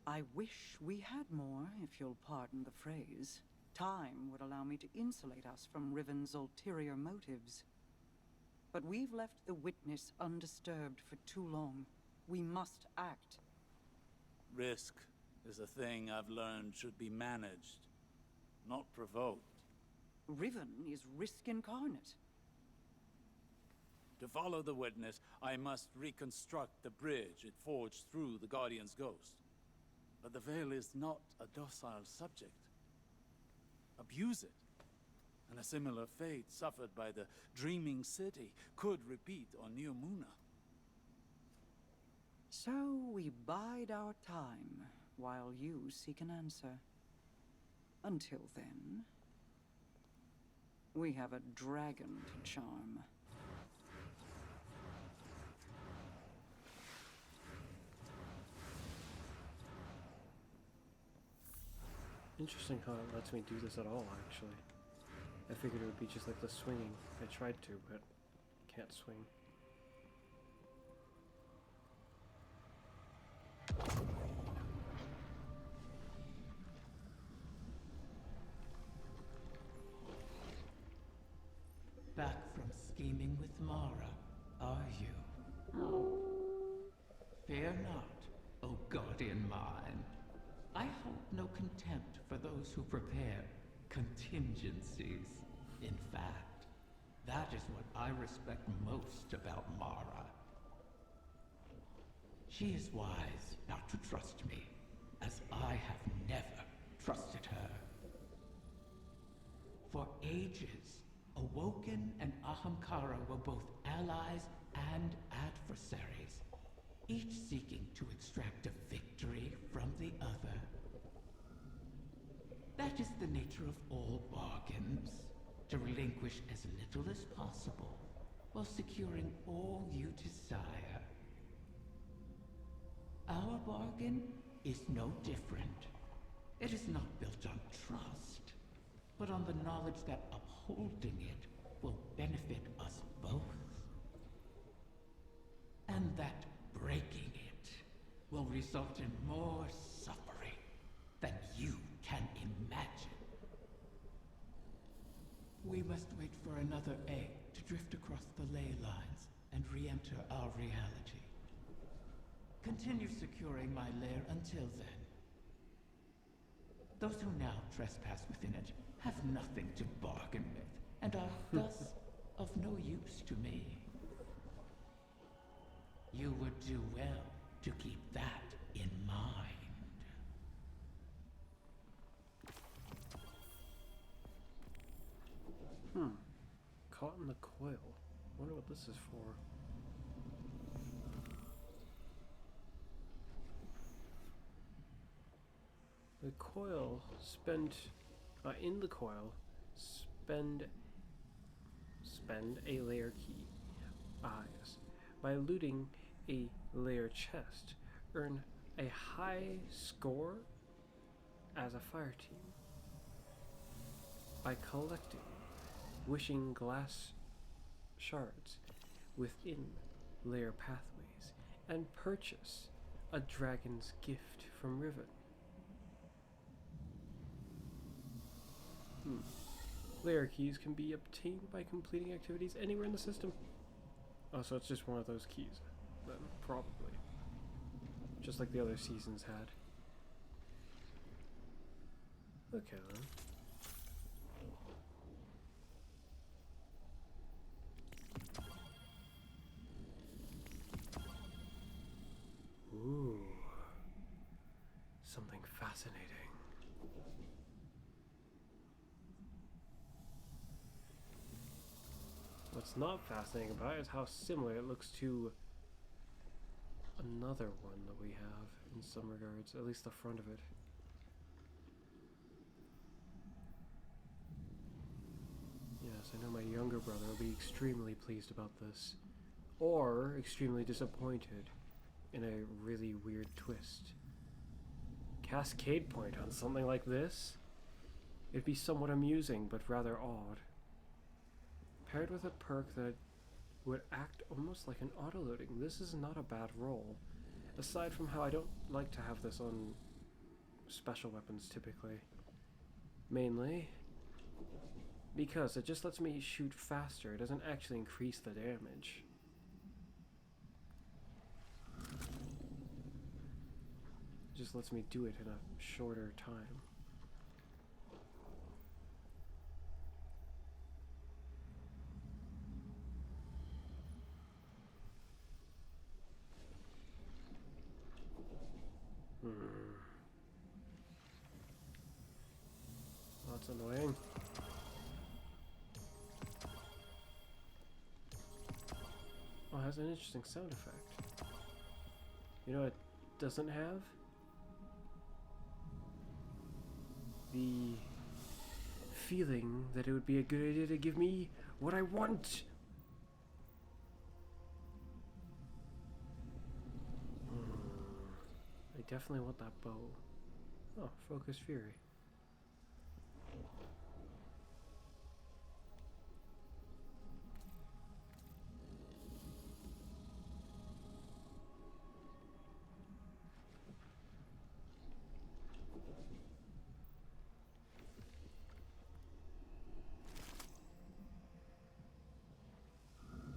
I wish we had more, if you'll pardon the phrase. Time would allow me to insulate us from Riven's ulterior motives. But we've left the Witness undisturbed for too long. We must act. Risk is a thing I've learned should be managed, not provoked. Riven is risk incarnate. To follow the Witness, I must reconstruct the bridge it forged through the Guardian's ghost. But the Veil is not a docile subject. Abuse it, and a similar fate suffered by the Dreaming City could repeat on New Muna. So we bide our time, while you seek an answer. Until then, we have a dragon to charm. Interesting how it lets me do this at all, actually. I figured it would be just like the swinging. I tried to, but can't swing. Back from scheming with Mara, are you? Fear not, O Guardian mine. I hold no contempt for those who prepare contingencies. In fact, that is what I respect most about Mara. She is wise not to trust me, as I have never trusted her. For ages, Awoken and Ahamkara were both allies and adversaries, each seeking to extract a victory from the other. That is the nature of all bargains, to relinquish as little as possible, while securing all you desire. Our bargain is no different. It is not built on trust, but on the knowledge that upholding it will benefit us both. And that breaking it will result in more suffering than you can imagine. We must wait for another egg to drift across the ley lines and re-enter our reality. Continue securing my lair until then. Those who now trespass within it have nothing to bargain with, and are thus of no use to me. You would do well to keep that in mind. Caught in the coil. Wonder what this is for. The coil in the coil, spend a layer key. Yes. By looting a layer chest, earn a high score as a fire team. By collecting wishing glass shards within layer pathways, and purchase a dragon's gift from Riven. Layer keys can be obtained by completing activities anywhere in the system. Oh, so it's just one of those keys, then, probably. Just like the other seasons had. Okay, then. Ooh. Something fascinating. What's not fascinating about it is how similar it looks to another one that we have in some regards, at least the front of it. Yes, I know my younger brother will be extremely pleased about this, or extremely disappointed in a really weird twist. Cascade point on something like this? It'd be somewhat amusing, but rather odd. Paired with a perk that would act almost like an autoloading, this is not a bad roll. Aside from how I don't like to have this on special weapons typically. Mainly because it just lets me shoot faster, it doesn't actually increase the damage. It just lets me do it in a shorter time. That's annoying. Oh, it has an interesting sound effect. You know what it doesn't have? The feeling that it would be a good idea to give me what I want. I definitely want that bow. Oh, Focus Fury.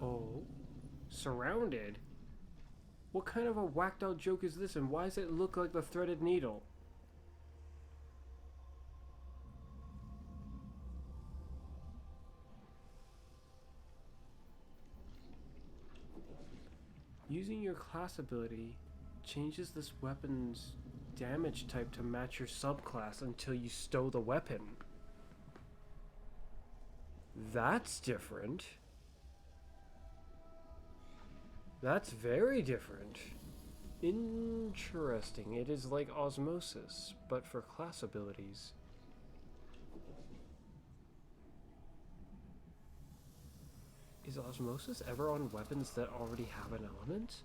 Oh, surrounded? What kind of a whacked out joke is this, and why does it look like the threaded needle? Using your class ability changes this weapon's damage type to match your subclass until you stow the weapon. That's different. That's very different. Interesting. It is like osmosis, but for class abilities. Is osmosis ever on weapons that already have an element?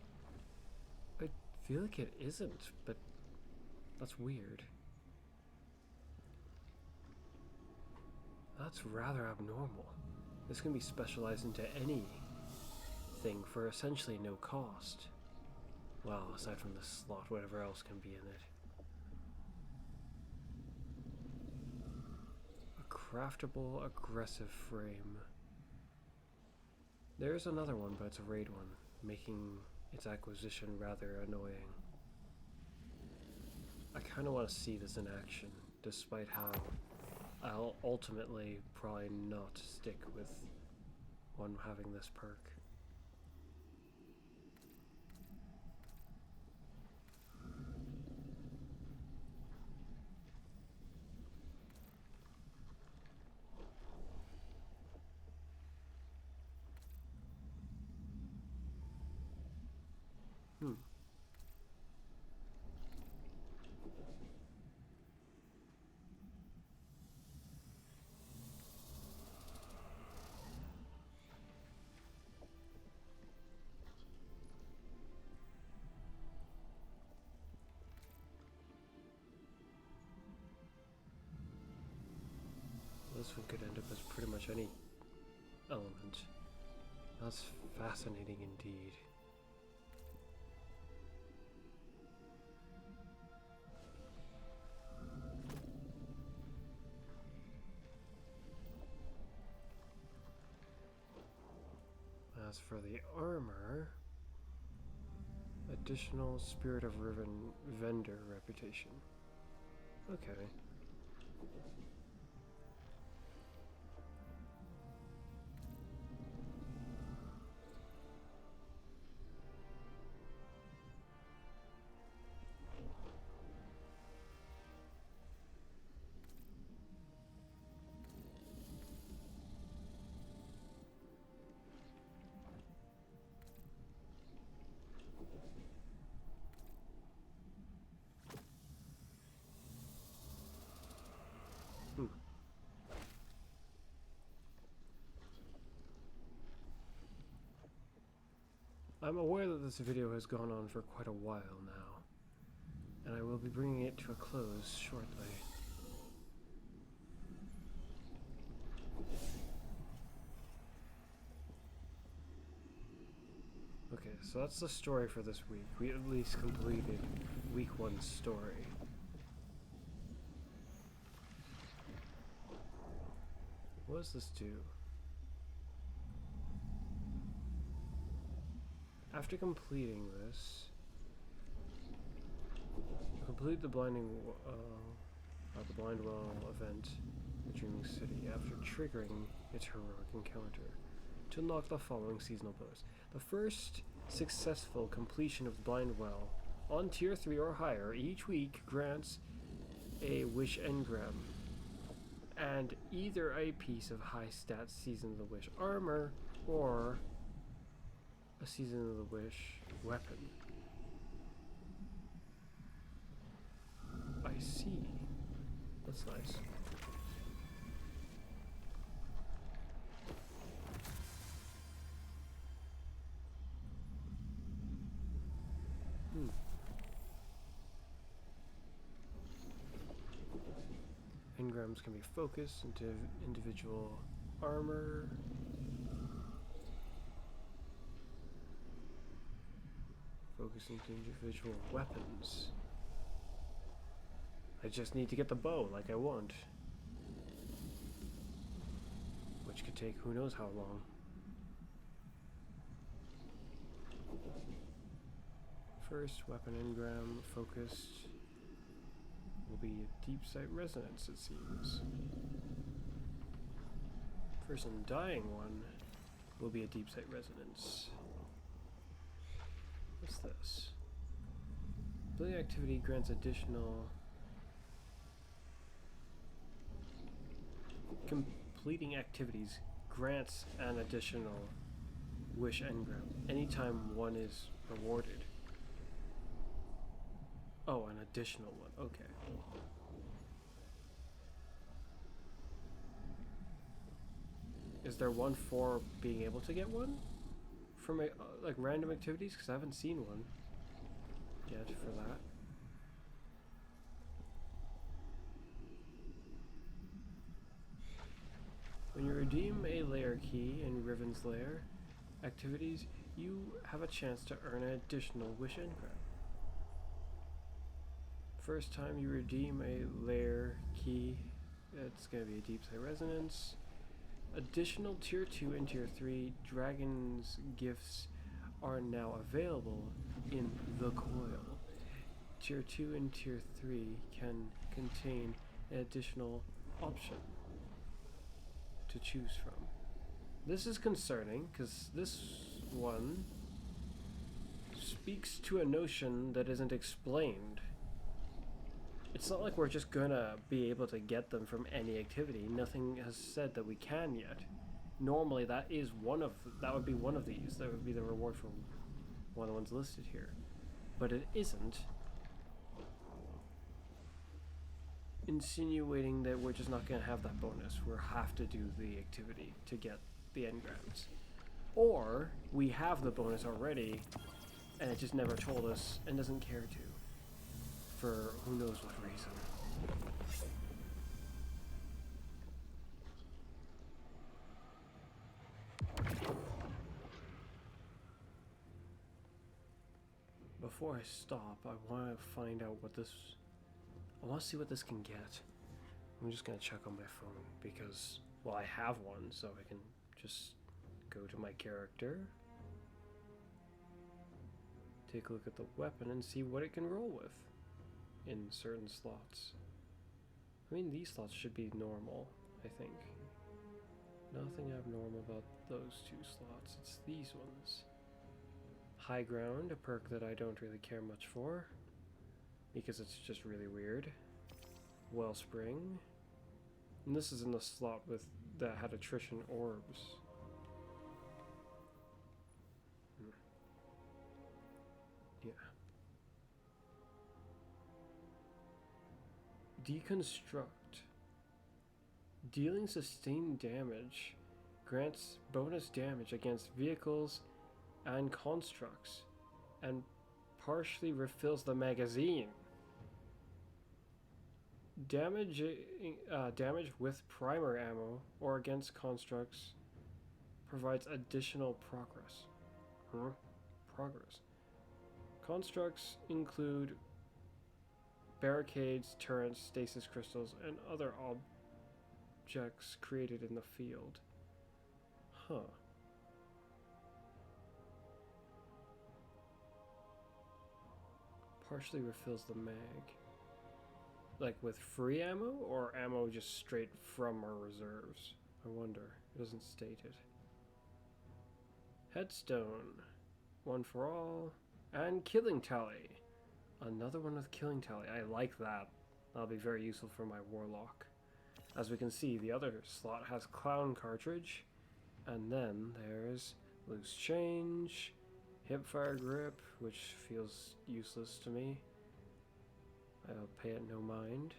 I feel like it isn't, but that's weird. That's rather abnormal. This can be specialized into anything for essentially no cost. Well, aside from the slot, whatever else can be in it. A craftable aggressive frame. There's another one, but it's a raid one, making its acquisition rather annoying. I kind of want to see this in action, despite how I'll ultimately probably not stick with one having this perk. this one could end up as pretty much any element. That's fascinating indeed. As for the armor, additional Spirit of Riven vendor reputation. Okay. I'm aware that this video has gone on for quite a while now, and I will be bringing it to a close shortly. Okay, so that's the story for this week. We at least completed week 1's story. What does this do? After completing this, complete the Blind Well event, the Dreaming City, after triggering its heroic encounter, to unlock the following seasonal bonus. The first successful completion of the Blind Well on Tier 3 or higher each week grants a Wish Engram, and either a piece of high stats Season of the Wish armor or a Season of the Wish weapon. I see. That's nice. Engrams can be focused into individual armor. Focus into individual weapons. I just need to get the bow like I want. Which could take who knows how long. First weapon engram focused will be a deep sight resonance, it seems. First undying one will be a deep sight resonance. What's this? Ability activity grants additional. Completing activities grants an additional Wish Engram anytime one is rewarded. Oh, an additional one. Okay. Is there one for being able to get one? From like random activities? Because I haven't seen one yet for that. When you redeem a lair key in Riven's Lair activities, you have a chance to earn an additional Wish Engram. First time you redeem a lair key, it's going to be a deep sight resonance. Additional Tier 2 and Tier 3 Dragon's Gifts are now available in the Coil. Tier 2 and Tier 3 can contain an additional option to choose from. This is concerning because this one speaks to a notion that isn't explained. It's not like we're just gonna be able to get them from any activity. Nothing has said that we can yet. Normally that would be one of these. That would be the reward for one of the ones listed here. But it isn't. Insinuating that we're just not gonna have that bonus. We'll have to do the activity to get the engrams. Or we have the bonus already and it just never told us and doesn't care to. For who knows what reason. before I stop, I want to find out what this... I want to see what this can get. I'm just going to check on my phone because, well, I have one, so I can just go to my character, take a look at the weapon, and see what it can roll with in certain slots. I mean, these slots should be normal, I think. Nothing abnormal about those two slots. It's these ones. High Ground, a perk that I don't really care much for, because it's just really weird. Wellspring. And this is in the slot with that had attrition orbs. Yeah. Deconstruct. Dealing sustained damage grants bonus damage against vehicles and constructs, and partially refills the magazine. Damage with primer ammo or against constructs provides additional progress. Progress. Constructs include barricades, turrets, stasis crystals, and other objects created in the field. Huh. Partially refills the mag. Like with free ammo or ammo just straight from our reserves? I wonder. It doesn't state it. Headstone. One for all. And killing tally. Another one with killing tally. I like that. That'll be very useful for my warlock. As we can see, the other slot has clown cartridge. And then there's loose change. Hipfire grip, which feels useless to me. I'll pay it no mind.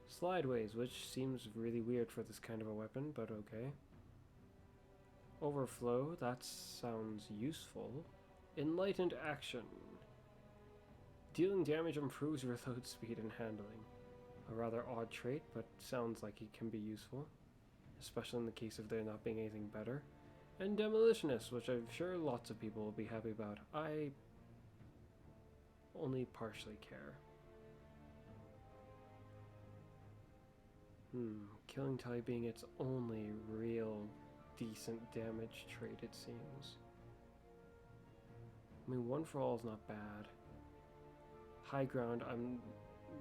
Slideways, which seems really weird for this kind of a weapon, but okay. Overflow, that sounds useful. Enlightened action. Dealing damage improves reload speed and handling. A rather odd trait, but sounds like it can be useful. Especially in the case of there not being anything better. And demolitionist, which I'm sure lots of people will be happy about. I only partially care. Killing tally being its only real decent damage trait, it seems. I mean, one for all is not bad. High ground, I'm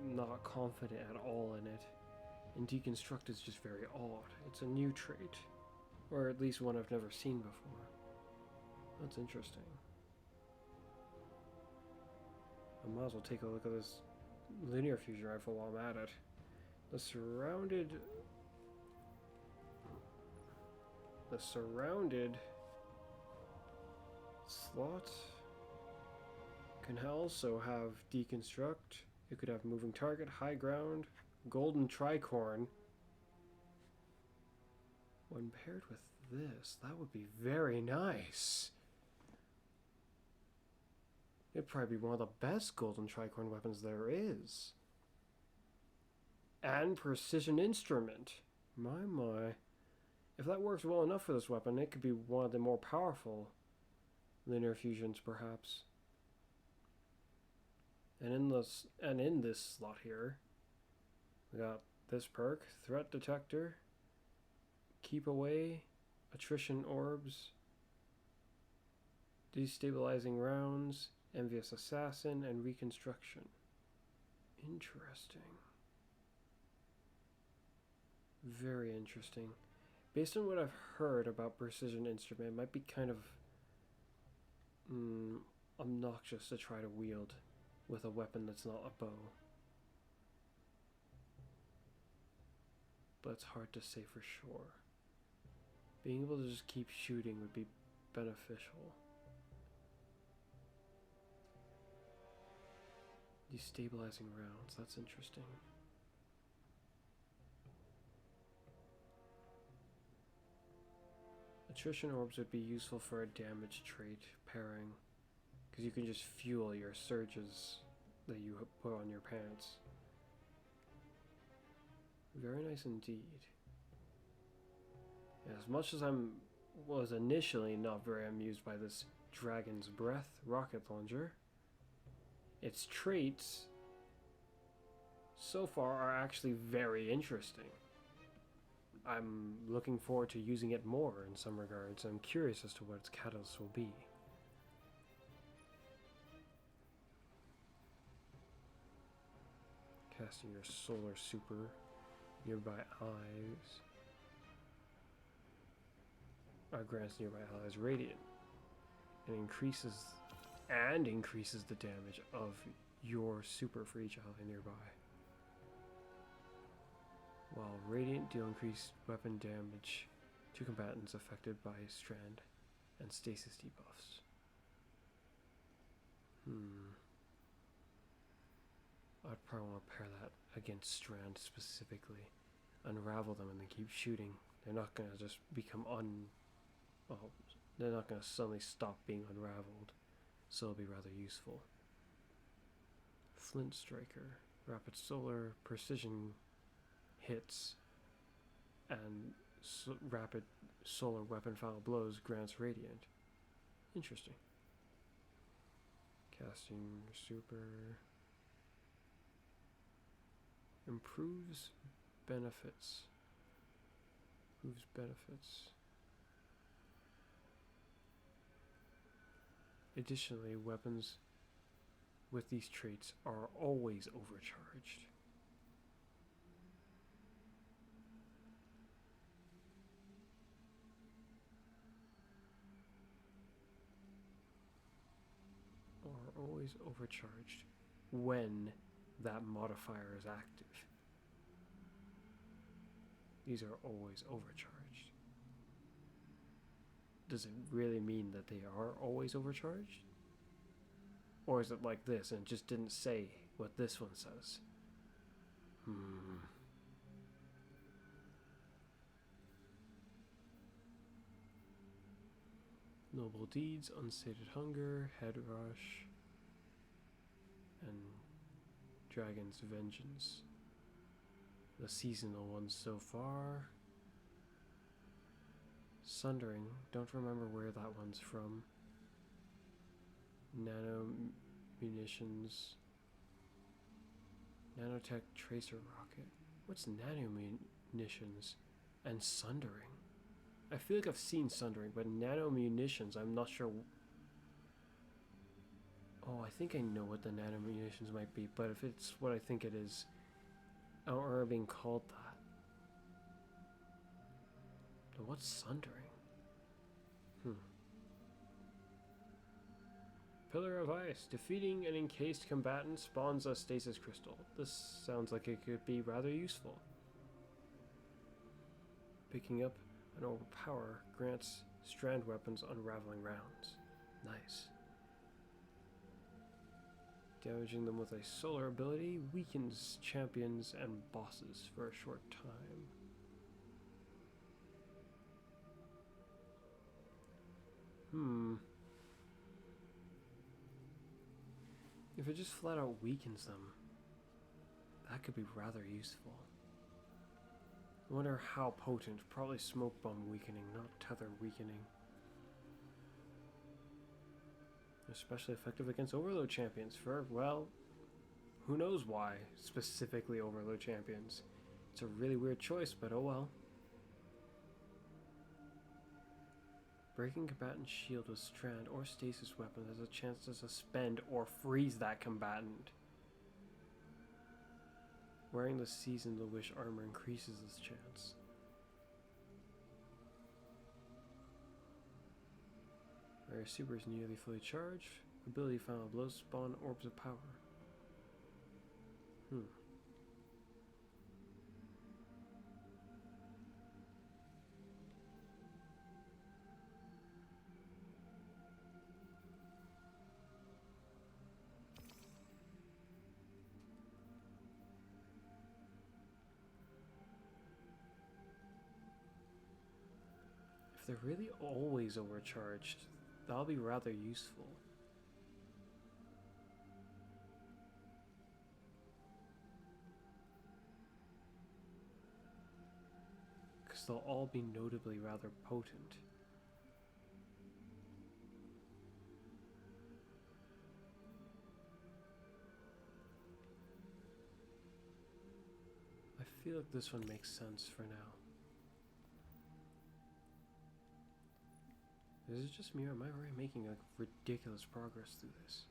not confident at all in it. And deconstruct is just very odd. It's a new trait. Or at least one I've never seen before. That's interesting. I might as well take a look at this linear fusion rifle while I'm at it. The surrounded slot can also have deconstruct. It could have moving target, high ground, golden tricorn. When paired with this, that would be very nice. It'd probably be one of the best golden tricorn weapons there is. And precision instrument. My. If that works well enough for this weapon, it could be one of the more powerful linear fusions, perhaps. And in this slot here, we got this perk, threat detector, keep away, attrition orbs, destabilizing rounds, envious assassin, and reconstruction. Interesting. Very interesting. Based on what I've heard about precision instrument, it might be kind of obnoxious to try to wield with a weapon that's not a bow. But it's hard to say for sure. Being able to just keep shooting would be beneficial. Destabilizing rounds, that's interesting. Attrition orbs would be useful for a damage trait pairing, because you can just fuel your surges that you put on your pants. Very nice indeed. As much as I was initially not very amused by this Dragon's Breath rocket launcher, its traits so far are actually very interesting. I'm looking forward to using it more in some regards. I'm curious as to what its catalyst will be. Casting your solar super, nearby allies. Grants nearby allies radiant. And increases the damage of your super for each ally nearby. While radiant deal increased weapon damage to combatants affected by strand and stasis debuffs. I'd probably want to pair that against strand specifically. Unravel them and then keep shooting. They're not going to just become they're not going to suddenly stop being unraveled, so it'll be rather useful. Flint Striker, rapid solar precision hits, and rapid solar weapon final blows grants radiant. Interesting. Casting super improves benefits. Additionally, weapons with these traits are always overcharged. Are always overcharged when that modifier is active. These are always overcharged. Does it really mean that they are always overcharged? Or is it like this and it just didn't say what this one says? Noble Deeds, Unsated Hunger, Head Rush, and Dragon's Vengeance. The seasonal ones so far. Sundering, don't remember where that one's from. Nano munitions. Nanotech tracer rocket. What's nano munitions and sundering? I feel like I've seen sundering, but nano munitions, I'm not sure. Oh, I think I know what the nano munitions might be, but if it's what I think it is, I don't remember being called that. But what's sundering? Pillar of Ice. Defeating an encased combatant spawns a stasis crystal. This sounds like it could be rather useful. Picking up an orb of power grants strand weapons unraveling rounds. Nice. Damaging them with a solar ability weakens champions and bosses for a short time. If it just flat out weakens them, that could be rather useful. I wonder how potent. Probably smoke bomb weakening, not tether weakening. Especially effective against overload champions for, well, who knows why specifically overload champions. It's a really weird choice, but oh well. Breaking combatant shield with strand or stasis weapon has a chance to suspend or freeze that combatant. Wearing the Season the Wish armor increases this chance. Where your super is nearly fully charged, ability final blows spawn orbs of power. If they're really always overcharged, that'll be rather useful. Because they'll all be notably rather potent. feel like this one makes sense for now. Is it just me, or am I already making like ridiculous progress through this?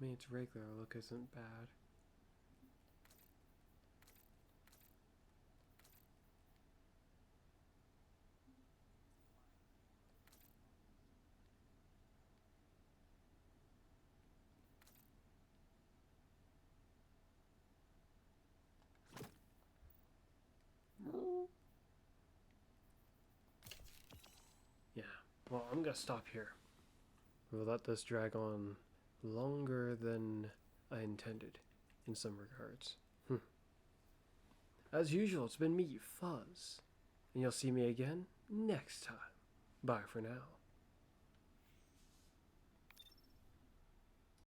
I mean, its regular look isn't bad. Yeah, well, I'm gonna stop here. We'll let this drag on longer than I intended, in some regards. As usual, it's been me, Fuzz, and you'll see me again next time. Bye for now.